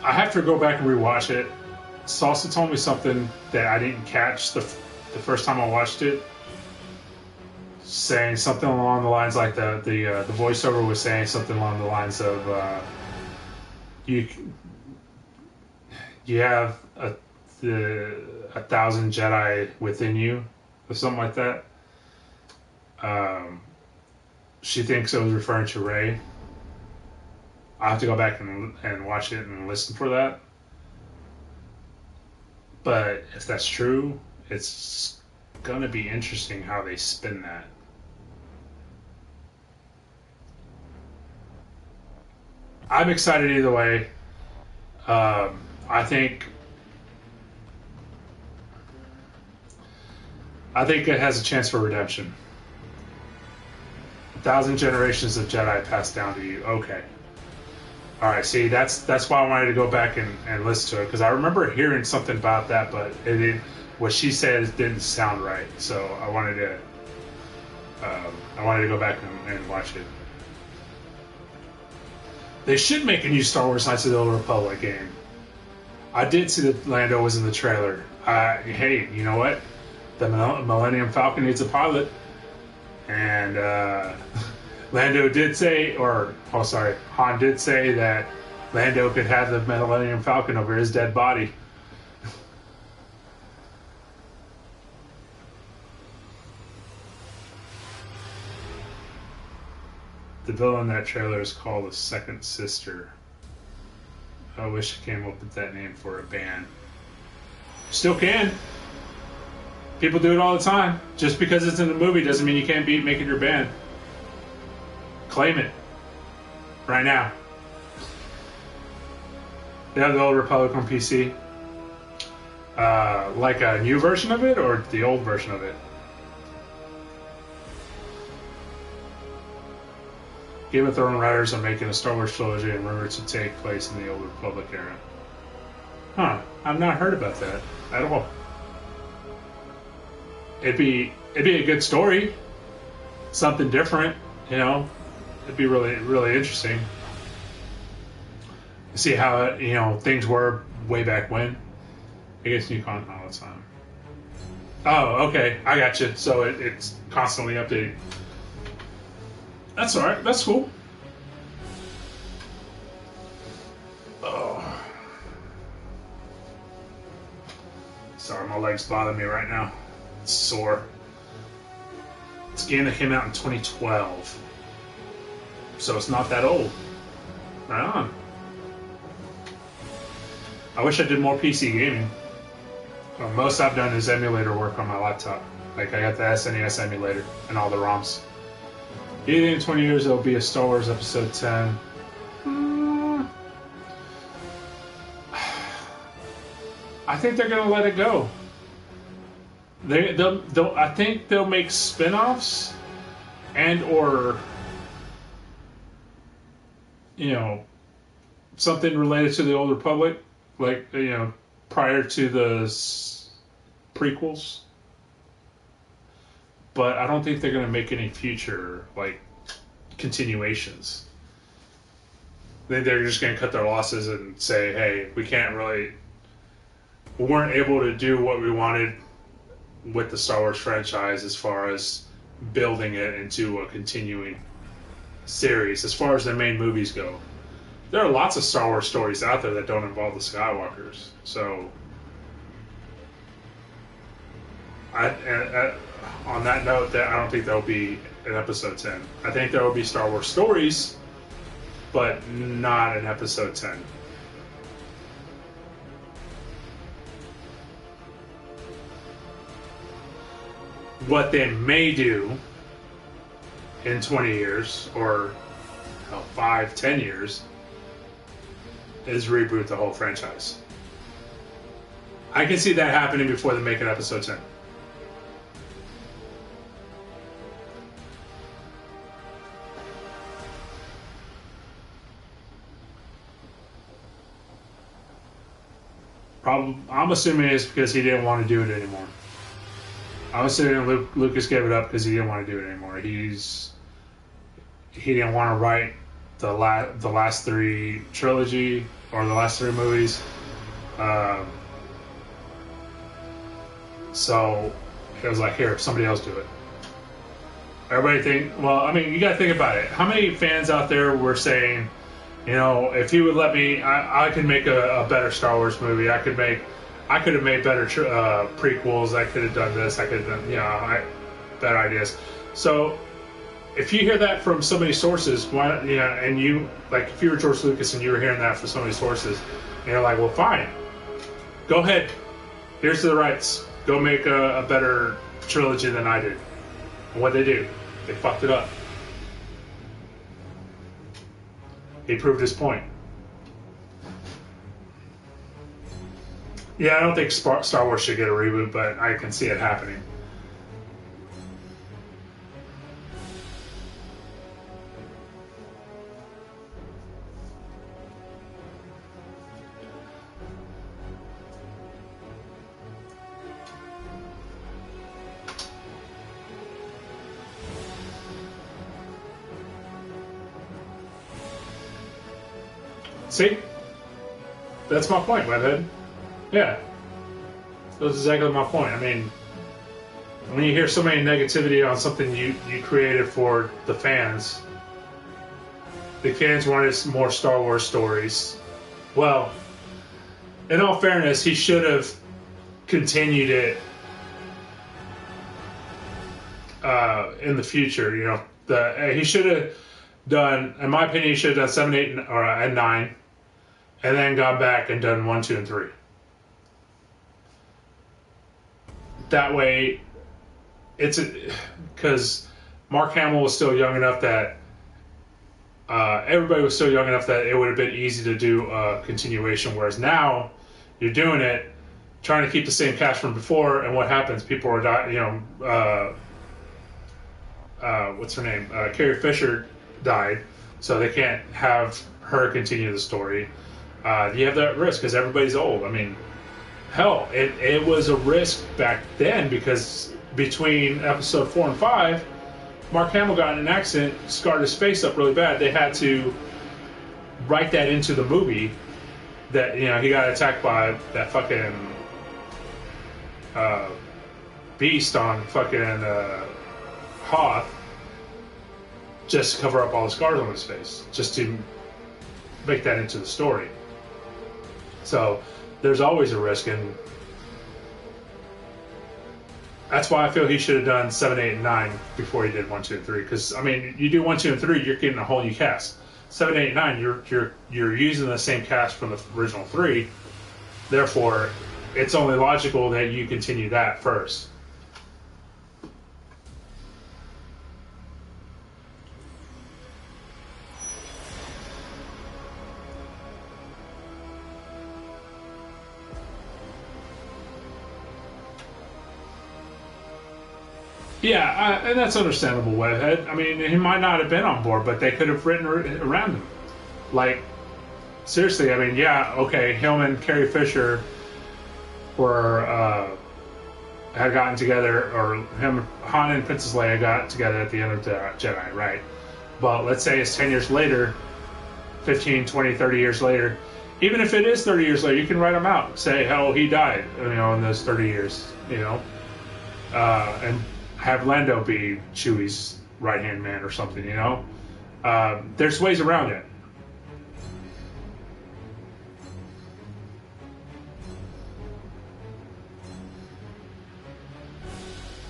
have to go back and rewatch it. Salsa told me something that I didn't catch the first time I watched it. Saying something along the lines like the voiceover was saying something along the lines of you have a 1,000 Jedi within you, or something like that. She thinks it was referring to Rey. I'll have to go back and watch it and listen for that. But if that's true, it's gonna be interesting how they spin that. I'm excited either way. I think it has a chance for redemption. 1,000 generations of Jedi passed down to you. Okay. All right. See, that's why I wanted to go back and listen to it, because I remember hearing something about that, but it didn't, what she said didn't sound right. So I wanted to go back and watch it. They should make a new Star Wars Knights of the Old Republic game. I did see that Lando was in the trailer. Hey, you know what? The Millennium Falcon needs a pilot. And Han did say that Lando could have the Millennium Falcon over his dead body. The villain in that trailer is called the Second Sister. I wish I came up with that name for a band. Still can. People do it all the time. Just because it's in a movie doesn't mean you can't make it your band. Claim it. Right now. They have the Old Republic on PC. Like a new version of it or the old version of it? Game of Thrones writers are making a Star Wars trilogy and rumored to take place in the Old Republic era. Huh. I've not heard about that at all. It'd be a good story. Something different, you know. It'd be really, really interesting. See how, things were way back when. I guess new content all the time. Oh, okay. I got you. So it's constantly updating. That's alright. That's cool. Oh. Sorry, my legs bother me right now. It's sore. It's a game that came out in 2012. So it's not that old. Right on. I wish I did more PC gaming. Most I've done is emulator work on my laptop. Like, I got the SNES emulator and all the ROMs. Either in 20 years it'll be a Star Wars Episode 10. I think they're gonna let it go. I think they'll make spin-offs and or you know, something related to the Old Republic, like, you know, prior to the prequels. But I don't think they're going to make any future, like, continuations. I think they're just going to cut their losses and say, hey, we weren't able to do what we wanted with the Star Wars franchise as far as building it into a continuing series. As far as their main movies go, there are lots of Star Wars stories out there that don't involve the Skywalkers. So, on that note, I don't think there will be an Episode 10. I think there will be Star Wars stories, but not in Episode 10. What they may do in 20 years, or 5, 10 years, is reboot the whole franchise. I can see that happening before they make an Episode 10. I'm assuming it's because he didn't want to do it anymore. I'm assuming Lucas gave it up because he didn't want to do it anymore. He didn't want to write the last 3 trilogy or the last 3 movies. So it was like, here, somebody else do it. Everybody well, I mean, you got to think about it. How many fans out there were saying, you know, if he would let me, I could make a better Star Wars movie. I could have made better prequels. I could have done this. I could have done, better ideas. So, if you hear that from so many sources, and you, like, if you were George Lucas and you were hearing that from so many sources, and you're like, well, fine, go ahead. Here's the rights. Go make a better trilogy than I did. And what they do? They fucked it up. He proved his point. Yeah, I don't think Star Wars should get a reboot, but I can see it happening. See? That's my point, Webhead. Yeah. That's exactly my point. I mean, when you hear so many negativity on something you created for the fans wanted more Star Wars stories. Well, in all fairness, he should have continued it in the future. You know, he should have done, in my opinion, he should have done 7, 8, and 9. And then gone back and done 1, 2, and 3. That way, because Mark Hamill was still young enough that everybody was still young enough that it would have been easy to do a continuation. Whereas now, you're doing it, trying to keep the same cast from before, and what happens? People are dying. What's her name? Carrie Fisher died, so they can't have her continue the story. You have that risk because everybody's old. I mean, hell, it was a risk back then because between episode 4 and 5, Mark Hamill got in an accident, scarred his face up really bad. They had to write that into the movie that, you know, he got attacked by that fucking beast on fucking Hoth just to cover up all the scars on his face, just to make that into the story. So there's always a risk, and that's why I feel he should have done 7, 8, and 9 before he did 1, 2, and 3. Because I mean, you do 1, 2, and 3, you're getting a whole new cast. 7, 8, and 9, you're using the same cast from the original 3. Therefore, it's only logical that you continue that first. Yeah, and that's understandable, Webhead. I mean, he might not have been on board, but they could have written around him. Like, seriously, I mean, yeah, okay, him and Carrie Fisher were had gotten together, or him, Han and Princess Leia got together at the end of the Jedi, right? But let's say it's 10 years later, 15, 20, 30 years later. Even if it is 30 years later, you can write him out. Say, hell, he died, in those 30 years, and have Lando be Chewie's right-hand man or something, There's ways around it.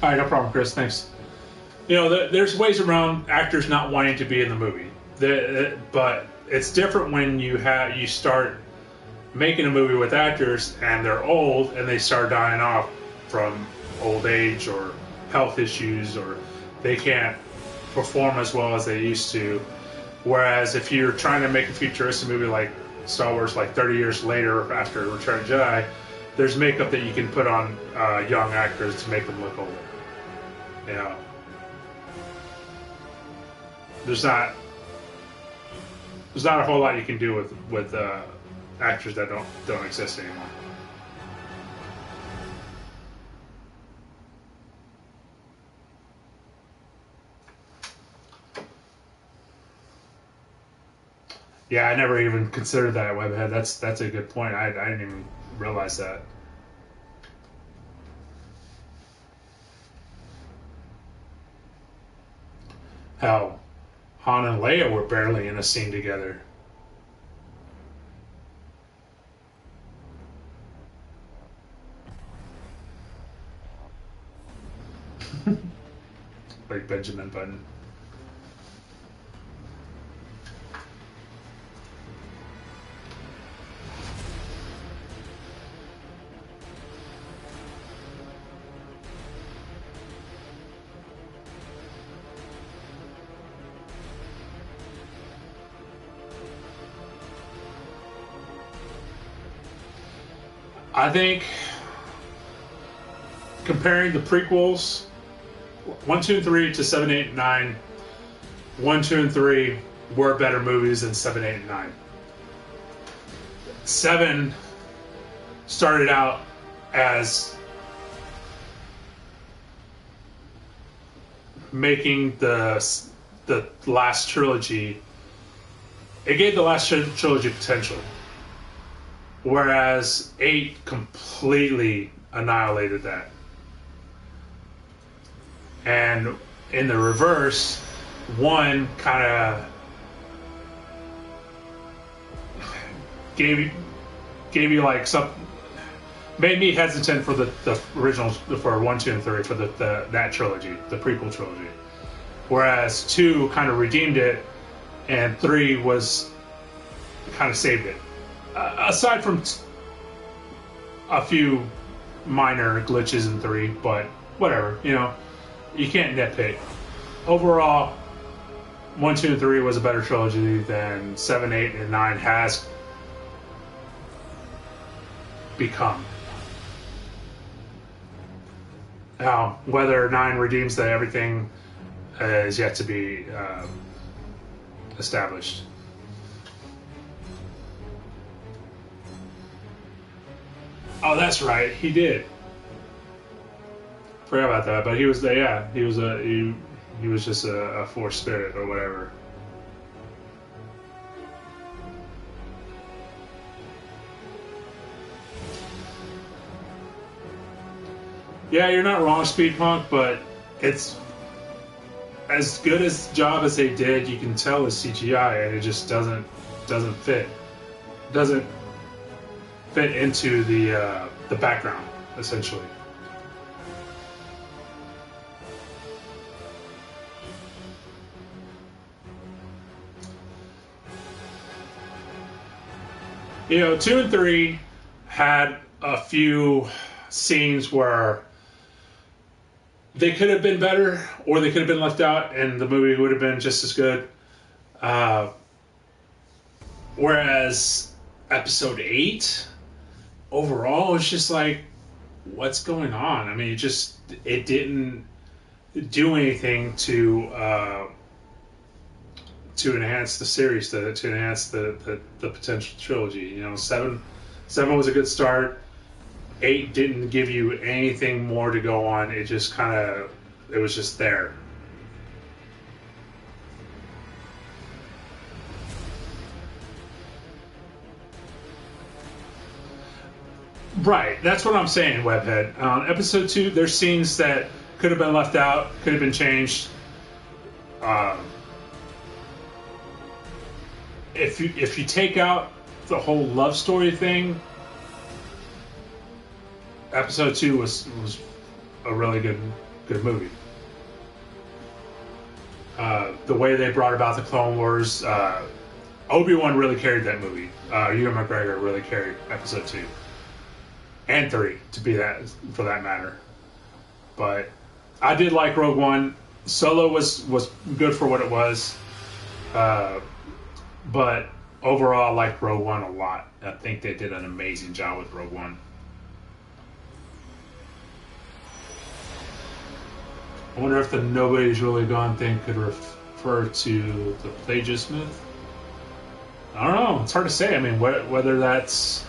All right, no problem, Chris. Thanks. There's ways around actors not wanting to be in the movie, but it's different when you start making a movie with actors and they're old and they start dying off from old age or health issues, or they can't perform as well as they used to. Whereas if you're trying to make a futuristic movie like Star Wars, like 30 years later after Return of the Jedi, there's makeup that you can put on young actors to make them look older. There's not a whole lot you can do with actors that don't exist anymore. Yeah, I never even considered that, Webhead. That's a good point. I didn't even realize that. How Han and Leia were barely in a scene together. Like Benjamin Button. I think comparing the prequels 1, 2, and 3 to 7, 8, and 9, 1, 2, and 3 were better movies than 7, 8, and 9. 7 started out as making the last trilogy. It gave the last trilogy potential. Whereas 8 completely annihilated that. And in the reverse, 1 kind of gave you like some, made me hesitant for the original, for 1, 2, and 3, for that trilogy, the prequel trilogy. Whereas 2 kind of redeemed it, and 3 was kind of saved it. Aside from a few minor glitches in 3, but whatever, you can't nitpick. Overall, 1, 2, and 3 was a better trilogy than 7, 8, and 9 has become. Now, whether 9 redeems that everything is yet to be established. Oh, that's right. He did. Forgot about that, but he was there. Yeah, he was just a force spirit or whatever. Yeah, you're not wrong, Speed Punk, but it's as good as job as they did. You can tell it's CGI, and it just doesn't fit. Doesn't fit into the background, essentially. You know, 2 and 3 had a few scenes where they could have been better, or they could have been left out, and the movie would have been just as good. Whereas Episode 8, overall, it's just like, what's going on? I mean, it didn't do anything to to enhance the series, to enhance the potential trilogy. You know, seven was a good start. 8 didn't give you anything more to go on. It just it was just there. Right, that's what I'm saying, Webhead. Episode 2, there's scenes that could have been left out, could have been changed. If you take out the whole love story thing, Episode 2 was a really good movie. The way they brought about the Clone Wars, Obi-Wan really carried that movie. Ewan McGregor really carried Episode 2. And 3, for that matter. But I did like Rogue One. Solo was good for what it was. But overall, I liked Rogue One a lot. I think they did an amazing job with Rogue One. I wonder if the "nobody's really gone" thing could refer to the Plagueis myth. I don't know. It's hard to say. I mean, whether that's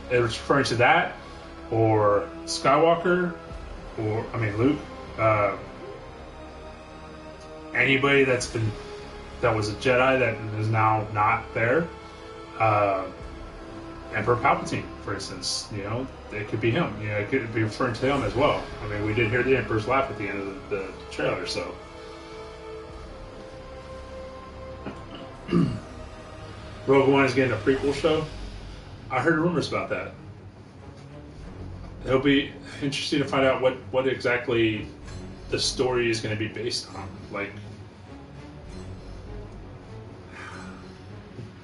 it's referring to that, or Skywalker, or Luke. Anybody that was a Jedi that is now not there. Emperor Palpatine, for instance. You know, it could be him. You know, it could be referring to him as well. I mean, we did hear the Emperor's laugh at the end of the trailer, so. Rogue One is getting a prequel show. I heard rumors about that. It'll be interesting to find out what exactly the story is going to be based on. Like,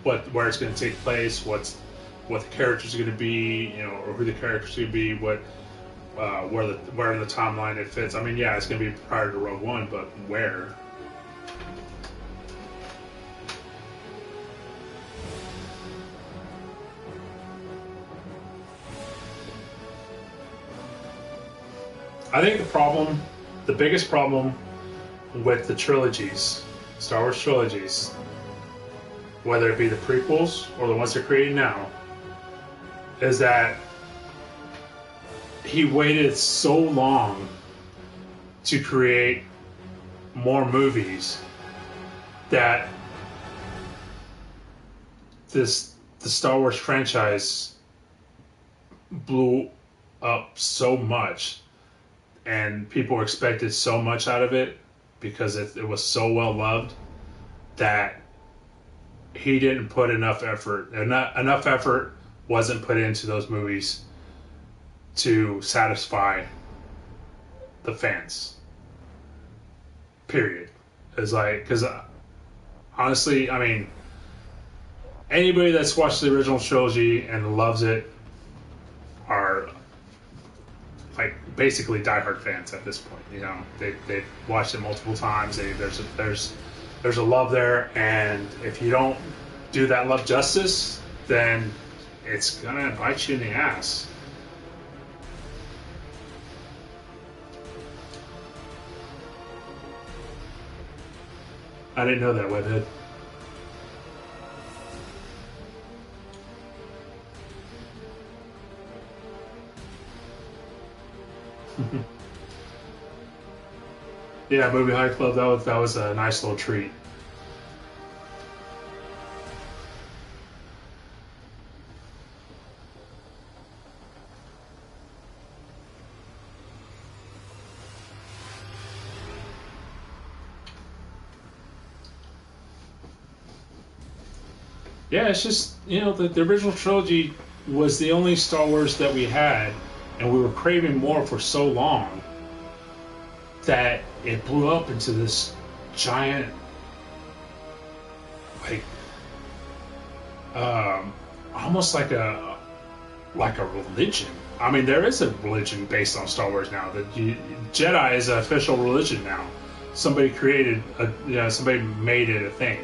where it's going to take place, what the characters are going to be, you know, or who the characters are going to be, where in the timeline it fits. I mean, yeah, it's going to be prior to Rogue One, but where? I think the biggest problem with the trilogies, Star Wars trilogies, whether it be the prequels or the ones they're creating now, is that he waited so long to create more movies that the Star Wars franchise blew up so much, and people expected so much out of it because it was so well loved that he didn't put enough effort. Enough effort wasn't put into those movies to satisfy the fans. Period. It's like, because honestly, I mean, anybody that's watched the original trilogy and loves it are like basically diehard fans at this point. You know, they've watched it multiple times. There's a love there, and if you don't do that love justice, then it's gonna bite you in the ass. I didn't know that, Webhead. Yeah, Movie High Club, that was a nice little treat. Yeah, it's just, you know, the original trilogy was the only Star Wars that we had, and we were craving more for so long that it blew up into this giant, like, almost like a religion. I mean, there is a religion based on Star Wars now. Jedi is an official religion now. Somebody somebody made it a thing.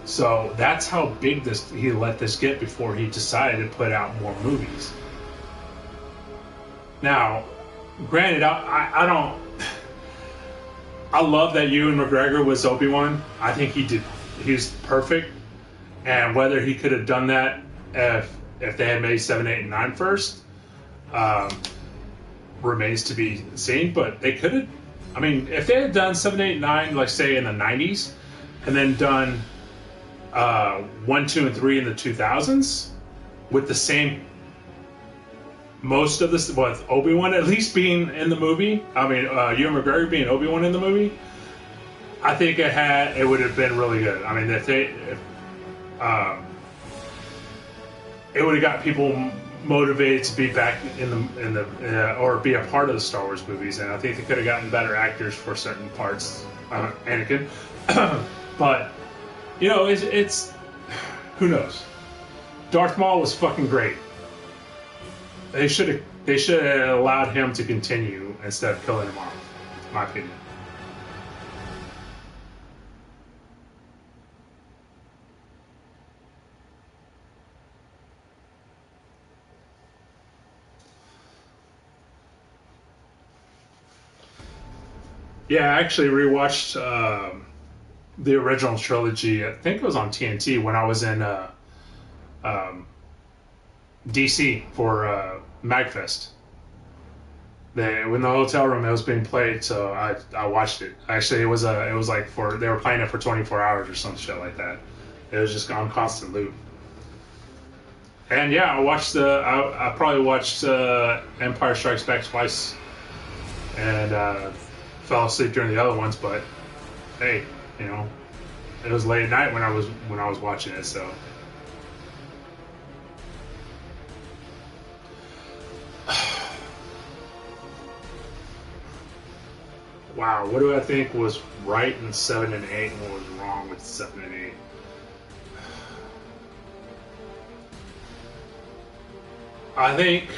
So that's how big he let this get before he decided to put out more movies. Now, granted, I don't. I love that Ewan McGregor was Obi-Wan. I think he did he's perfect, and whether he could have done that if they had made 7, 8, and 9 first, remains to be seen. But they could have. I mean, if they had done 7, 8, 9, like say in the 90s, and then done 1, 2, and 3 in the 2000s with the same. Most of this, with Obi-Wan at least being in the movie, I mean, Ewan McGregor being Obi-Wan in the movie, I think it would have been really good. I mean, it would have got people motivated to be back in the or be a part of the Star Wars movies, and I think they could have gotten better actors for certain parts. Anakin, but you know, it's who knows. Darth Maul was fucking great. They should have allowed him to continue instead of killing him off. In my opinion. Yeah, I actually rewatched the original trilogy. I think it was on TNT when I was in DC for MagFest. In the hotel room, it was being played, so I watched it. Actually, it was like they were playing it for 24 hours or some shit like that. It was just on constant loop. And yeah, I probably watched Empire Strikes Back twice, and fell asleep during the other ones. But hey, you know, it was late at night when I was watching it, so. Wow, what do I think was right in 7 and 8 and what was wrong with 7 and 8? I think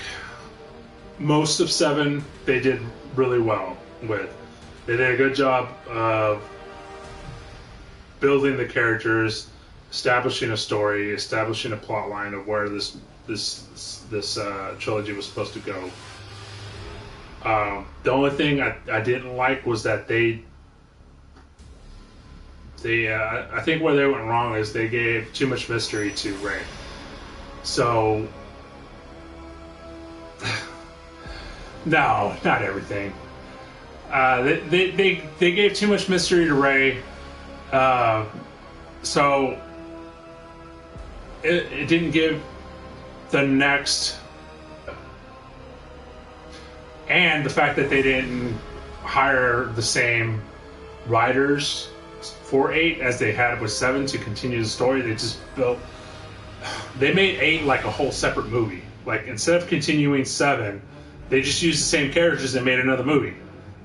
most of 7 they did really well with. They did a good job of building the characters, establishing a story, establishing a plot line of where this trilogy was supposed to go. The only thing I didn't like was that they I think where they went wrong is they gave too much mystery to Rey. So no, not everything. They gave too much mystery to Rey, so it didn't give the next. And the fact that they didn't hire the same writers for 8 as they had with 7 to continue the story, they made 8 like a whole separate movie. Like, instead of continuing 7, they just used the same characters and made another movie.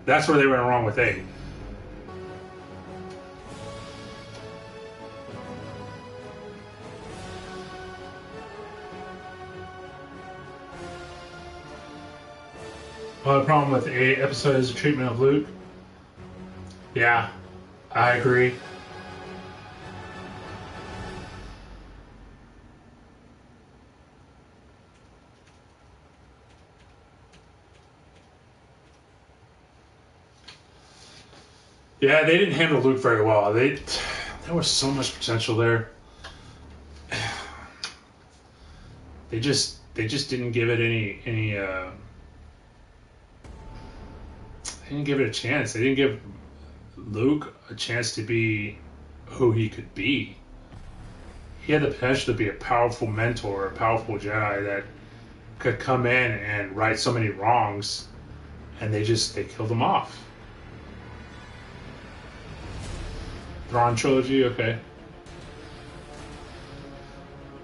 That's where they went wrong with 8. Well, the problem with 8 episodes is the treatment of Luke. Yeah, I agree. Yeah, they didn't handle Luke very well. There was so much potential there. They just didn't give it any they didn't give it a chance. They didn't give Luke a chance to be who he could be. He had the potential to be a powerful mentor, a powerful Jedi that could come in and right so many wrongs, and they killed him off. Thrawn trilogy, okay.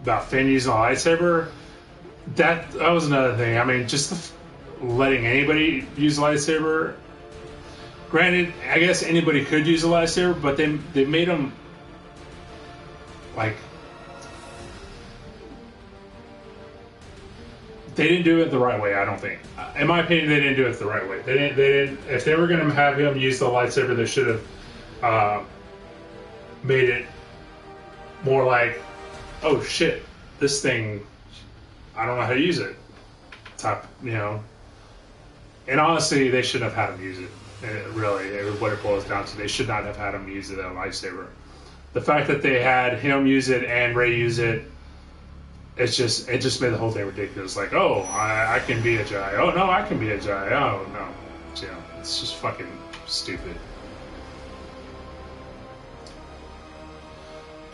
About Finn using a lightsaber, that was another thing. I mean, just letting anybody use a lightsaber. Granted, I guess anybody could use a lightsaber, but they made them like they didn't do it the right way. I don't think, in my opinion, they didn't do it the right way. They didn't. If they were going to have him use the lightsaber, they should have made it more like, oh shit, this thing, I don't know how to use it. Type, you know. And honestly, they shouldn't have had him use it. Really, what it boils down to, they should not have had him use the lightsaber. the fact that they had him use it and Ray use it, it just made the whole thing ridiculous. Like, oh, I can be a Jedi. Oh no, I can be a Jedi. Oh no, you know, it's just fucking stupid.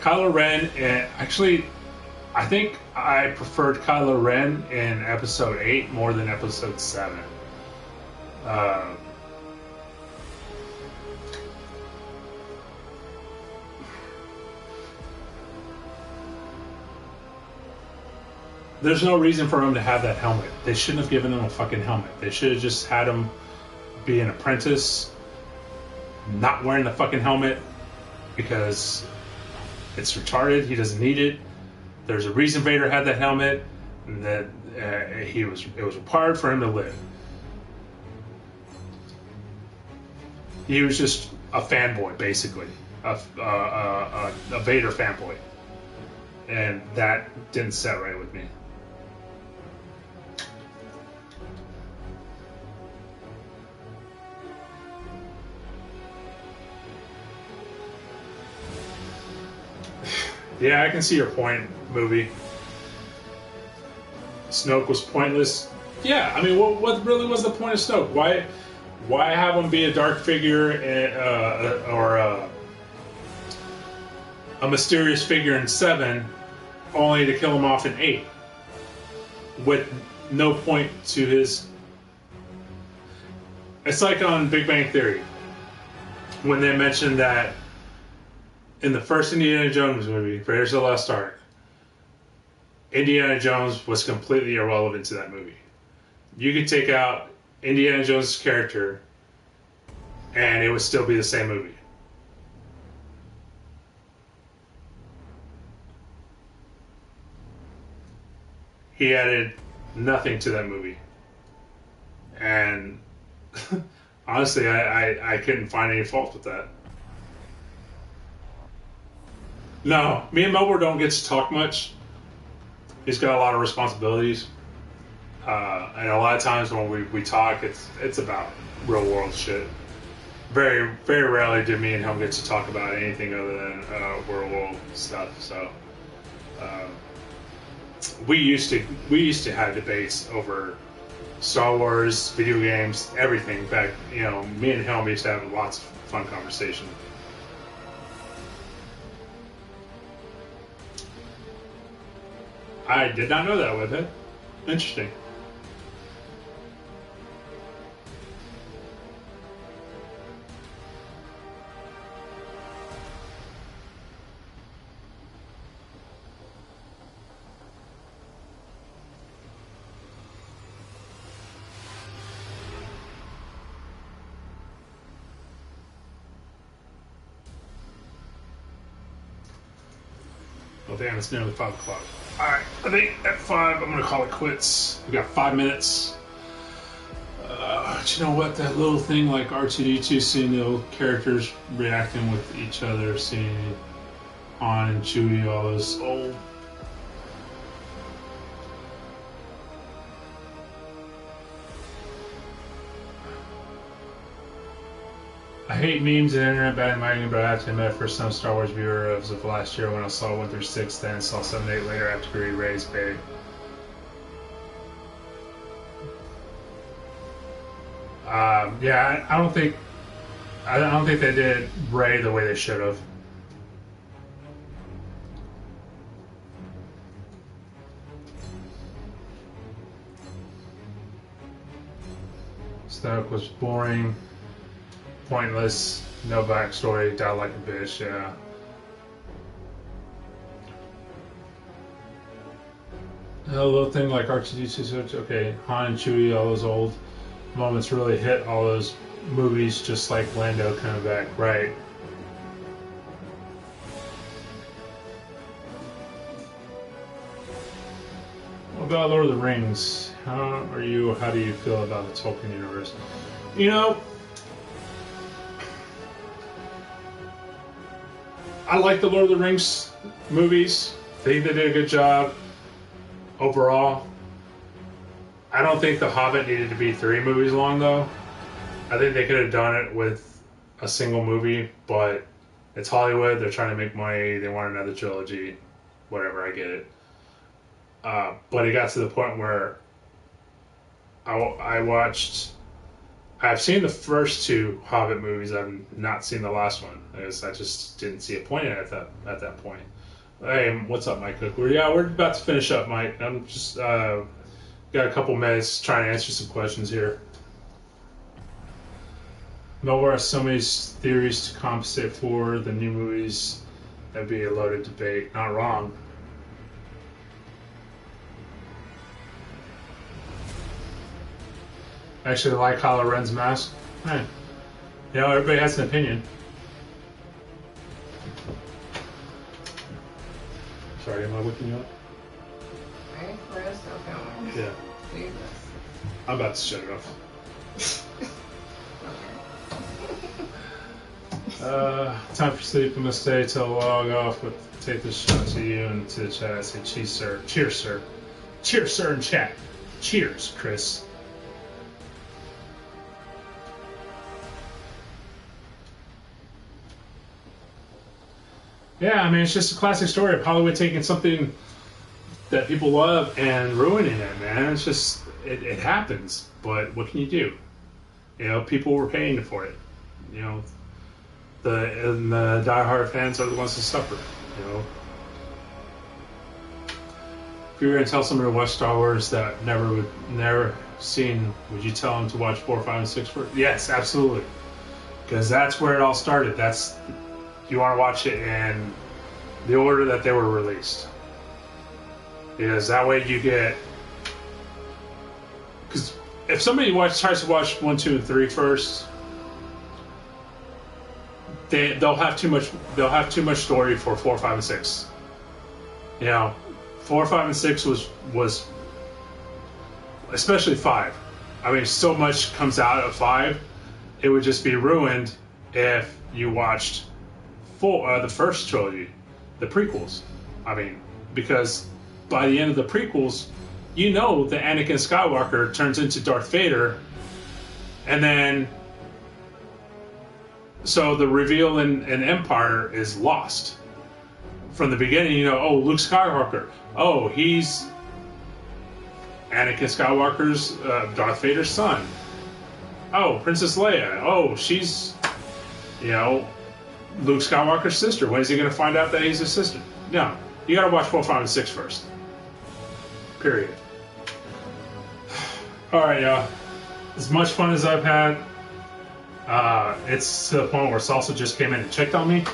Kylo Ren, actually, I think I preferred Kylo Ren in Episode 8 more than Episode 7. There's no reason for him to have that helmet. They shouldn't have given him a fucking helmet. They should have just had him be an apprentice, not wearing the fucking helmet, because it's retarded. He doesn't need it. There's a reason Vader had that helmet, and that it was required for him to live. He was just a fanboy, basically, a Vader fanboy, and that didn't set right with me. Yeah, I can see your point, movie. Snoke was pointless. Yeah, I mean, what really was the point of Snoke? Why have him be a dark figure or a mysterious figure in 7, only to kill him off in 8, with no point to his... It's like on Big Bang Theory, when they mentioned that in the first Indiana Jones movie, Raiders of the Lost Ark, Indiana Jones was completely irrelevant to that movie. You could take out Indiana Jones' character, and it would still be the same movie. He added nothing to that movie. And honestly, I couldn't find any fault with that. No, me and Melbourne don't get to talk much. He's got a lot of responsibilities. And a lot of times when we talk, it's about real world shit. Very, very rarely do me and him get to talk about anything other than real world stuff. So we used to have debates over Star Wars, video games, everything. Back, you know, me and him used to have lots of fun conversation. I did not know that with it. Interesting. Oh damn, it's nearly 5 o'clock. Alright, I think at 5 I'm going to call it quits. We got 5 minutes. But you know what? That little thing like R2-D2 seeing the old characters reacting with each other, seeing Han and Chewie, all those old... I hate memes and internet bandwagoning, but I have to admit, for some Star Wars viewer as of last year when I saw 1 through 6, then saw 7 and 8 later after Greedy Ray's babe. Yeah, I don't think they did Ray the way they should have. Snoke was boring. Pointless, no backstory, died like a bitch, yeah. A little thing like R2-D2, okay, Han and Chewie, all those old moments really hit all those movies, just like Lando coming back, right. What about Lord of the Rings? How do you feel about the Tolkien universe? You know, I like the Lord of the Rings movies. I think they did a good job overall. I don't think The Hobbit needed to be 3 movies long, though. I think they could have done it with a single movie, but It's Hollywood. They're trying to make money. They want another trilogy. Whatever, I get it. But it got to the point where I watched. I've seen the first two Hobbit movies. I've not seen the last one. I just didn't see a point in it at that point. Hey, what's up, Mike Cook? We're about to finish up, Mike. I'm just got a couple minutes trying to answer some questions here. Nowhere has so many theories to compensate for the new movies. That'd be a loaded debate. Not wrong. Actually, like Kylo Ren's mask. Hey. You know, everybody has an opinion. Sorry, am I waking you up? Hey, Chris, okay. Yeah. Jesus. I'm about to shut it off. Time for sleep. I'm gonna stay till log off, but take this shot to you and to the chat. I say, cheers, sir. Cheers, sir. Cheers, sir, in chat. Cheers, Chris. Yeah, I mean, it's just a classic story of Hollywood taking something that people love and ruining it, man. It's just, it happens. But what can you do? You know, people were paying for it. You know, the diehard fans are the ones that suffer. You know, if you were gonna tell someone to watch Star Wars that never seen, would you tell them to watch 4, 5, and 6 first? Yes, absolutely, because that's where it all started. You want to watch it in the order that they were released, because that way you get. Because if somebody tries to watch 1, 2, and 3 first, they'll have too much. They'll have too much story for 4, 5, and 6. You know, 4, 5, and 6 was especially 5. I mean, so much comes out of 5. It would just be ruined if you watched the first trilogy, the prequels. I mean, because by the end of the prequels, you know that Anakin Skywalker turns into Darth Vader, and then so the reveal in Empire is lost. From the beginning, you know, oh, Luke Skywalker, oh, he's Anakin Skywalker's Darth Vader's son. Oh, Princess Leia, oh, she's, you know, Luke Skywalker's sister. When is he going to find out that he's his sister? No. You got to watch 4, 5, and 6 first. Period. Alright, y'all. As much fun as I've had, it's to the point where Salsa just came in and checked on me.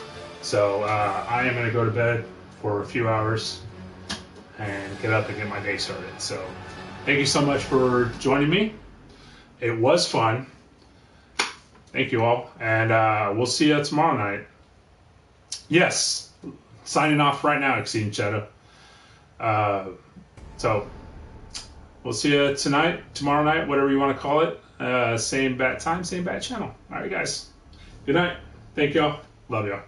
So I am going to go to bed for a few hours and get up and get my day started. So thank you so much for joining me. It was fun. Thank you all. And we'll see you tomorrow night. Yes, signing off right now, Exceeding Shadow. So we'll see you tomorrow night, whatever you want to call it. Same bat time, same bat channel. All right, guys. Good night. Thank y'all. Love y'all.